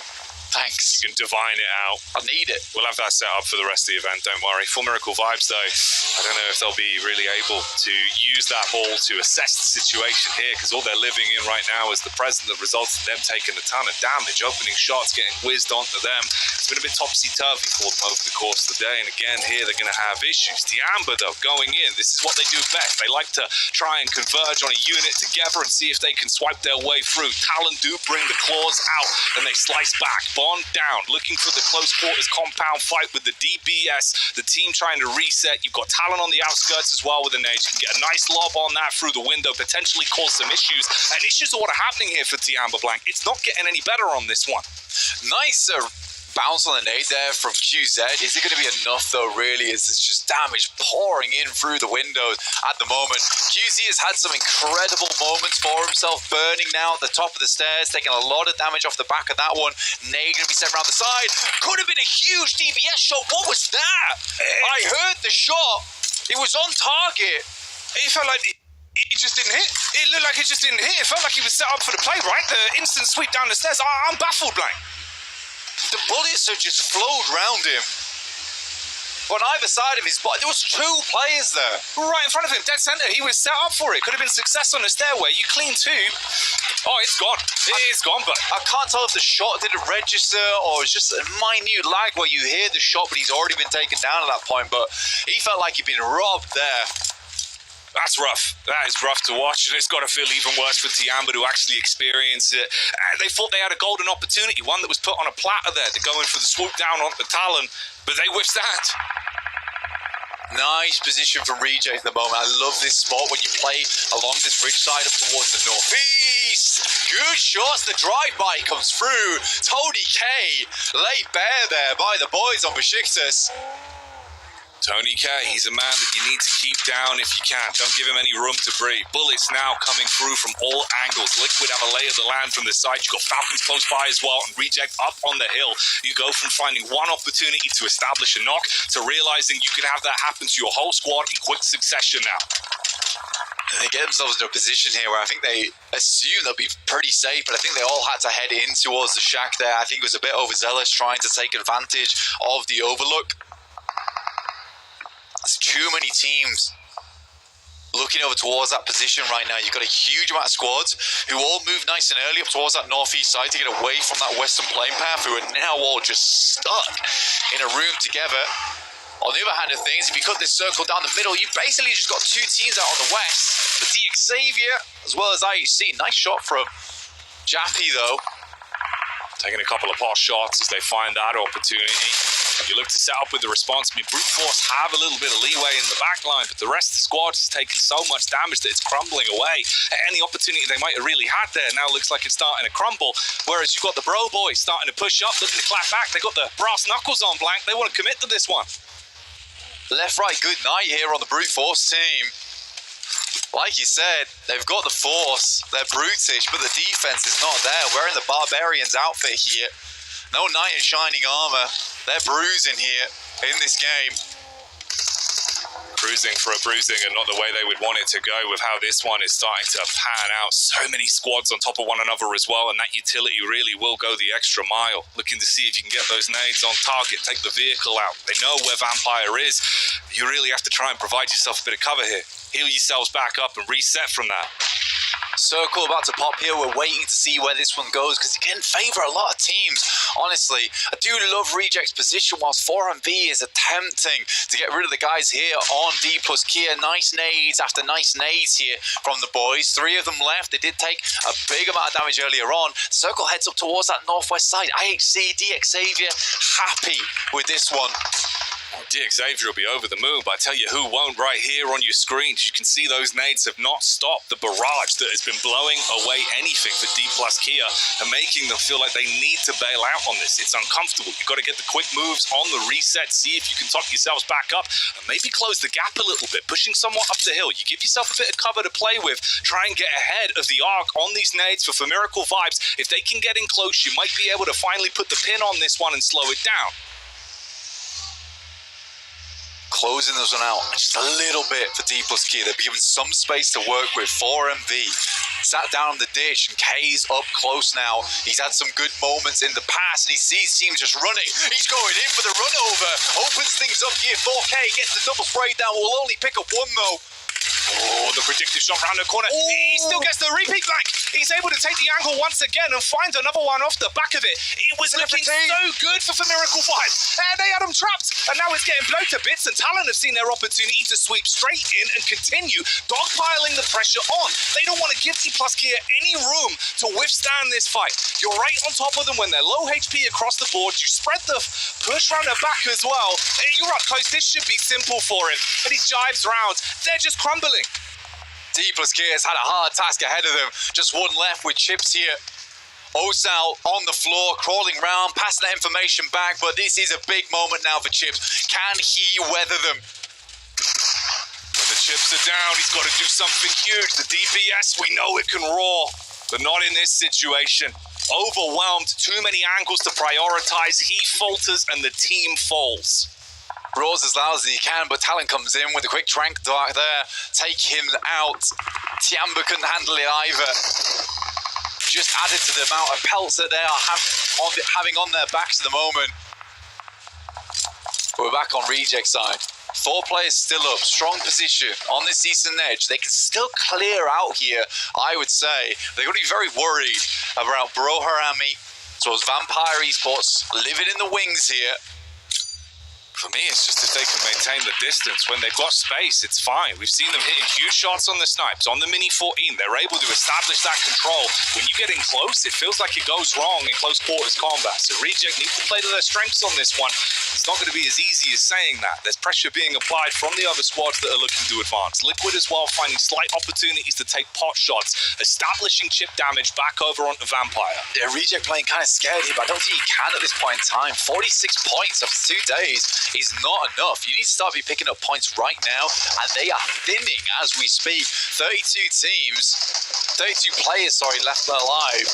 Thanks. You can divine it out. I need it. We'll have that set up for the rest of the event, don't worry. Full Miracle Vibes, though, I don't know if they'll be really able to use that ball to assess the situation here, because all they're living in right now is the present that results in them taking a ton of damage. Opening shots getting whizzed onto them. It's been a bit topsy-turvy for them over the course of the day, and again, here they're going to have issues. The Amber, though, going in, this is what they do best. They like to try and converge on a unit together and see if they can swipe their way through. Talon do bring the claws out, and they slice back. Bond down, looking for the close quarters compound fight with the DBS. The team trying to reset. You've got Talon on the outskirts as well with an edge. Can get a nice lob on that through the window, potentially cause some issues. And issues are what are happening here for Tiamba Blank. It's not getting any better on this one. Nice bounce on the nade there from QZ. Is it going to be enough though, really? Is this just damage pouring in through the windows at the moment? QZ has had some incredible moments for himself, burning now at the top of the stairs, taking a lot of damage off the back of that one. Nade going to be set around the side. Could have been a huge DBS shot. What was that? I heard the shot. It was on target. It felt like it just didn't hit. It looked like it just didn't hit. It felt like he was set up for the play, right? The instant sweep down the stairs. I'm baffled, Blank. The bullets have just flowed round him. On either side of his body, there was 2 players there. Right in front of him, dead center. He was set up for it. Could have been success on the stairway. You clean 2. Oh, it's gone. It's gone, but I can't tell if the shot didn't register or it's just a minute lag where you hear the shot, but he's already been taken down at that point. But he felt like he'd been robbed there. That's rough. That is rough to watch, and it's got to feel even worse for Tiamba to actually experience it. They thought they had a golden opportunity, one that was put on a platter there to go in for the swoop down on the Talon, but they whiffed that. Nice position from Reject at the moment. I love this spot when you play along this ridge side up towards the northeast. Good shots. The drive-by comes through. Tony K laid bare there by the boys on Besiktas. Tony K, he's a man that you need to keep down if you can. Don't give him any room to breathe. Bullets now coming through from all angles. Liquid have a lay of the land from the side. You've got Falcons close by as well, and Reject up on the hill. You go from finding one opportunity to establish a knock to realizing you can have that happen to your whole squad in quick succession now. They get themselves into a position here where I think they assume they'll be pretty safe, but I think they all had to head in towards the shack there. I think it was a bit overzealous trying to take advantage of the overlook. There's too many teams looking over towards that position right now. You've got a huge amount of squads who all move nice and early up towards that northeast side to get away from that western plane path, who are now all just stuck in a room together. On the other hand of things, if you cut this circle down the middle, you've basically just got 2 teams out on the west. The Xavier as well as IHC. Nice shot from Jappy though. Taking a couple of pot shots as they find that opportunity. You look to set up with the response. I mean, Brute Force have a little bit of leeway in the back line, but the rest of the squad has taken so much damage that it's crumbling away. Any opportunity they might have really had there now looks like it's starting to crumble. Whereas you've got the Bro Boys starting to push up, looking to clap back. They got the brass knuckles on, Blank. They want to commit to this one. Left, right, good night here on the Brute Force team. Like you said, they've got the force. They're brutish, but the defense is not there. Wearing the Barbarian's outfit here. No knight in shining armor. They're bruising here in this game. cruising for a bruising and not the way they would want it to go with how this one is starting to pan out. So many squads on top of one another as well, and that utility really will go the extra mile. Looking to see if you can get those nades on target, take the vehicle out. They know where Vampire is. You really have to try and provide yourself a bit of cover here. Heal yourselves back up and reset from that. Circle about to pop here. We're waiting to see where this one goes because it can favour a lot of teams. Honestly, I do love Reject's position whilst 4MV is attempting to get rid of the guys here on D plus Kia. Nice nades after nice nades here from the boys. 3 of them left. They did take a big amount of damage earlier on. Circle heads up towards that northwest side. IHC, DX Xavier happy with this one. DX Xavier will be over the moon, but I tell you who won't right here on your screens. You can see those nades have not stopped the barrage that has been blowing away anything for D plus Kia and making them feel like they need to bail out on this. It's uncomfortable. You've got to get the quick moves on the reset, see if you can top yourselves back up and maybe close the gap a little bit, pushing somewhat up the hill. You give yourself a bit of cover to play with. Try and get ahead of the arc on these nades for Miracle Vibes. If they can get in close, you might be able to finally put the pin on this one and slow it down. Closing this one out just a little bit for D plus Kia. They're given some space to work with. 4MV sat down on the ditch and K's up close now. He's had some good moments in the past and he sees team just running. He's going in for the run over. Opens things up here. 4K gets the double spray down. Will only pick up one though. Oh, the predictive shot around the corner. Ooh. He still gets the repeat blank. He's able to take the angle once again and find another one off the back of it. It was looking so good for Miracle Vibes. And they had him trapped. And now it's getting blown to bits. And Talon have seen their opportunity to sweep straight in and continue dogpiling the pressure on. They don't want to give T plus Kia any room to withstand this fight. You're right on top of them when they're low HP across the board. You spread the push around their back as well. You're up close. This should be simple for him. But he jives round. They're just crumbling. D plus Kia has had a hard task ahead of them. Just one left with chips here. Osal on the floor, crawling round, passing that information back, but this is a big moment now for Chips. Can he weather them? When the chips are down, he's got to do something huge. The DPS, we know it can roar, but not in this situation. Overwhelmed, too many angles to prioritize. He falters and the team falls. Roars as loud as he can, but Talon comes in with a quick trank dart there. Take him out. Tiamba couldn't handle it either. Just added to the amount of pelts that they are having on their backs at the moment. We're back on Reject side. 4 players still up, strong position on this eastern edge. They can still clear out here, I would say. They're going to be very worried about Bro Harami, as well as Vampire Esports living in the wings here. For me, it's just if they can maintain the distance. When they've got space, it's fine. We've seen them hitting huge shots on the snipes, on the Mini 14. They're able to establish that control. When you get in close, it feels like it goes wrong in close quarters combat. So Reject needs to play to their strengths on this one. It's not going to be as easy as saying that. There's pressure being applied from the other squads that are looking to advance. Liquid as well, finding slight opportunities to take pot shots, establishing chip damage back over onto Vampire. Yeah, Reject playing kind of scared here, but I don't think he can at this point in time. 46 points after 2 days is not enough. You need to start picking up points right now, and they are thinning as we speak. 32 players left alive,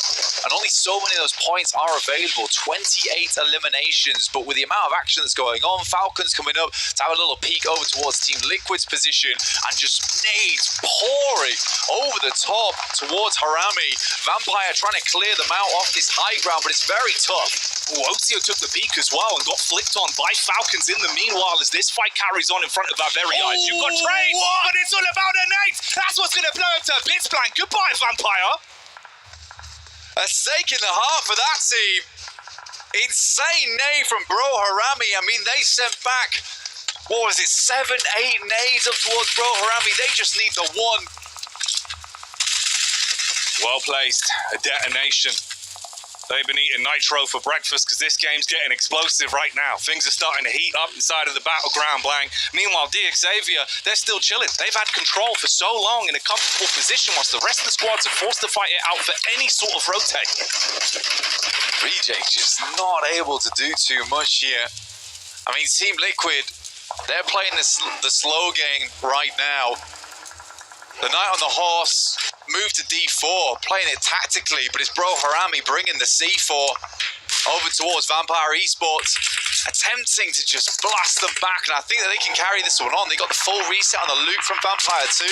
and only so many of those points are available. 28 eliminations, but with the amount of action that's going on, Falcons coming up to have a little peek over towards Team Liquid's position, and just nades pouring over the top towards Harami. Vampire trying to clear them out off this high ground, but it's very tough. Otio took the peak as well and got flicked on by Falcons in the meanwhile as this fight carries on in front of our very eyes. You've got Trey, but it's all about the nades. That's what's going to blow up to bits blank. Goodbye, Vampire. A stake in the heart for that team. Insane nade from Bro Harami. I mean, they sent back, 7, 8 nades up towards Bro Harami. They just need the one. Well placed. A detonation. They've been eating nitro for breakfast because this game's getting explosive right now. Things are starting to heat up inside of the battleground blank. Meanwhile, DX Xavier, they're still chilling. They've had control for so long in a comfortable position whilst the rest of the squads are forced to fight it out for any sort of rotate. Reject just not able to do too much here. I mean, Team Liquid, they're playing the slow game right now. The Knight on the Horse moved to D4, playing it tactically, but it's Bro Harami bringing the C4 over towards Vampire Esports. attempting to just blast them back, and I think that they can carry this one on. They got the full reset on the loop from Vampire 2.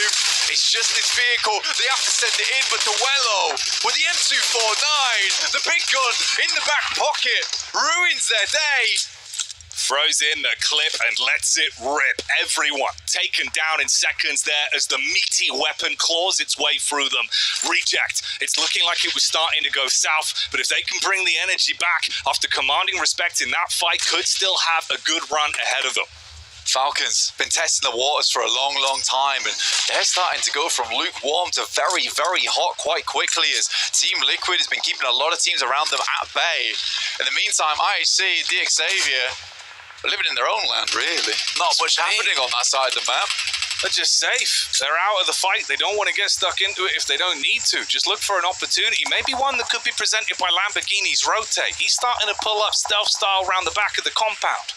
It's just this vehicle. They have to send it in, but Duello with the M249, the big gun in the back pocket, ruins their day. Throws in the clip and lets it rip. Everyone taken down in seconds there as the meaty weapon claws its way through them. Reject. It's looking like it was starting to go south, but if they can bring the energy back after commanding respect in that fight, could still have a good run ahead of them. Falcons been testing the waters for a long, long time, and they're starting to go from lukewarm to very, very hot quite quickly as Team Liquid has been keeping a lot of teams around them at bay. In the meantime, IHC, Xavier, living in their own land, really. Not much happening on that side of the map. They're just safe. They're out of the fight. They don't want to get stuck into it if they don't need to. Just look for an opportunity, maybe one that could be presented by Lamborghini's Rotate. He's starting to pull up stealth style around the back of the compound.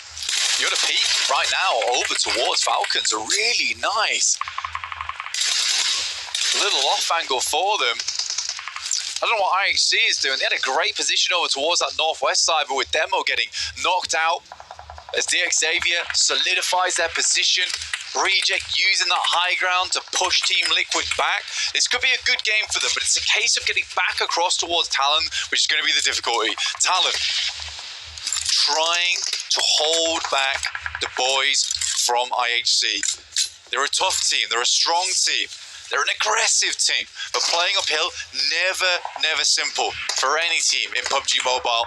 You're at a peak right now over towards Falcons. A really nice little off angle for them. I don't know what IHC is doing. They had a great position over towards that northwest side, but with Demo getting knocked out as Xavier solidifies their position. Reject using that high ground to push Team Liquid back. This could be a good game for them, but it's a case of getting back across towards Talon, which is going to be the difficulty. Talon trying to hold back the boys from IHC. They're a tough team. They're a strong team. They're an aggressive team. But playing uphill, never simple for any team in PUBG Mobile.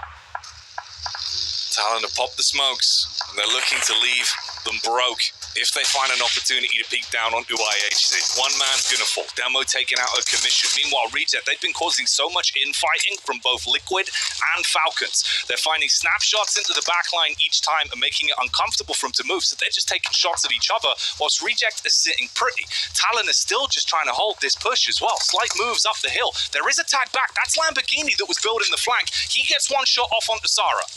Talon to pop the smokes, and they're looking to leave them broke if they find an opportunity to peek down onto IHC. One man's gonna fall. Demo taken out of commission. Meanwhile, Reject, they've been causing so much infighting from both Liquid and Falcons. They're finding snapshots into the backline each time and making it uncomfortable for them to move, so they're just taking shots at each other whilst Reject is sitting pretty. Talon is still just trying to hold this push as well. Slight moves up the hill. There is a tag back. That's Lamborghini that was building the flank. He gets one shot off onto Sara.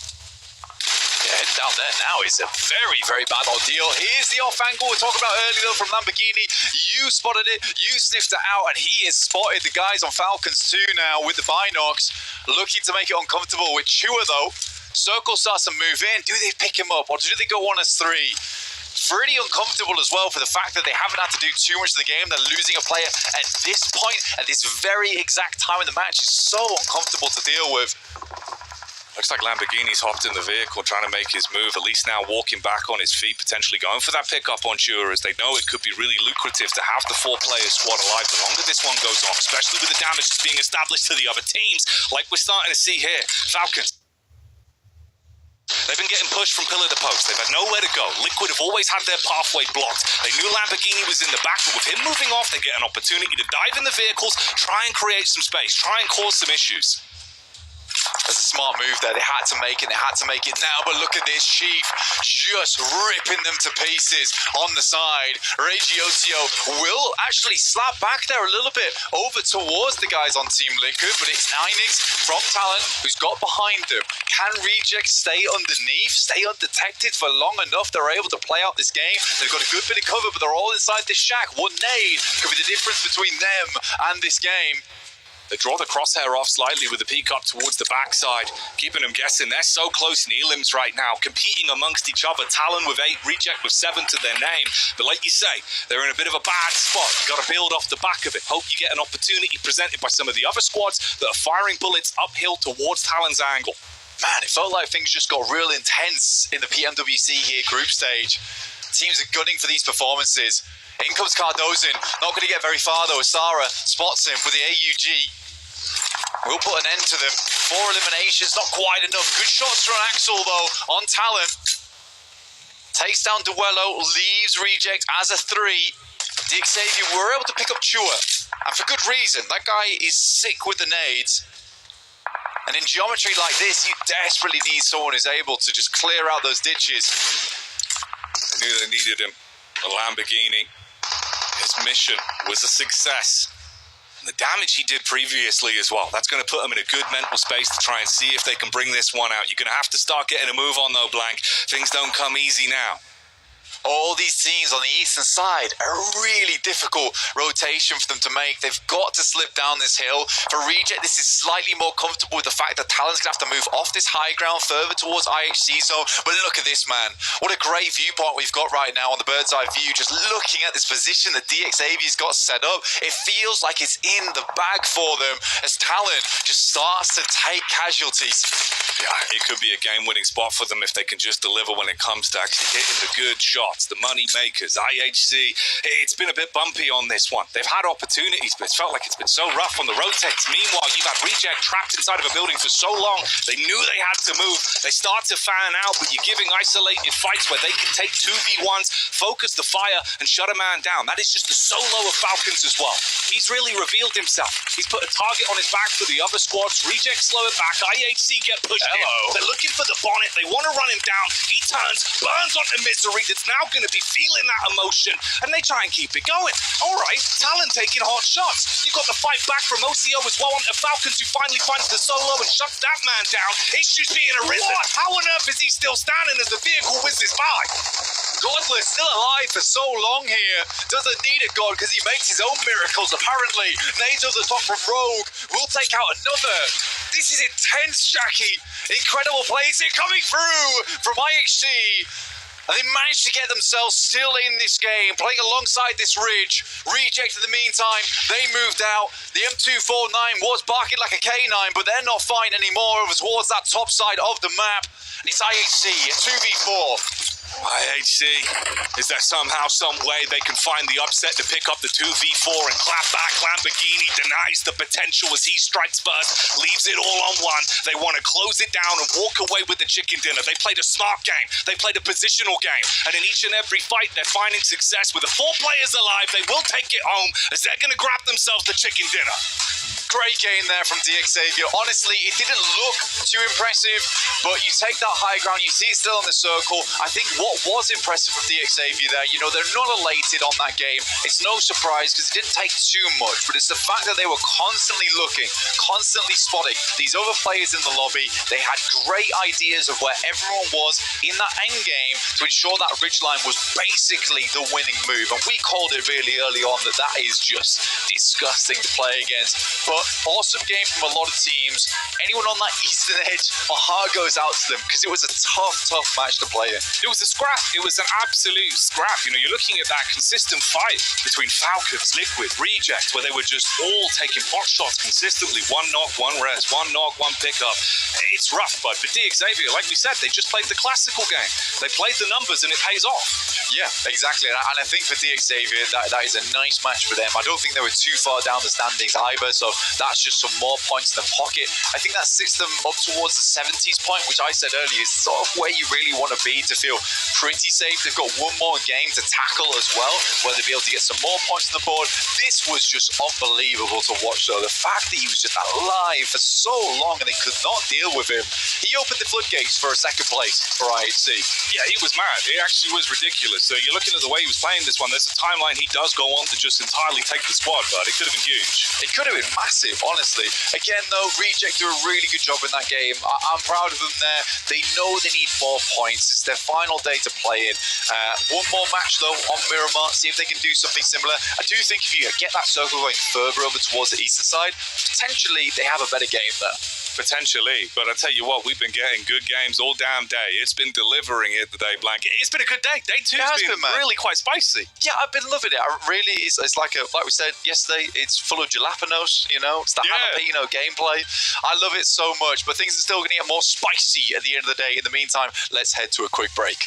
Yeah, heading down there now is a very bad ordeal. Here's the off angle we talked about earlier though from Lamborghini. You spotted it, you sniffed it out, and he has spotted the guys on Falcons too now with the binocs, looking to make it uncomfortable with Chua though. Circle starts to move in. Do they pick him up or do they go 1-3? Pretty uncomfortable as well for the fact that they haven't had to do too much in the game. They're losing a player at this point, at this very exact time in the match is so uncomfortable to deal with. Looks like Lamborghini's hopped in the vehicle trying to make his move, at least now walking back on his feet, potentially going for that pickup on Chua, as they know it could be really lucrative to have the 4-player squad alive the longer this one goes on, especially with the damage that's being established to the other teams, like we're starting to see here. Falcons, they've been getting pushed from pillar to post. They've had nowhere to go. Liquid have always had their pathway blocked. They knew Lamborghini was in the back, but with him moving off, they get an opportunity to dive in the vehicles, try and create some space, try and cause some issues. That's a smart move there. They had to make it. They had to make it now. But look at this. Chief just ripping them to pieces on the side. Regiotio will actually slap back there a little bit over towards the guys on Team Liquid. But it's Inix from Talon who's got behind them. Can Reject stay underneath, stay undetected for long enough? They're able to play out this game. They've got a good bit of cover, but they're all inside this shack. One nade could be the difference between them and this game. They draw the crosshair off slightly with the peek up towards the backside, keeping them guessing. They're so close in elims right now, competing amongst each other. Talon with 8, Reject with 7 to their name. But like you say, they're in a bit of a bad spot. You've got to build off the back of it. Hope you get an opportunity presented by some of the other squads that are firing bullets uphill towards Talon's angle. Man, it felt like things just got real intense in the PMWC here group stage. Teams are gunning for these performances. In comes Cardozin, not going to get very far though. Sara spots him with the AUG. We'll put an end to them. 4 eliminations, not quite enough. Good shots from Axel though on Talon. Takes down Duello, leaves Reject as a 3. Xavier were able to pick up Chua, and for good reason. That guy is sick with the nades. And in geometry like this, you desperately need someone who's able to just clear out those ditches. They knew they needed him. A Lamborghini. His mission was a success. And the damage he did previously as well, that's going to put him in a good mental space to try and see if they can bring this one out. You're going to have to start getting a move on though, Blank. Things don't come easy now. All these teams on the eastern side are a really difficult rotation for them to make. They've got to slip down this hill. For Reject, this is slightly more comfortable with the fact that Talon's going to have to move off this high ground further towards IHC zone. But look at this, man. What a great viewpoint we've got right now on the bird's eye view. Just looking at this position that DXavia's got set up, it feels like it's in the bag for them as Talon just starts to take casualties. Yeah, it could be a game-winning spot for them if they can just deliver when it comes to actually hitting the good shots, the money makers. IHC, it's been a bit bumpy on this one. They've had opportunities, but it's felt like it's been so rough on the rotates. Meanwhile, you've had Reject trapped inside of a building for so long, they knew they had to move. They start to fan out, but you're giving isolated fights where they can take 2v1s, focus the fire, and shut a man down. That is just the solo of Falcons as well. He's really revealed himself. He's put a target on his back for the other squads. Reject slow it back. IHC get pushed in. They're looking for the bonnet. They want to run him down. He turns, burns onto Misery that's now going to be feeling that emotion, and they try and keep it going. All right, Talon taking hard shots. You've got the fight back from OCO as well onto Falcons, who finally finds the solo and shuts that man down. Issues being arisen. How on earth is he still standing as the vehicle whizzes by? Godless still alive for so long here. Doesn't need a god because he makes his own miracles, apparently. Nades over the top from Rogue. Will take out another. This is intense, Shaki. Incredible plays here coming through from IHC. And they managed to get themselves still in this game, playing alongside this ridge. Reject in the meantime, they moved out. The M249 was barking like a canine, but they're not fine anymore over towards that top side of the map. And it's IHC at 2v4. IHC, is there somehow, some way they can find the upset to pick up the 2v4 and clap back? Lamborghini denies the potential as he strikes first, leaves it all on one. They want to close it down and walk away with the chicken dinner. They played a smart game. They played a positional game. And in each and every fight, they're finding success. With the 4 players alive, they will take it home as they're going to grab themselves the chicken dinner. Great game there from DXavia. Honestly, it didn't look too impressive, but you take that high ground, you see it still in the circle. I think what was impressive from DXavia there, you know, they're not elated on that game. It's no surprise because it didn't take too much, but it's the fact that they were constantly looking, constantly spotting these other players in the lobby. They had great ideas of where everyone was in that end game to ensure that ridgeline was basically the winning move. And we called it really early on that is just disgusting to play against. But awesome game from a lot of teams. Anyone on that eastern edge, my heart goes out to them because it was a tough match to play in. It was a scrap. It was an absolute scrap. You know, you're looking at that consistent fight between Falcons, Liquid, Reject, where they were just all taking pot shots consistently. One knock, one res, one knock, one pickup. It's rough, bud. But DXavia, like we said, they just played the classical game. They played the numbers and it pays off. Yeah, exactly. And I think for DXavia, that is a nice match for them. I don't think they were too far down the standings either, so that's just some more points in the pocket. I think that sits them up towards the 70s point, which I said earlier is sort of where you really want to be to feel pretty safe. They've got one more game to tackle as well, where they'll be able to get some more points on the board. This was just unbelievable to watch, though. The fact that he was just alive for so long and they could not deal with him. He opened the floodgates for a second place for IHC. Yeah, he was mad. It actually was ridiculous. So you're looking at the way he was playing this one. There's a timeline he does go on to just entirely take the squad, but it could have been huge. It could have been massive, honestly. Again, though, Reject do a really good job in that game. I'm proud of them there. They know they need more points. It's their final day to play in. One more match, though, on Miramar. See if they can do something similar. I do think if you get that circle going further over towards the eastern side, potentially they have a better game there. Potentially, but I tell you what, we've been getting good games all damn day. It's been delivering it the day blank. It's been a good day. Day 2's been really quite spicy. Yeah, I've been loving it. It's like we said yesterday, it's full of jalapenos, you know, it's the jalapeno gameplay. I love it so much, but things are still going to get more spicy at the end of the day. In the meantime, let's head to a quick break.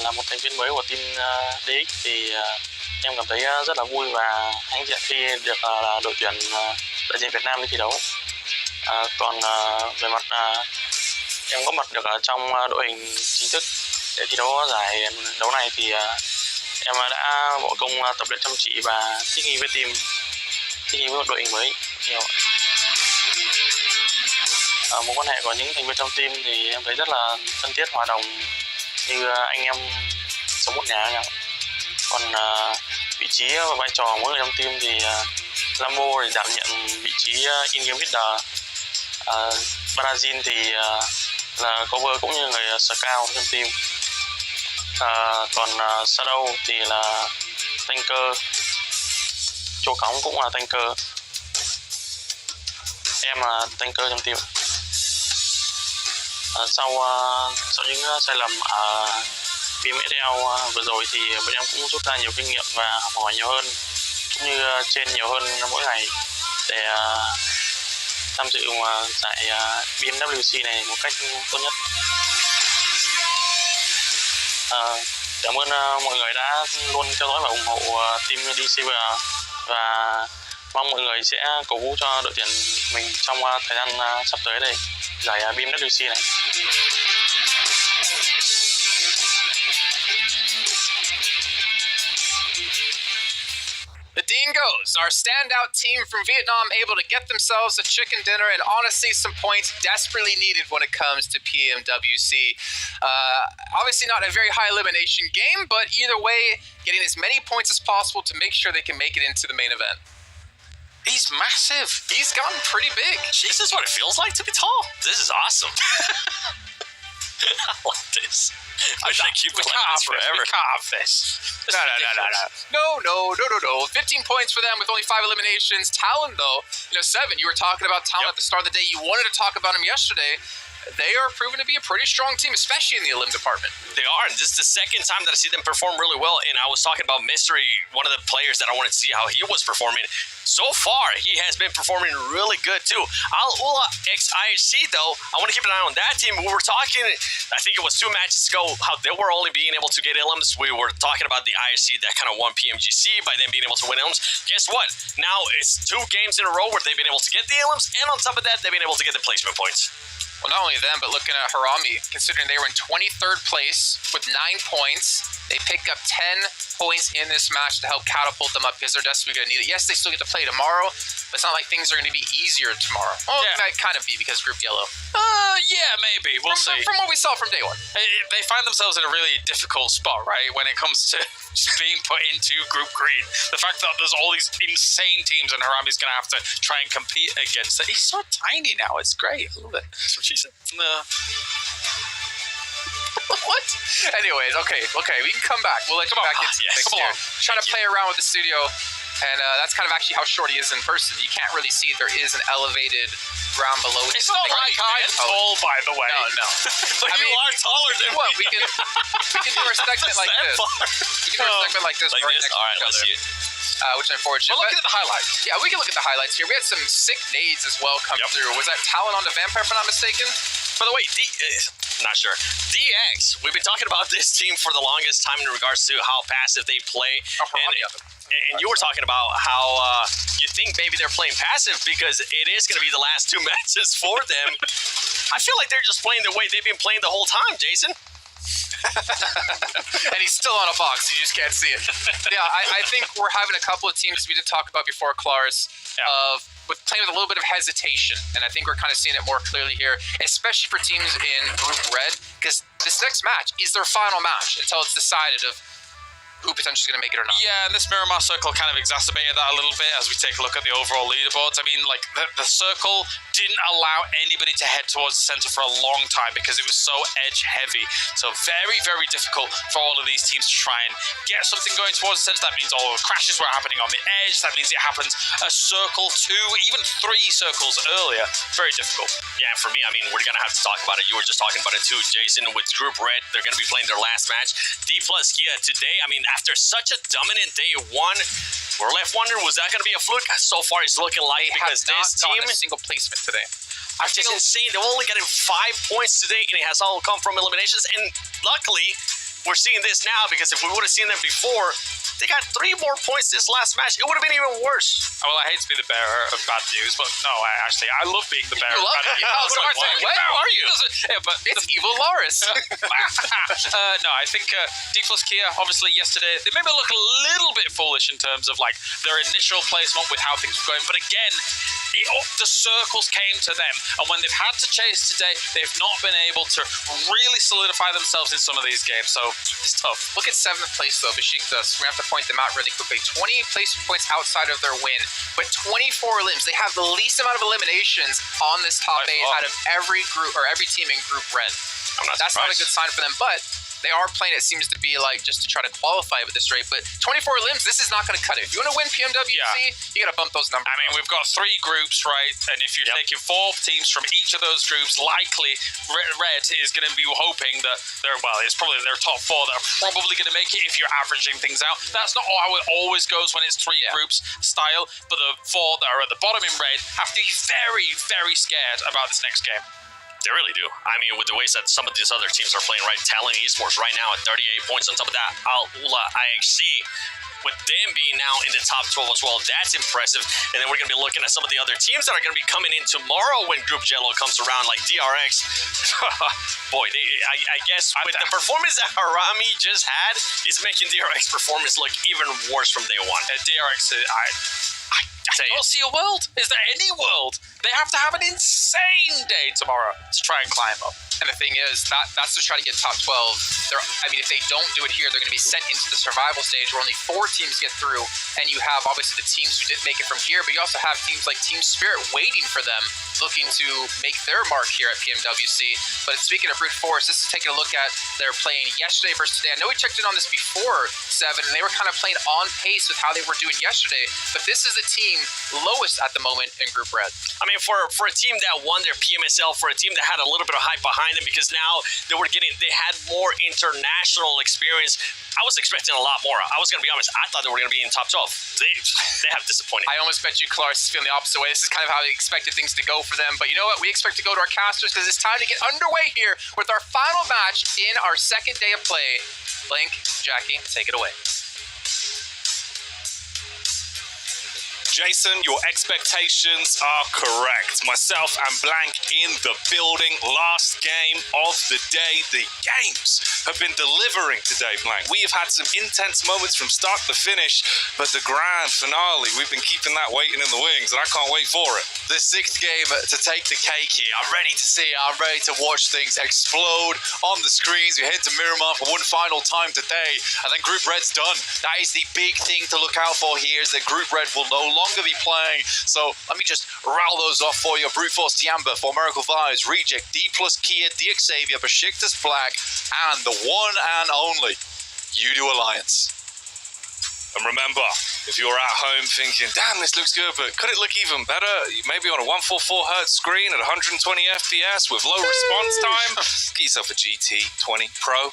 Là một thành viên mới của team DX thì em cảm thấy rất là vui và hãnh diện khi được là đội tuyển đại diện Việt Nam đi thi đấu. Còn về mặt em có mặt được ở trong đội hình chính thức để thi đấu giải đấu này thì em đã bỏ công tập luyện chăm chỉ và thích nghi với team, thích nghi với một đội hình mới nhiều. Mối quan hệ của những thành viên trong team thì em thấy rất là thân thiết, hòa đồng như anh em sống một nhà nhau. Còn vị trí và vai trò mỗi người trong team thì Lambo thì đảm nhận vị trí in-game leader, Brazil thì là cover cũng như người scout trong team, còn Shadow thì là tanker, chỗ cống cũng là tanker, em là tanker trong team. Sau những sai lầm ở BMSL vừa rồi thì bọn em cũng rút ra nhiều kinh nghiệm và học hỏi nhiều hơn, cũng như train nhiều hơn mỗi ngày để tham dự giải BMWC này một cách tốt nhất. Cảm ơn mọi người đã luôn theo dõi và ủng hộ team DC và mong mọi người sẽ cổ vũ cho đội tuyển mình trong thời gian sắp tới đây, giải BMWC này. The Dingos, our standout team from Vietnam, able to get themselves a chicken dinner and honestly some points desperately needed when it comes to PMWC. Obviously not a very high elimination game, but either way, getting as many points as possible to make sure they can make it into the main event. He's massive. He's gotten pretty big. This is what it feels like to be tall. This is awesome. I like this. I should keep playing this forever. We can't have this. No. 15 points for them with only 5 eliminations. Talon, though, 7. You were talking about Talon at the start of the day. You wanted to talk about him yesterday. they are proven to be a pretty strong team, especially in the elim department. They are, and this is the second time that I see them perform really well. And I was talking about Mystery, one of the players that I wanted to see how he was performing. So far, he has been performing really good too. Al-Ula ex-IHC, though, I want to keep an eye on that team. We were talking, I think it was 2 matches ago, how they were only being able to get Ilms. We were talking about the IHC that kind of won PMGC by them being able to win Ilms. Guess what? Now it's 2 games in a row where they've been able to get the Ilms, and on top of that, they've been able to get the placement points. Well, not only them, but looking at Harami, considering they were in 23rd place with 9 points, they pick up 10 points in this match to help catapult them up because they're desperately going to need it. Yes, they still get to play tomorrow, but it's not like things are going to be easier tomorrow. Well, it might kind of be because Group Yellow. Yeah, maybe. We'll see. From what we saw from day one. They find themselves in a really difficult spot, right, when it comes to just being put into Group Green. The fact that there's all these insane teams and Harami's going to have to try and compete against it. He's so tiny now. It's great. I love it. That's what she said. What? Anyways, okay, we can come back. We'll let you back into the mix here. Trying to play around with the studio, and that's kind of actually how short he is in person. You can't really see there is an elevated ground below. It's not like I'm tall, by the way. No. But you are taller than what? We can do our segment like this. We can do our segment like this right next to each other. Let's see it. Which is unfortunate. We're looking at the highlights. Yeah, we can look at the highlights here. We had some sick nades as well come through. Was that Talon on the Vampire, if I'm not mistaken? By the way, not sure. DX, we've been talking about this team for the longest time in regards to how passive they play. And you were talking about how you think maybe they're playing passive because it is going to be the last 2 matches for them. I feel like they're just playing the way they've been playing the whole time, Jason. And he's still on a box. You just can't see it. Yeah, I think we're having a couple of teams we did talk about before, Claris, with playing with a little bit of hesitation. And I think we're kind of seeing it more clearly here, especially for teams in Group Red, because this next match is their final match until it's decided of who potentially is going to make it or not. Yeah, and this Miramar Circle kind of exacerbated that a little bit as we take a look at the overall leaderboards. I mean, like, the Circle didn't allow anybody to head towards the center for a long time because it was so edge-heavy. So very, very difficult for all of these teams to try and get something going towards the center. That means all the crashes were happening on the edge. That means it happens a circle, 2, even 3 circles earlier. Very difficult. Yeah, for me, I mean, we're going to have to talk about it. You were just talking about it too, Jason. With Group Red, they're going to be playing their last match. D+ Kia today, I mean, after such a dominant day 1, we're left wondering, was that going to be a fluke? So far, it's looking like because this team a single placement today. I feel insane. They've only gotten 5 points today, and it has all come from eliminations. And luckily, we're seeing this now because if we would have seen them before, they got 3 more points this last match. It would have been even worse. Well, I hate to be the bearer of bad news, but no, I love being the bearer of bad news. What am I saying? What are you? Yeah, but it's evil Loris. No, I think D+ Kia, obviously yesterday, they made me look a little bit foolish in terms of like their initial placement with how things were going. But again, the circles came to them, and when they've had to chase today, they've not been able to really solidify themselves in some of these games. So it's tough. Look at 7th place though, Besiktas. We're going to have to point them out really quickly. 20 placement points outside of their win, but 24 limbs. They have the least amount of eliminations on this top 8 out of every group or every team in Group Red. That's not a good sign for them, but they are playing, it seems to be like just to try to qualify with this rate. But 24 limbs, this is not going to cut it. If you want to win PMWC, you got to bump those numbers. I mean, we've got 3 groups, right? And if you're taking 4 teams from each of those groups, likely Red is going to be hoping that it's probably their top 4 that are probably going to make it if you're averaging things out. That's not how it always goes when it's 3 groups style. But the 4 that are at the bottom in Red have to be very, very scared about this next game. They really do. I mean, with the ways that some of these other teams are playing, right? Talon Esports right now at 38 points. On top of that, Al-Ula IHC, with them being now in the top 12 as well. That's impressive. And then we're going to be looking at some of the other teams that are going to be coming in tomorrow when Group Jello comes around, like DRX. Boy, I guess with the performance that Harami just had, it's making DRX performance look even worse from day 1. DRX, I don't see a world. Is there any world? They have to have an insane day tomorrow to try and climb up. And the thing is, that's to try to get top 12. If they don't do it here, they're going to be sent into the survival stage where only 4 teams get through. And you have, obviously, the teams who didn't make it from here, but you also have teams like Team Spirit waiting for them, looking to make their mark here at PMWC. But speaking of brute force, this is taking a look at their playing yesterday versus today. I know we checked in on this before 7, and they were kind of playing on pace with how they were doing yesterday. But this is a team lowest at the moment in Group Red. I mean, for a team that won their PMSL, for a team that had a little bit of hype behind them, because now they had more international experience. I was expecting a lot more. I was going to be honest. I thought they were going to be in top 12. They have disappointed. I almost bet you Clark is feeling the opposite way. This is kind of how they expected things to go for them. But you know what? We expect to go to our casters because it's time to get underway here with our final match in our second day of play. Blink, Jackie, take it away. Jason, your expectations are correct. Myself and Blank in the building. Last game of the day. The games have been delivering today, Blank. We have had some intense moments from start to finish, but the grand finale, we've been keeping that waiting in the wings, and I can't wait for it. The sixth game to take the cake here. I'm ready to see it. I'm ready to watch things explode on the screens. We head to Miramar for one final time today, and then Group Red's done. That is the big thing to look out for here, is that Group Red will no longer be playing. So let me just rattle those off for you. Brute Force Tiamba, For Miracle Vibes, Reject, D plus Kia, DXavier, Besiktas Black, and the one and only Udo Alliance. And remember, if you're at home thinking, damn, this looks good, but could it look even better? Maybe on a 144 Hz screen at 120 FPS with low response time? Get yourself a GT 20 Pro.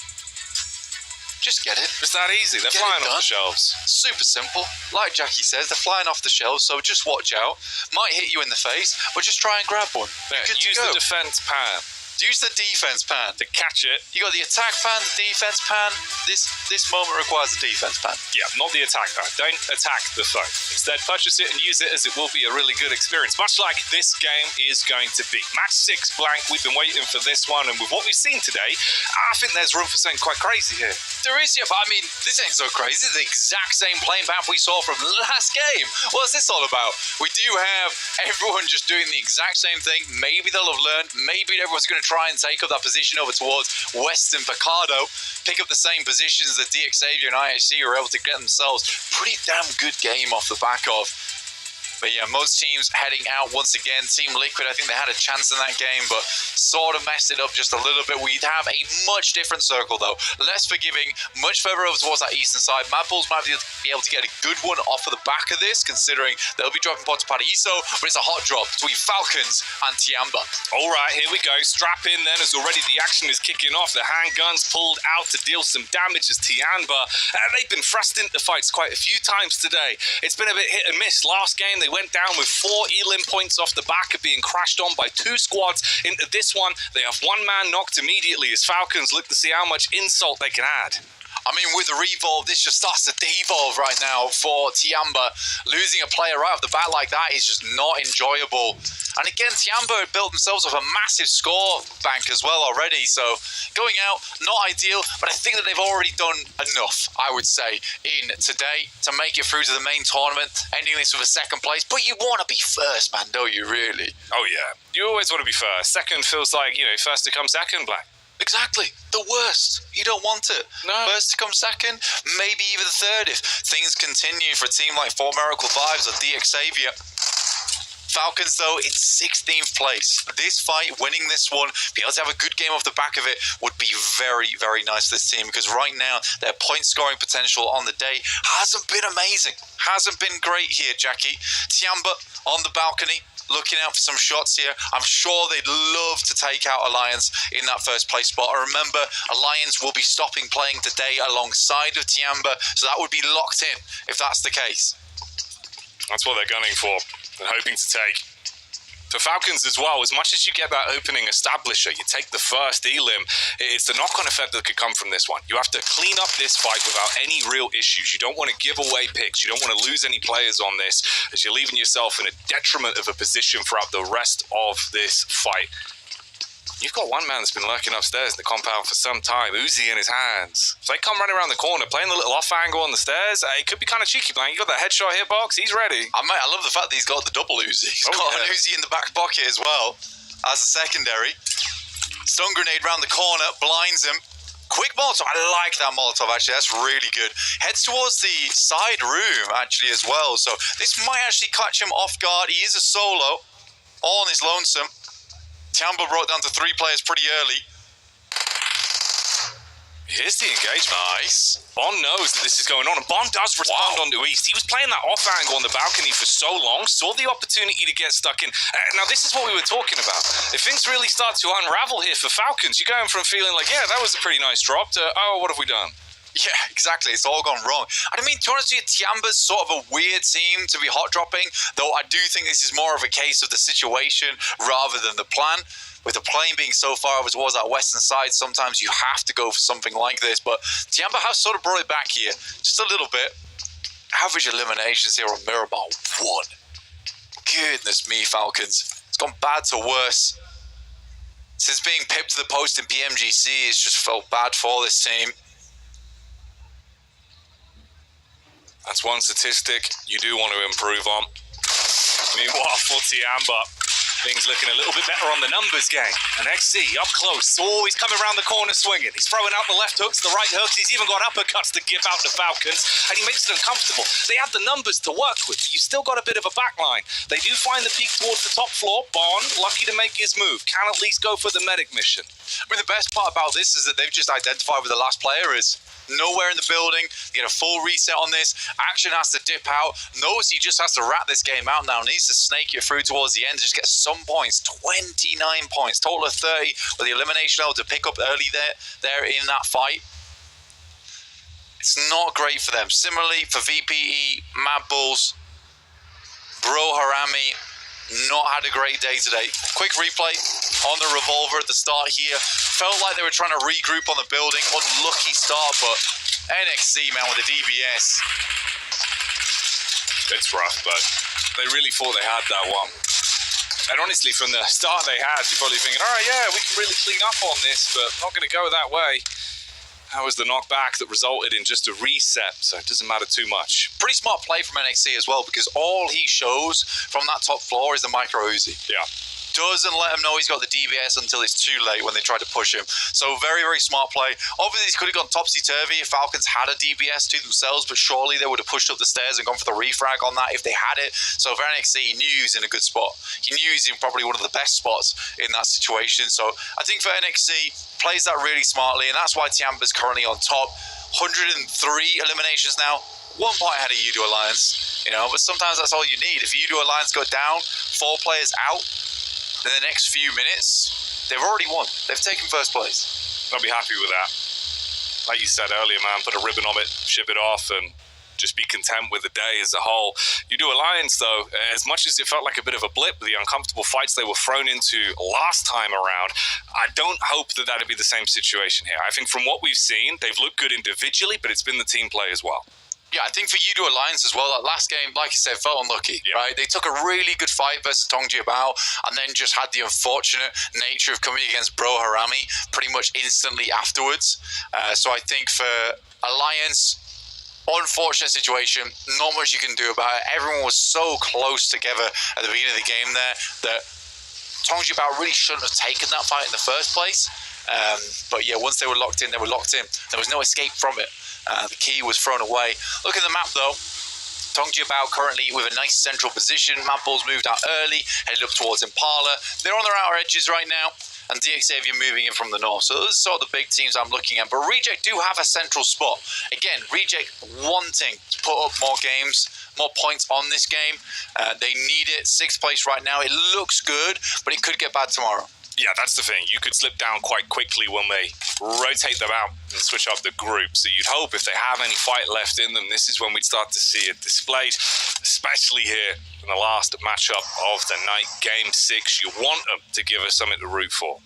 Just get it. It's that easy. They're flying off the shelves. Super simple. Like Jackie says, they're flying off the shelves, so just watch out. Might hit you in the face, but just try and grab one. Yeah, use the defense pan. Use the defense pan to catch it. You got the attack pan, the defense pan. This moment requires the defense pan. Yeah, not the attack pan. Don't attack the foe. Instead, purchase it and use it, as it will be a really good experience, much like this game is going to be. Match 6 Blank. We've been waiting for this one, and with what we've seen today, I think there's room for something quite crazy here. There is, yeah, but I mean, this ain't so crazy. The exact same playing path we saw from last game. What's this all about? We do have everyone just doing the exact same thing. Maybe they'll have learned. Maybe everyone's going to try and take up that position over towards Western Picado, pick up the same positions that DXavier and IHC were able to get themselves. Pretty damn good game off the back of. But yeah, most teams heading out once again. Team Liquid, I think they had a chance in that game, but sort of messed it up just a little bit. We'd have a much different circle, though. Less forgiving, much further over towards that eastern side. Mad Bulls might be able to get a good one off of the back of this, considering they'll be dropping pods to Paraiso, but it's a hot drop between Falcons and Tiamba. All right, here we go. Strap in then, as already the action is kicking off. The handguns pulled out to deal some damage as Tiamba. They've been thrust into fights quite a few times today. It's been a bit hit and miss. Last game, they went down with 4 elim points off the back of being crashed on by 2 squads. Into this one, they have 1 man knocked immediately as Falcons look to see how much insult they can add. I mean, with the revolve, this just starts to devolve right now for Tiamba. Losing a player right off the bat like that is just not enjoyable. And again, Tiamba had built themselves up a massive score bank as well already. So going out, not ideal, but I think that they've already done enough, I would say, in today to make it through to the main tournament, ending this with a second place. But you want to be first, man, don't you, really? Oh, yeah. You always want to be first. Second feels like, first to come second, Black. Exactly. The worst. You don't want it. No. First to come second, maybe even the third if things continue for a team like For Miracle Vibes or DXavier. Falcons, though, in 16th place. This fight, winning this one, be able to have a good game off the back of it would be very, very nice for this team, because right now their point scoring potential on the day hasn't been amazing. Hasn't been great here, Jackie. Tiamba on the balcony, looking out for some shots here. I'm sure they'd love to take out Alliance in that first place spot. And remember, Alliance will be stopping playing today alongside of Tiamba, so that would be locked in if that's the case. That's what they're gunning for and hoping to take. For Falcons as well, as much as you get that opening establisher, you take the first elim, it's the knock-on effect that could come from this one. You have to clean up this fight without any real issues. You don't want to give away picks. You don't want to lose any players on this, as you're leaving yourself in a detriment of a position throughout the rest of this fight. You've got one man that's been lurking upstairs in the compound for some time, Uzi in his hands. If they come running around the corner, playing the little off angle on the stairs, it could be kind of cheeky, Blank. You got that headshot hitbox, he's ready. I love the fact that he's got the double Uzi. He's got an Uzi in the back pocket as well as a secondary. Stun grenade round the corner, blinds him. Quick Molotov, I like that Molotov actually, that's really good. Heads towards the side room actually as well, so this might actually catch him off guard. He is a solo, all on his lonesome. Tiamba brought down to 3 players pretty early. Here's the engagement. Nice. Bond knows that this is going on, and Bond does respond onto East. He was playing that off angle on the balcony for so long, saw the opportunity to get stuck in. Now, this is what we were talking about. If things really start to unravel here for Falcons, you're going from feeling like, yeah, that was a pretty nice drop, to, oh, what have we done? Yeah, exactly. It's all gone wrong. And I mean, to be honest with you, Tiamba's sort of a weird team to be hot dropping, though I do think this is more of a case of the situation rather than the plan. With the plane being so far towards that western side, sometimes you have to go for something like this. But Tiamba has sort of brought it back here just a little bit. Average eliminations here on Mirabal, 1. Goodness me, Falcons. It's gone bad to worse. Since being pipped to the post in PMGC, it's just felt bad for this team. That's one statistic you do want to improve on. Meanwhile, for Tiamba, things looking a little bit better on the numbers game. And XC up close. Oh, he's coming around the corner swinging. He's throwing out the left hooks, the right hooks. He's even got uppercuts to give out the Falcons. And he makes it uncomfortable. They have the numbers to work with. You still got a bit of a backline. They do find the peak towards the top floor. Bond, lucky to make his move. Can at least go for the medic mission. I mean, the best part about this is that they've just identified where the last player is. Nowhere in the building. You get a full reset on this. Action has to dip out. Knows he just has to wrap this game out now. Needs to snake it through towards the end. Just get some points. 29 points. Total of 30 with the elimination level to pick up early there in that fight. It's not great for them. Similarly, for VPE, Mad Bulls, Bro Harami, not had a great day today. Quick replay on the revolver at the start here. Felt like they were trying to regroup on the building. Unlucky start, but NXC, man, with the DBS. It's rough, but they really thought they had that one. And honestly, from the start they had, you're probably thinking, all right, yeah, we can really clean up on this, but not going to go that way. That was the knockback that resulted in just a reset, so it doesn't matter too much. Pretty smart play from NXC as well, because all he shows from that top floor is the micro Uzi. Yeah. Doesn't let him know he's got the DBS until it's too late when they try to push him. So very, very smart play. Obviously, this could have gone topsy-turvy if Falcons had a DBS to themselves, but surely they would have pushed up the stairs and gone for the refrag on that if they had it. So for NXC, he knew he was in a good spot. He knew he was in probably one of the best spots in that situation. So I think for NXC, plays that really smartly, and that's why Tiamba's currently on top. 103 eliminations now. 1 point ahead of Udo Alliance, you know, but sometimes that's all you need. If Udo Alliance go down, 4 players out, in the next few minutes, they've already won. They've taken first place. I'll be happy with that. Like you said earlier, man, put a ribbon on it, ship it off, and just be content with the day as a whole. Udo Alliance, though, as much as it felt like a bit of a blip with the uncomfortable fights they were thrown into last time around, I don't hope that that'd be the same situation here. I think from what we've seen, they've looked good individually, but it's been the team play as well. Yeah, I think for Udo Alliance as well, that last game, like you said, felt unlucky, right? They took a really good fight versus Tongji Bao and then just had the unfortunate nature of coming against Bro Harami pretty much instantly afterwards. So I think for Alliance, unfortunate situation, not much you can do about it. Everyone was so close together at the beginning of the game there that Tongji Bao really shouldn't have taken that fight in the first place. But yeah, once they were locked in, they were locked in. There was no escape from it. The key was thrown away. Look at the map though. Tongji Bao currently with a nice central position. Mad Bulls moved out early, headed up towards Impala. They're on their outer edges right now. And DXavian moving in from the north. So those are sort of the big teams I'm looking at. But Reject do have a central spot. Again, Reject wanting to put up more games, more points on this game. They need it. 6th place right now. It looks good, but it could get bad tomorrow. Yeah, that's the thing. You could slip down quite quickly when they rotate them out and switch up the group. So you'd hope if they have any fight left in them, this is when we'd start to see it displayed, especially here in the last matchup of the night, Game 6. You want them to give us something to root for.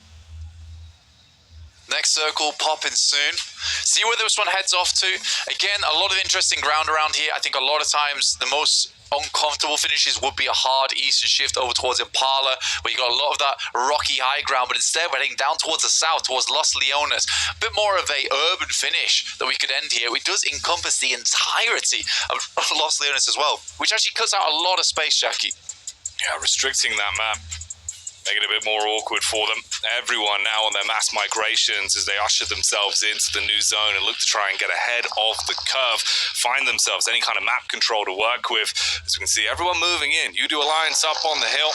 Next circle popping soon. See where this one heads off to. Again, a lot of interesting ground around here. I think a lot of times the most uncomfortable finishes would be a hard eastern shift over towards Impala, where you got a lot of that rocky high ground, but instead we're heading down towards the south, towards Los Leones. A bit more of a urban finish that we could end here. It does encompass the entirety of Los Leones as well, which actually cuts out a lot of space, Jackie. Yeah, restricting that map, making it a bit more awkward for them. Everyone now on their mass migrations as they usher themselves into the new zone and look to try and get ahead of the curve, find themselves any kind of map control to work with. As we can see, everyone moving in. Udo Alliance up on the hill.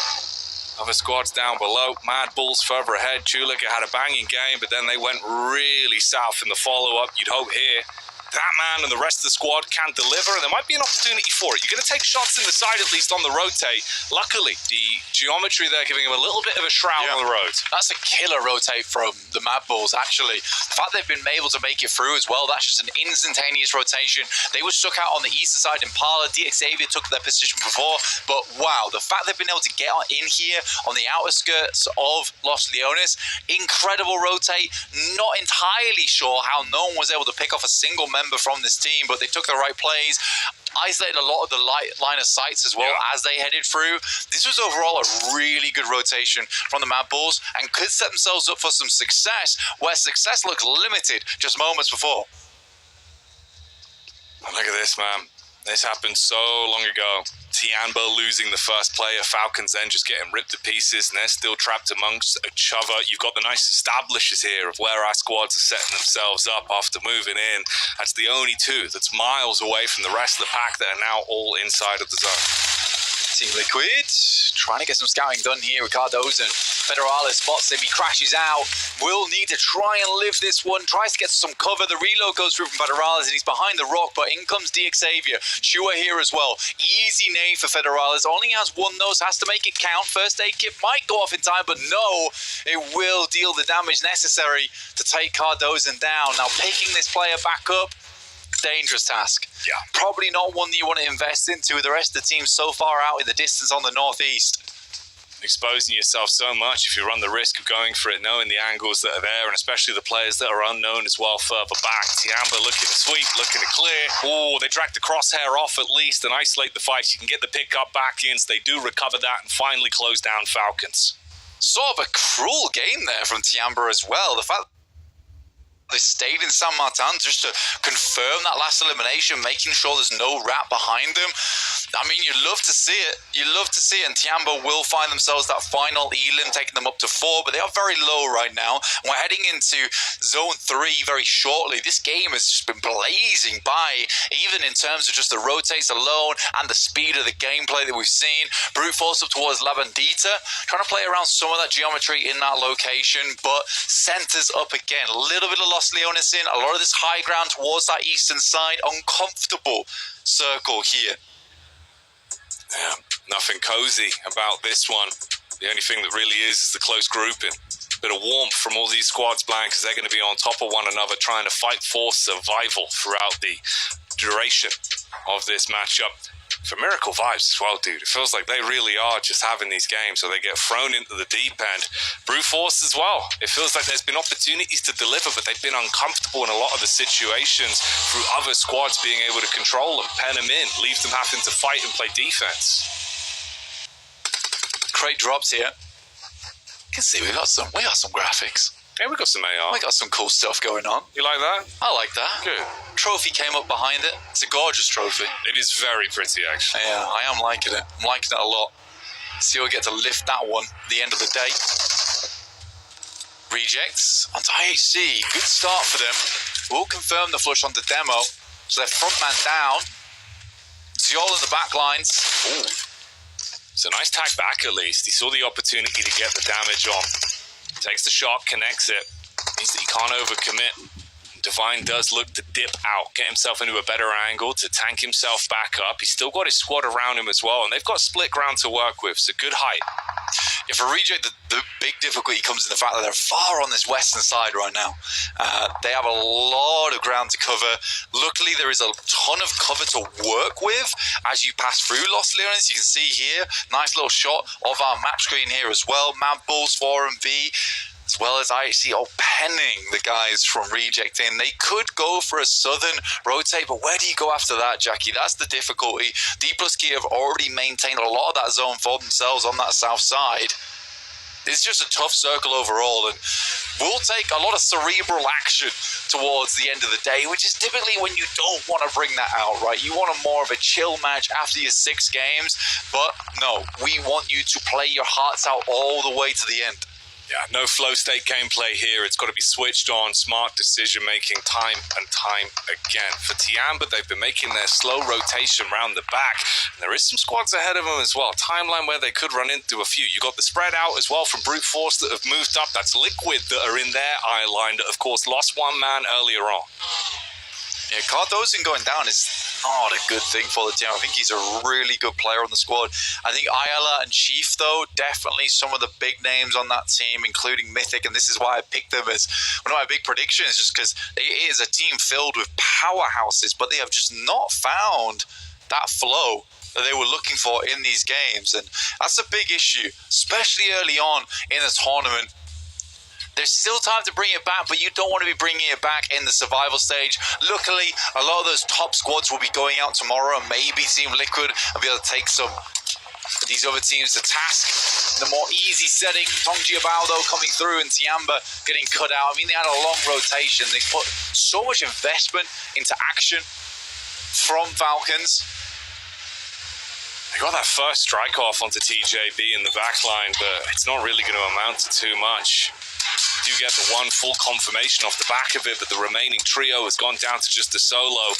Other squads down below. Mad Bulls further ahead. Chulika had a banging game, but then they went really south in the follow-up. You'd hope here that man and the rest of the squad can deliver, and there might be an opportunity for it. You're going to take shots in the side, at least on the rotate. Luckily, the geometry there giving him a little bit of a shroud on the road. That's a killer rotate from the Mad Bulls, actually. The fact they've been able to make it through as well, that's just an instantaneous rotation. They were stuck out on the eastern side in Impala. Xavier took their position before, but wow, the fact they've been able to get in here on the outer skirts of Los Leones, incredible rotate. Not entirely sure how no one was able to pick off a single member from this team, but they took the right plays, isolated a lot of the line of sights as well as they headed through. This was overall a really good rotation from the Mad Bulls and could set themselves up for some success, where success looked limited just moments before. Look at this, man. This happened so long ago. Tiamba losing the first player, Falcons then just getting ripped to pieces, and they're still trapped amongst each other. You've got the nice establishers here of where our squads are setting themselves up after moving in. That's the only two that's miles away from the rest of the pack that are now all inside of the zone. Team Liquid trying to get some scouting done here. Cardozo and Federales spots him. He crashes out. Will need to try and live this one. Tries to get some cover. The reload goes through from Federales and he's behind the rock, but in comes Xavier. Chua here as well. Easy nade for Federales. Only has one nose. Has to make it count. First aid kit might go off in time, but no, it will deal the damage necessary to take Cardozo down. Now picking this player back up, dangerous task. Yeah. Probably not one that you want to invest into with the rest of the team so far out in the distance on the northeast. Exposing yourself so much if you run the risk of going for it, knowing the angles that are there, and especially the players that are unknown as well further back. Tiamba looking to sweep, looking to clear. Oh, they drag the crosshair off at least and isolate the fight. You can get the pickup back in, so they do recover that and finally close down Falcons. Sort of a cruel game there from Tiamba as well. The fact they stayed in San Martin just to confirm that last elimination, making sure there's no rat behind them. I mean, you'd love to see it. You'd love to see it. And Tiamba will find themselves that final elim, taking them up to 4, but they are very low right now. We're heading into Zone 3 very shortly. This game has just been blazing by, even in terms of just the rotates alone and the speed of the gameplay that we've seen. Brute force up towards La Bandita, trying to play around some of that geometry in that location, but centers up again. A little bit of Los Leones in, a lot of this high ground towards that eastern side. Uncomfortable circle here. Yeah, nothing cozy about this one. The only thing that really is the close grouping. Bit of warmth from all these squads, Blank, because they're going to be on top of one another trying to fight for survival throughout the duration of this matchup. For Miracle Vibes as well, dude, it feels like they really are just having these games so they get thrown into the deep end. Brute Force as well. It feels like there's been opportunities to deliver, but they've been uncomfortable in a lot of the situations through other squads being able to control them, pen them in, leave them having to fight and play defense. Crate drops here. You can see we got some graphics. Yeah, we got some AR. We got some cool stuff going on. You like that? I like that. Good. Trophy came up behind it. It's a gorgeous trophy. It is very pretty, actually. Yeah, I am liking it. I'm liking it a lot. See, we'll get to lift that one at the end of the day. Rejects onto IHC. Good start for them. We'll confirm the flush onto demo. So their front man down. Ziol in the back lines. Ooh. It's a nice tag back at least. He saw the opportunity to get the damage on. Takes the shot, connects it. Means that he can't overcommit. Divine does look to dip out, get himself into a better angle to tank himself back up. He's still got his squad around him as well, and they've got split ground to work with, so good height. Yeah, for Reject, the big difficulty comes in the fact that they're far on this western side right now. They have a lot of ground to cover. Luckily, there is a ton of cover to work with as you pass through Los Leones. You can see here, nice little shot of our match screen here as well. Mad Bulls 4 and V, as well as IHC all penning the guys from Reject in. They could go for a southern rotate, but where do you go after that, Jackie? That's the difficulty. D plus Key have already maintained a lot of that zone for themselves on that south side. It's just a tough circle overall, and we'll take a lot of cerebral action towards the end of the day, which is typically when you don't want to bring that out, right? You want more of a chill match after your 6 games, but no, we want you to play your hearts out all the way to the end. Yeah, no flow state gameplay here. It's got to be switched on, smart decision making time and time again. For Tiamba, they've been making their slow rotation round the back. And there is some squads ahead of them as well. Timeline where they could run into a few. You got the spread out as well from Brute Force that have moved up. That's Liquid that are in their eye line that, of course, lost one man earlier on. Yeah, Cardozo going down is not a good thing for the team. I think he's a really good player on the squad. I think Ayala and Chief, though, definitely some of the big names on that team, including Mythic, and this is why I picked them as one of my big predictions, just because it is a team filled with powerhouses, but they have just not found that flow that they were looking for in these games, and that's a big issue, especially early on in the tournament. There's still time to bring it back, but you don't want to be bringing it back in the survival stage. Luckily, a lot of those top squads will be going out tomorrow, and maybe Team Liquid will be able to take some of these other teams to task. The more easy setting, Pubg though coming through, and Tiamba getting cut out. I mean, they had a long rotation. They put so much investment into action from Falcons. They got that first strike off onto TJB in the backline, but it's not really going to amount to too much. You do get the one full confirmation off the back of it, but the remaining trio has gone down to just a solo.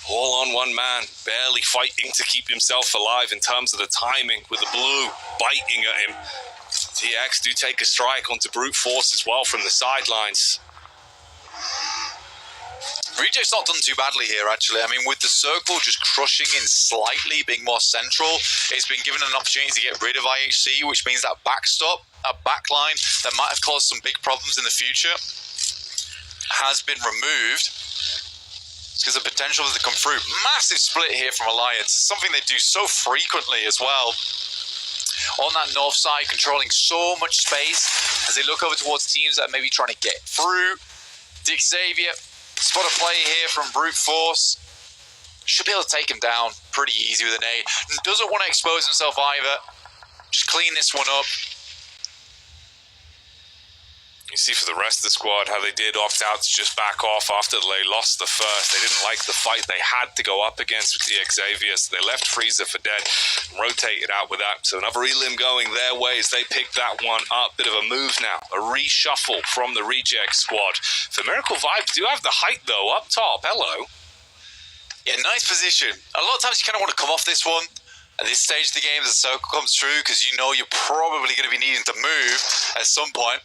All on one man, barely fighting to keep himself alive in terms of the timing, with the blue biting at him. TX do take a strike onto Brute Force as well from the sidelines. Reject's not done too badly here, actually. I mean, with the circle just crushing in slightly, being more central, it's been given an opportunity to get rid of IHC, which means that backstop, that backline that might have caused some big problems in the future has been removed. It's because the potential to come through. Massive split here from Alliance, something they do so frequently as well. On that north side, controlling so much space as they look over towards teams that are maybe trying to get through. Dick Xavier, spot a play here from Brute Force. Should be able to take him down pretty easy with an A. Doesn't want to expose himself either. Just clean this one up. You see for the rest of the squad how they did opt out to just back off after they lost the first. They didn't like the fight they had to go up against with the Xavier, so they left Freezer for dead and rotated out with that. So another elim going their way as they pick that one up. Bit of a move now, a reshuffle from the Reject squad. For Miracle Vibes do have the height though up top. Hello. Yeah, nice position. A lot of times you kind of want to come off this one at this stage of the game as the circle comes through, because you know you're probably going to be needing to move at some point.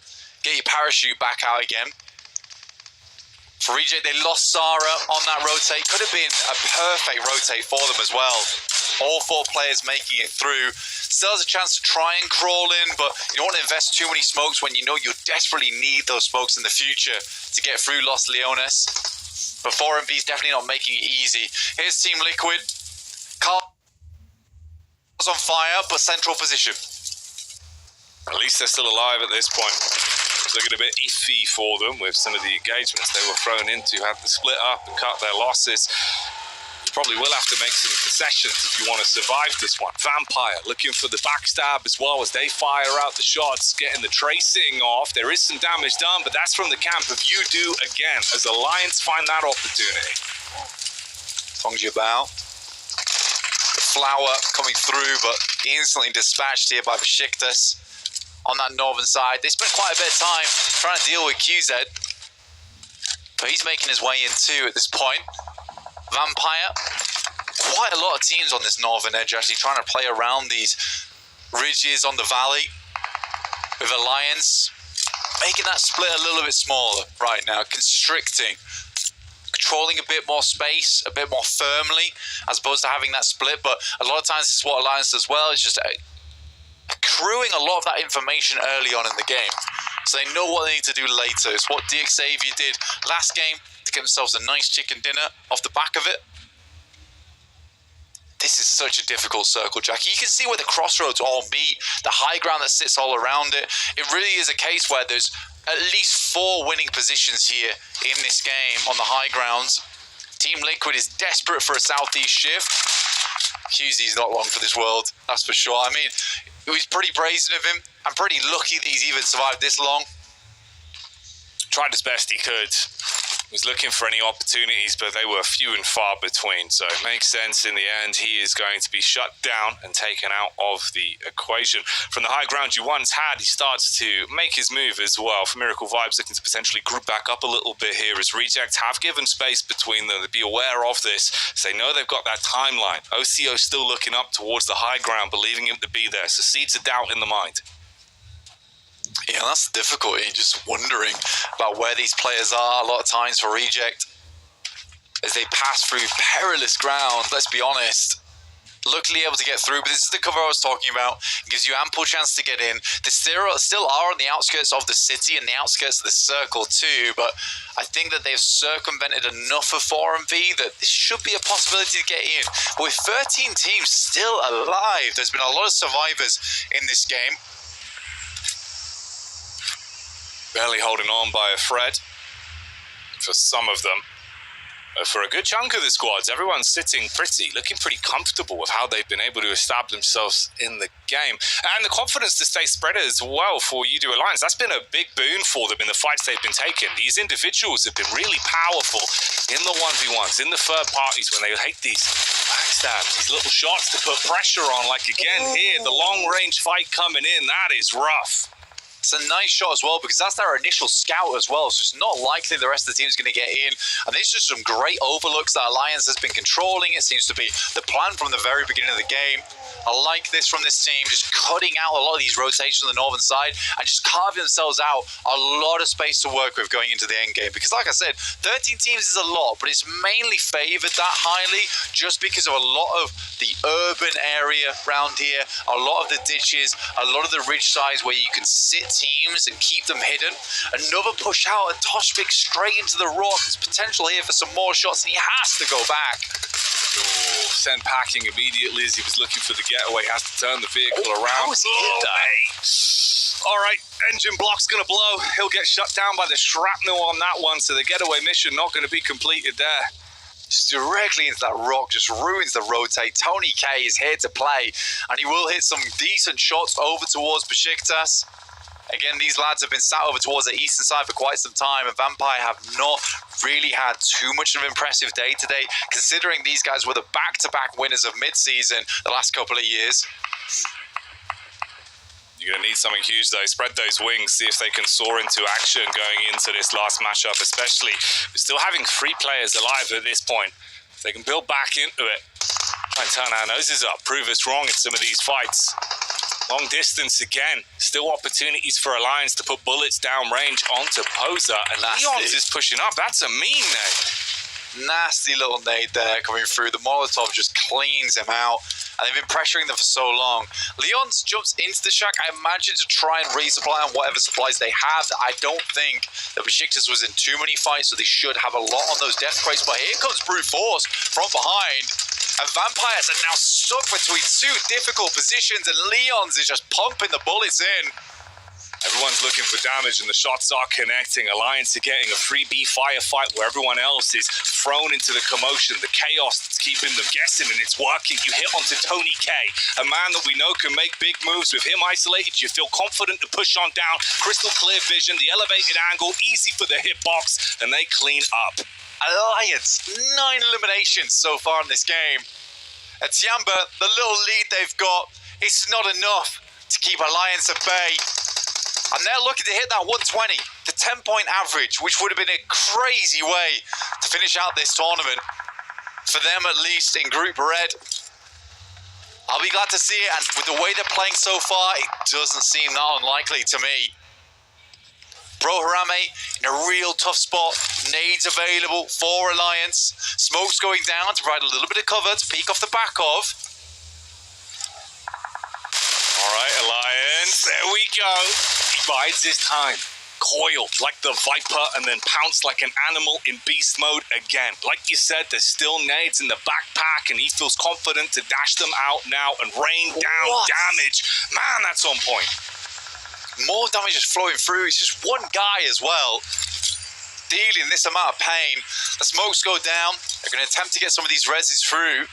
Get your parachute back out again. For Reject, they lost Zara on that rotate. Could have been a perfect rotate for them as well. All four players making it through. Still has a chance to try and crawl in, but you don't want to invest too many smokes when you know you desperately need those smokes in the future to get through Los Leones. But 4MV's definitely not making it easy. Here's Team Liquid. Carl's on fire, but central position. At least they're still alive at this point. It's looking a bit iffy for them with some of the engagements they were thrown into, had to split up and cut their losses. You probably will have to make some concessions if you want to survive this one. Vampire looking for the backstab as well as they fire out the shots, getting the tracing off. There is some damage done, but that's from the camp of You Do again as Alliance find that opportunity. Pubg about. The flower coming through, but instantly dispatched here by Besiktas. On that northern side, they spent quite a bit of time trying to deal with QZ, but he's making his way in too at this point. Vampire, quite a lot of teams on this northern edge actually trying to play around these ridges on the valley with Alliance, making that split a little bit smaller right now, constricting, controlling a bit more space, a bit more firmly, as opposed to having that split. But a lot of times this is what Alliance does well, it's just accruing a lot of that information early on in the game, so they know what they need to do later. It's what DXavier did last game to get themselves a nice chicken dinner off the back of it. This is such a difficult circle, Jackie. You can see where the crossroads all meet, the high ground that sits all around it. It really is a case where there's at least 4 winning positions here in this game on the high grounds. Team Liquid is desperate for a southeast shift. QZ's not long for this world, that's for sure. I mean, it was pretty brazen of him. I'm pretty lucky that he's even survived this long. Tried as best he could. was looking for any opportunities, but they were few and far between. So it makes sense in the end. He is going to be shut down and taken out of the equation. From the high ground you once had, he starts to make his move as well. For Miracle Vibes, looking to potentially group back up a little bit here as Reject have given space between them. To be aware of this, so they know they've got that timeline. OCO still looking up towards the high ground, believing him to be there. So seeds of doubt in the mind. Yeah, that's the difficulty, just wondering about where these players are a lot of times for Reject as they pass through perilous ground, let's be honest. Luckily able to get through, but this is the cover I was talking about. It gives you ample chance to get in. They still are on the outskirts of the city and the outskirts of the circle too, but I think that they've circumvented enough of 4MV that this should be a possibility to get in. But with 13 teams still alive, there's been a lot of survivors in this game. Barely holding on by a thread for some of them. For a good chunk of the squads, everyone's sitting looking pretty comfortable with how they've been able to establish themselves in the game. And the confidence to stay spread as well for UDO Alliance. That's been a big boon for them in the fights they've been taking. These individuals have been really powerful in the 1v1s, in the third parties when they hate these backstabs, these little shots to put pressure on. Like again here, the long range fight coming in, that is rough. It's a nice shot as well because that's their initial scout as well, so it's not likely the rest of the team is going to get in. And these are some great overlooks that Alliance has been controlling. It seems to be the plan from the very beginning of the game. I like this from this team, just cutting out a lot of these rotations on the northern side and just carving themselves out a lot of space to work with going into the end game. Because like I said, 13 teams is a lot, but it's mainly favored that highly just because of a lot of the urban area around here, a lot of the ditches, a lot of the ridge sides where you can sit teams and keep them hidden. Another push out and Toshvik straight into the rock. There's potential here for some more shots and he has to go back. Sent packing immediately as he was looking for the getaway. Has to turn the vehicle around. How has he hit that? All right, engine block's going to blow. He'll get shut down by the shrapnel on that one, so the getaway mission not going to be completed there. Just directly into that rock, just ruins the rotate. Tony K is here to play, and he will hit some decent shots over towards Besiktas. Again, these lads have been sat over towards the eastern side for quite some time, and Vampire have not really had too much of an impressive day today, considering these guys were the back-to-back winners of mid-season the last couple of years. You're going to need something huge, though. Spread those wings, see if they can soar into action going into this last matchup, especially. We're still having 3 players alive at this point. If they can build back into it, try and turn our noses up, prove us wrong in some of these fights. Long distance again. Still opportunities for Alliance to put bullets down range onto Poser. And Leon's is pushing up. That's a mean nade. Nasty little nade there coming through. The Molotov just cleans him out. And they've been pressuring them for so long. Leon's jumps into the shack, I imagine, to try and resupply on whatever supplies they have. I don't think that Besiktas was in too many fights, so they should have a lot on those death crates. But here comes Brute Force from behind. And Vampires are now stuck between 2 difficult positions, and Leon's is just pumping the bullets in. Everyone's looking for damage, and the shots are connecting. Alliance are getting a 3B firefight where everyone else is thrown into the commotion, the chaos that's keeping them guessing, and it's working. You hit onto Tony K, a man that we know can make big moves. With him isolated, you feel confident to push on down. Crystal clear vision, the elevated angle, easy for the hitbox, and they clean up. Alliance, 9 eliminations so far in this game. At Tiamba, the little lead they've got, it's not enough to keep Alliance at bay. And they're looking to hit that 120, the 10-point average, which would have been a crazy way to finish out this tournament. For them, at least, in Group Red. I'll be glad to see it, and with the way they're playing so far, it doesn't seem that unlikely to me. Bro Harame in a real tough spot. Nades available for Alliance. Smoke's going down to provide a little bit of cover to peek off the back of. All right, Alliance, there we go. He bides his time. Coiled like the Viper and then pounced like an animal in beast mode again. Like you said, there's still nades in the backpack and he feels confident to dash them out now and rain down damage. Man, that's on point. More damage is flowing through. It's just one guy as well dealing this amount of pain. The smokes go down. They're going to attempt to get some of these reses through.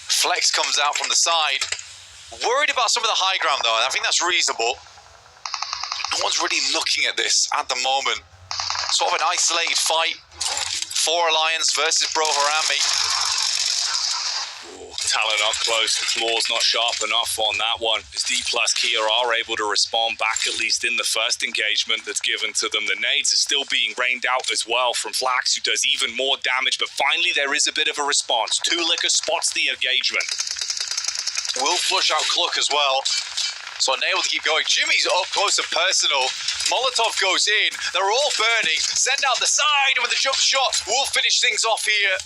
Flex comes out from the side. Worried about some of the high ground though, and I think that's reasonable. No one's really looking at this at the moment. Sort of an isolated fight for Alliance versus Bro Harami. Talent up close, the claw's not sharp enough on that one. As D plus Kia are able to respond back, at least in the first engagement that's given to them. The nades are still being rained out as well from Flax, who does even more damage, but finally there is a bit of a response. Tulica spots the engagement. Will flush out Cluck as well, so unable to keep going. Jimmy's up close and personal. Molotov goes in, they're all burning. Send out the side with the jump shot. Will finish things off here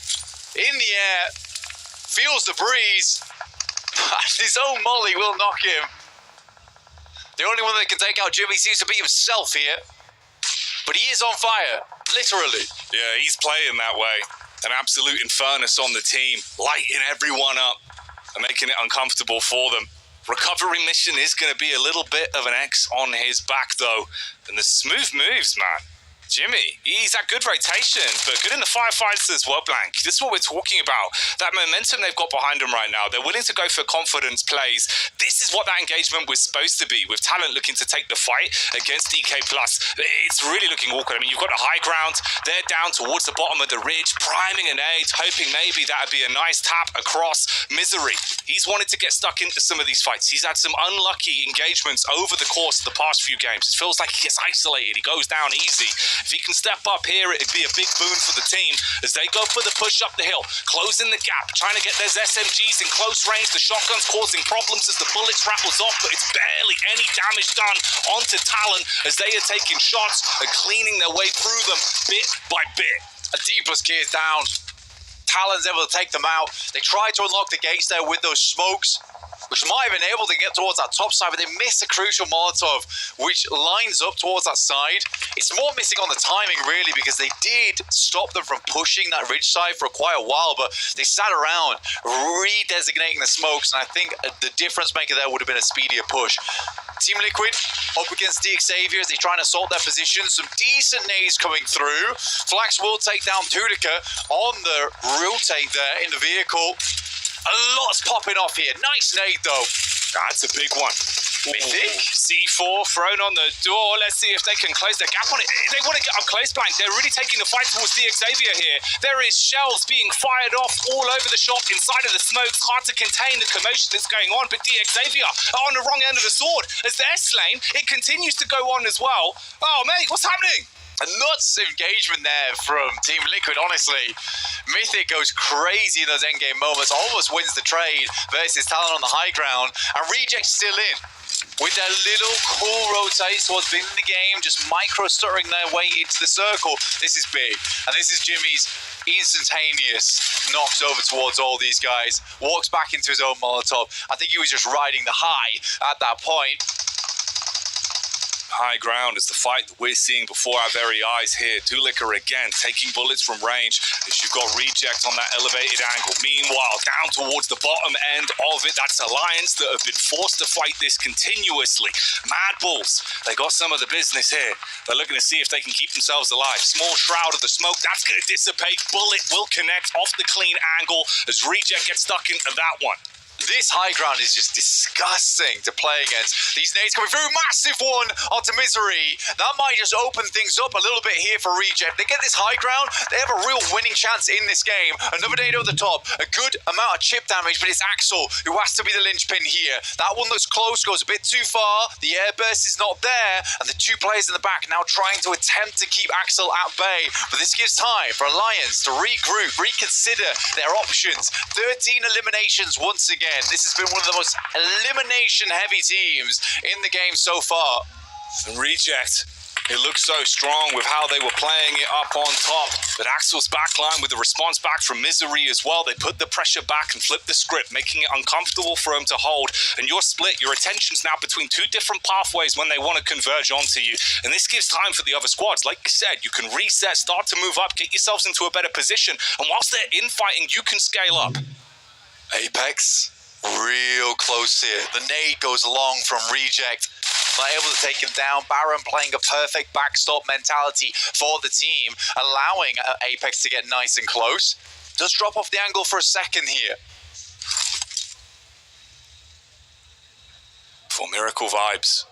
in the air. Feels the breeze. His own molly will knock him. The only one that can take out Jimmy seems to be himself here. But he is on fire, literally. Yeah, he's playing that way. An absolute infernus on the team, lighting everyone up and making it uncomfortable for them. Recovery mission is going to be a little bit of an X on his back, though. And the smooth moves, man. Jimmy, he's at good rotations, but good in the firefights as well, Blank. This is what we're talking about. That momentum they've got behind them right now. They're willing to go for confidence plays. This is what that engagement was supposed to be, with Talent looking to take the fight against DK+. It's really looking awkward. I mean, you've got the high ground. They're down towards the bottom of the ridge, priming an aid, hoping maybe that would be a nice tap across. Misery. He's wanted to get stuck into some of these fights. He's had some unlucky engagements over the course of the past few games. It feels like he gets isolated. He goes down easy. If he can step up here, it'd be a big boon for the team as they go for the push up the hill, closing the gap, trying to get those SMGs in close range. The shotgun's causing problems as the bullets rattles off, but it's barely any damage done onto Talon as they are taking shots and cleaning their way through them bit by bit. A D plus key is down. Talon's able to take them out. They tried to unlock the gates there with those smokes, which might have been able to get towards that top side, but they missed a crucial Molotov, which lines up towards that side. It's more missing on the timing, really, because they did stop them from pushing that ridge side for quite a while, but they sat around redesignating the smokes, and I think the difference maker there would have been a speedier push. Team Liquid up against DX Xavier as they're trying to sort their positions. Some decent nades coming through. Flax will take down Tudica on the rotate there in the vehicle. A lot's popping off here. Nice nade, though. That's a big one. Mythic. C4 thrown on the door. Let's see if they can close the gap on it. They want to get up close, Blank. They're really taking the fight towards the Xavier here. There is shells being fired off all over the shop inside of the smokes. Hard to contain the commotion that's going on, but the Xavier are on the wrong end of the sword. As they're slain, it continues to go on as well. Oh, mate, what's happening? A nuts engagement there from Team Liquid, honestly. Mythic goes crazy in those endgame moments, almost wins the trade versus Talon on the high ground, and Reject's still in. With their little cool rotates towards being in the game, just micro-stuttering their way into the circle. This is big. And this is Jimmy's instantaneous knocks over towards all these guys. Walks back into his own Molotov. I think he was just riding the high at that point. High ground is the fight that we're seeing before our very eyes here. Tulica again taking bullets from range as you've got Reject on that elevated angle. Meanwhile, down towards the bottom end of it, that's Alliance that have been forced to fight this continuously. Mad Bulls, they got some of the business here. They're looking to see if they can keep themselves alive. Small shroud of the smoke, that's going to dissipate. Bullet will connect off the clean angle as Reject gets stuck into that one. This high ground is just disgusting to play against. These nades coming through, massive one onto Misery. That might just open things up a little bit here for Reject. They get this high ground, they have a real winning chance in this game. Another nade over the top, a good amount of chip damage, but it's Axel who has to be the linchpin here. That one looks close, goes a bit too far. The airburst is not there, and the two players in the back now trying to attempt to keep Axel at bay. But this gives time for Alliance to regroup, reconsider their options. 13 eliminations once again. This has been one of the most elimination-heavy teams in the game so far. And Reject, it looks so strong with how they were playing it up on top. But Axel's backline with the response back from Misery as well. They put the pressure back and flipped the script, making it uncomfortable for him to hold. And you're split. Your attention's now between two different pathways when they want to converge onto you. And this gives time for the other squads. Like you said, you can reset, start to move up, get yourselves into a better position. And whilst they're infighting, you can scale up. Apex, real close here. The nade goes along from Reject. Not able to take him down. Baron playing a perfect backstop mentality for the team, allowing Apex to get nice and close. Does drop off the angle for a second here. For Miracle vibes.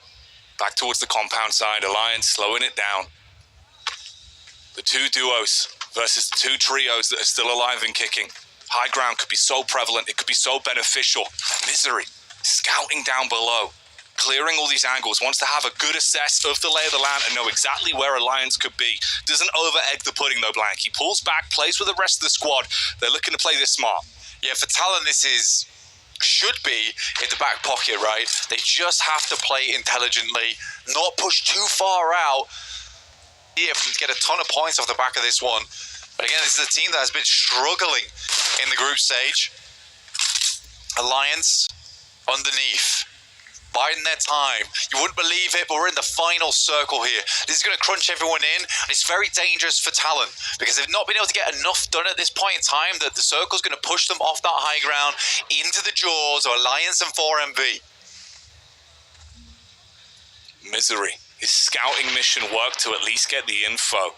Back towards the compound side. Alliance slowing it down. The two duos versus the two trios that are still alive and kicking. High ground could be so prevalent, it could be so beneficial. Misery, scouting down below, clearing all these angles, wants to have a good assess of the lay of the land and know exactly where Alliance could be. Doesn't over-egg the pudding though, Blank. He pulls back, plays with the rest of the squad. They're looking to play this smart. Yeah, for Talon, should be in the back pocket, right? They just have to play intelligently, not push too far out. Yeah, get a ton of points off the back of this one. But again, this is a team that has been struggling in the group stage. Alliance underneath, biding their time. You wouldn't believe it, but we're in the final circle here. This is going to crunch everyone in, and it's very dangerous for Talon because they've not been able to get enough done at this point in time that the circle's going to push them off that high ground into the jaws of Alliance and 4MV. Misery. His scouting mission worked to at least get the info.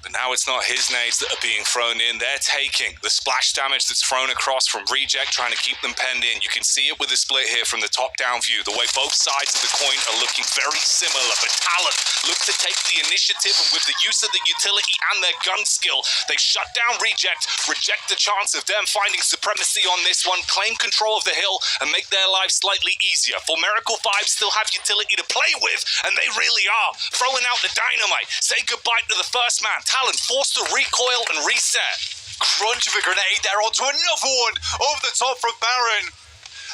But now it's not his nades that are being thrown in. They're taking the splash damage that's thrown across from Reject, trying to keep them penned in. You can see it with the split here from the top-down view, the way both sides of the coin are looking very similar. But Talon look to take the initiative, and with the use of the utility and their gun skill, they shut down Reject, reject the chance of them finding supremacy on this one, claim control of the hill, and make their lives slightly easier. For Miracle 5 still have utility to play with, and they really are. Throwing out the dynamite, say goodbye to the first man. Talon forced to recoil and reset. Crunch of a grenade there onto another one over the top from Baron.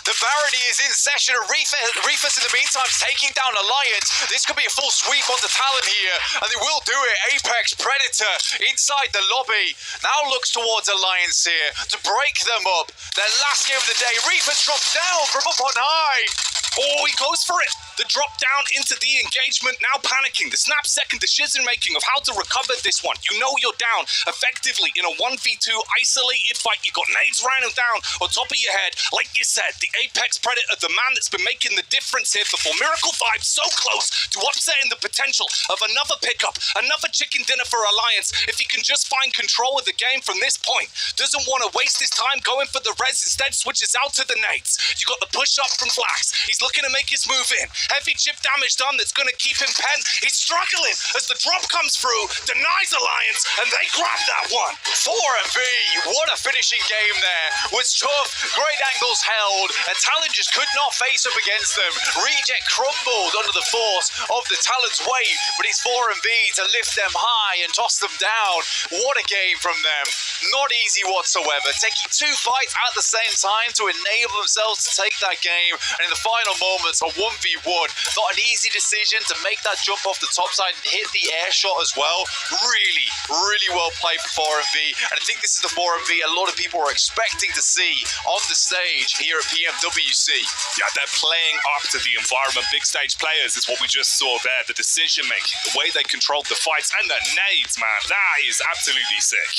The Barony is in session, and Reefus in the meantime is taking down Alliance. This could be a full sweep onto Talon here, and they will do it. Apex Predator inside the lobby now looks towards Alliance here to break them up. Their last game of the day. Reefus drops down from up on high. Oh, he goes for it. The drop down into the engagement, now panicking. The snap-second decision making of how to recover this one. You know you're down effectively in a 1v2 isolated fight. You got nades raining down on top of your head. Like you said, the Apex Predator, the man that's been making the difference here for Miracle 5, so close to upsetting the potential of another pickup, another chicken dinner for Alliance. If he can just find control of the game from this point, doesn't want to waste his time going for the res, instead switches out to the nades. You got the push up from Flax. He's looking to make his move in. Heavy chip damage done that's going to keep him penned. He's struggling as the drop comes through, denies Alliance, and they grab that one. 4MV, what a finishing game there. Was tough, great angles held, and Talon just could not face up against them. Reject crumbled under the force of the Talon's weight, but it's 4MV to lift them high and toss them down. What a game from them. Not easy whatsoever. Taking two fights at the same time to enable themselves to take that game, and in the final moments, a 1v1. Not an easy decision to make that jump off the top side and hit the air shot as well. Really, really well played for 4MV, and I think this is the 4MV a lot of people were expecting to see on the stage here at PMWC. Yeah, they're playing up to the environment. Big stage players is what we just saw there. The decision making, the way they controlled the fights, and the nades, man. That is absolutely sick.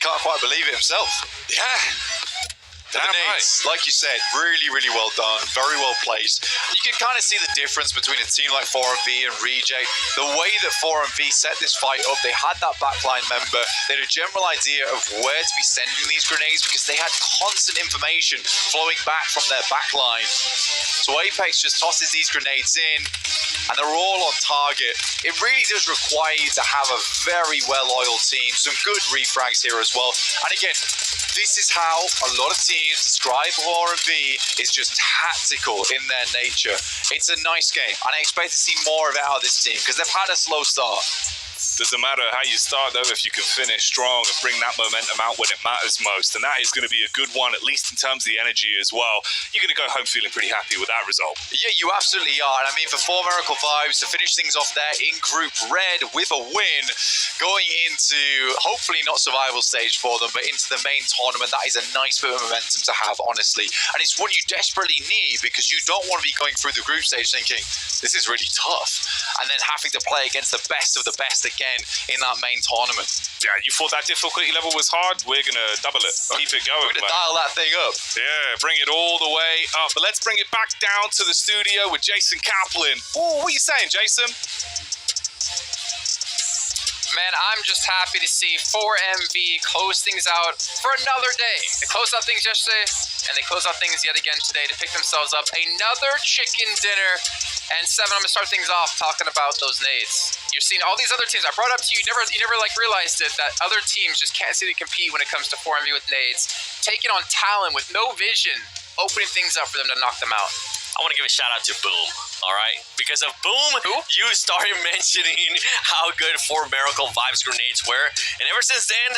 Can't quite believe it himself. Yeah. The nades, like you said, really, really well done, very well placed. You can kind of see the difference between a team like 4MV and Reject. The way that 4MV set this fight up, they had that backline member. They had a general idea of where to be sending these grenades because they had constant information flowing back from their backline. So Apex just tosses these grenades in, and they're all on target. It really does require you to have a very well-oiled team, some good refrags here as well. And again, this is how a lot of teams describe 4MV is just tactical in their nature. It's a nice game, and I expect to see more of it out of this team because they've had a slow start. Doesn't matter how you start, though, if you can finish strong and bring that momentum out when it matters most. And that is going to be a good one, at least in terms of the energy as well. You're going to go home feeling pretty happy with that result. Yeah, you absolutely are. And I mean, for 4 Miracle Vibes to finish things off there in Group Red with a win, going into hopefully not survival stage for them, but into the main tournament, that is a nice bit of momentum to have, honestly. And it's one you desperately need because you don't want to be going through the group stage thinking, this is really tough, and then having to play against the best of the best again in that main tournament. Yeah, you thought that difficulty level was hard? We're going to double it. Keep it going. We're going to dial that thing up. Yeah, bring it all the way up. But let's bring it back down to the studio with Jason Kaplan. Oh, what are you saying, Jason? Man, I'm just happy to see 4MV close things out for another day. They closed out things yesterday, and they closed out things yet again today to pick themselves up another chicken dinner. And 7, I'm going to start things off talking about those nades. You're seeing all these other teams. I brought up to you. You never like realized it that other teams just can't seem to compete when it comes to 4v with nades. Taking on Talon with no vision, opening things up for them to knock them out. I want to give a shout out to Boom, all right? Because of Boom, you started mentioning how good 4 Miracle Vibes grenades were. And ever since then,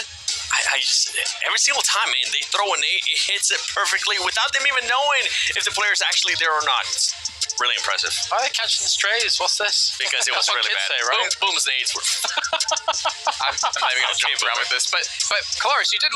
I just, every single time, man, they throw a nade, it hits it perfectly without them even knowing if the player's actually there or not. It's really impressive. Why are they catching the strays? What's this? Because it was That's what really kids bad. say, right? Boom's nades were... I'm not even going to jump around with this. But Colaris, you did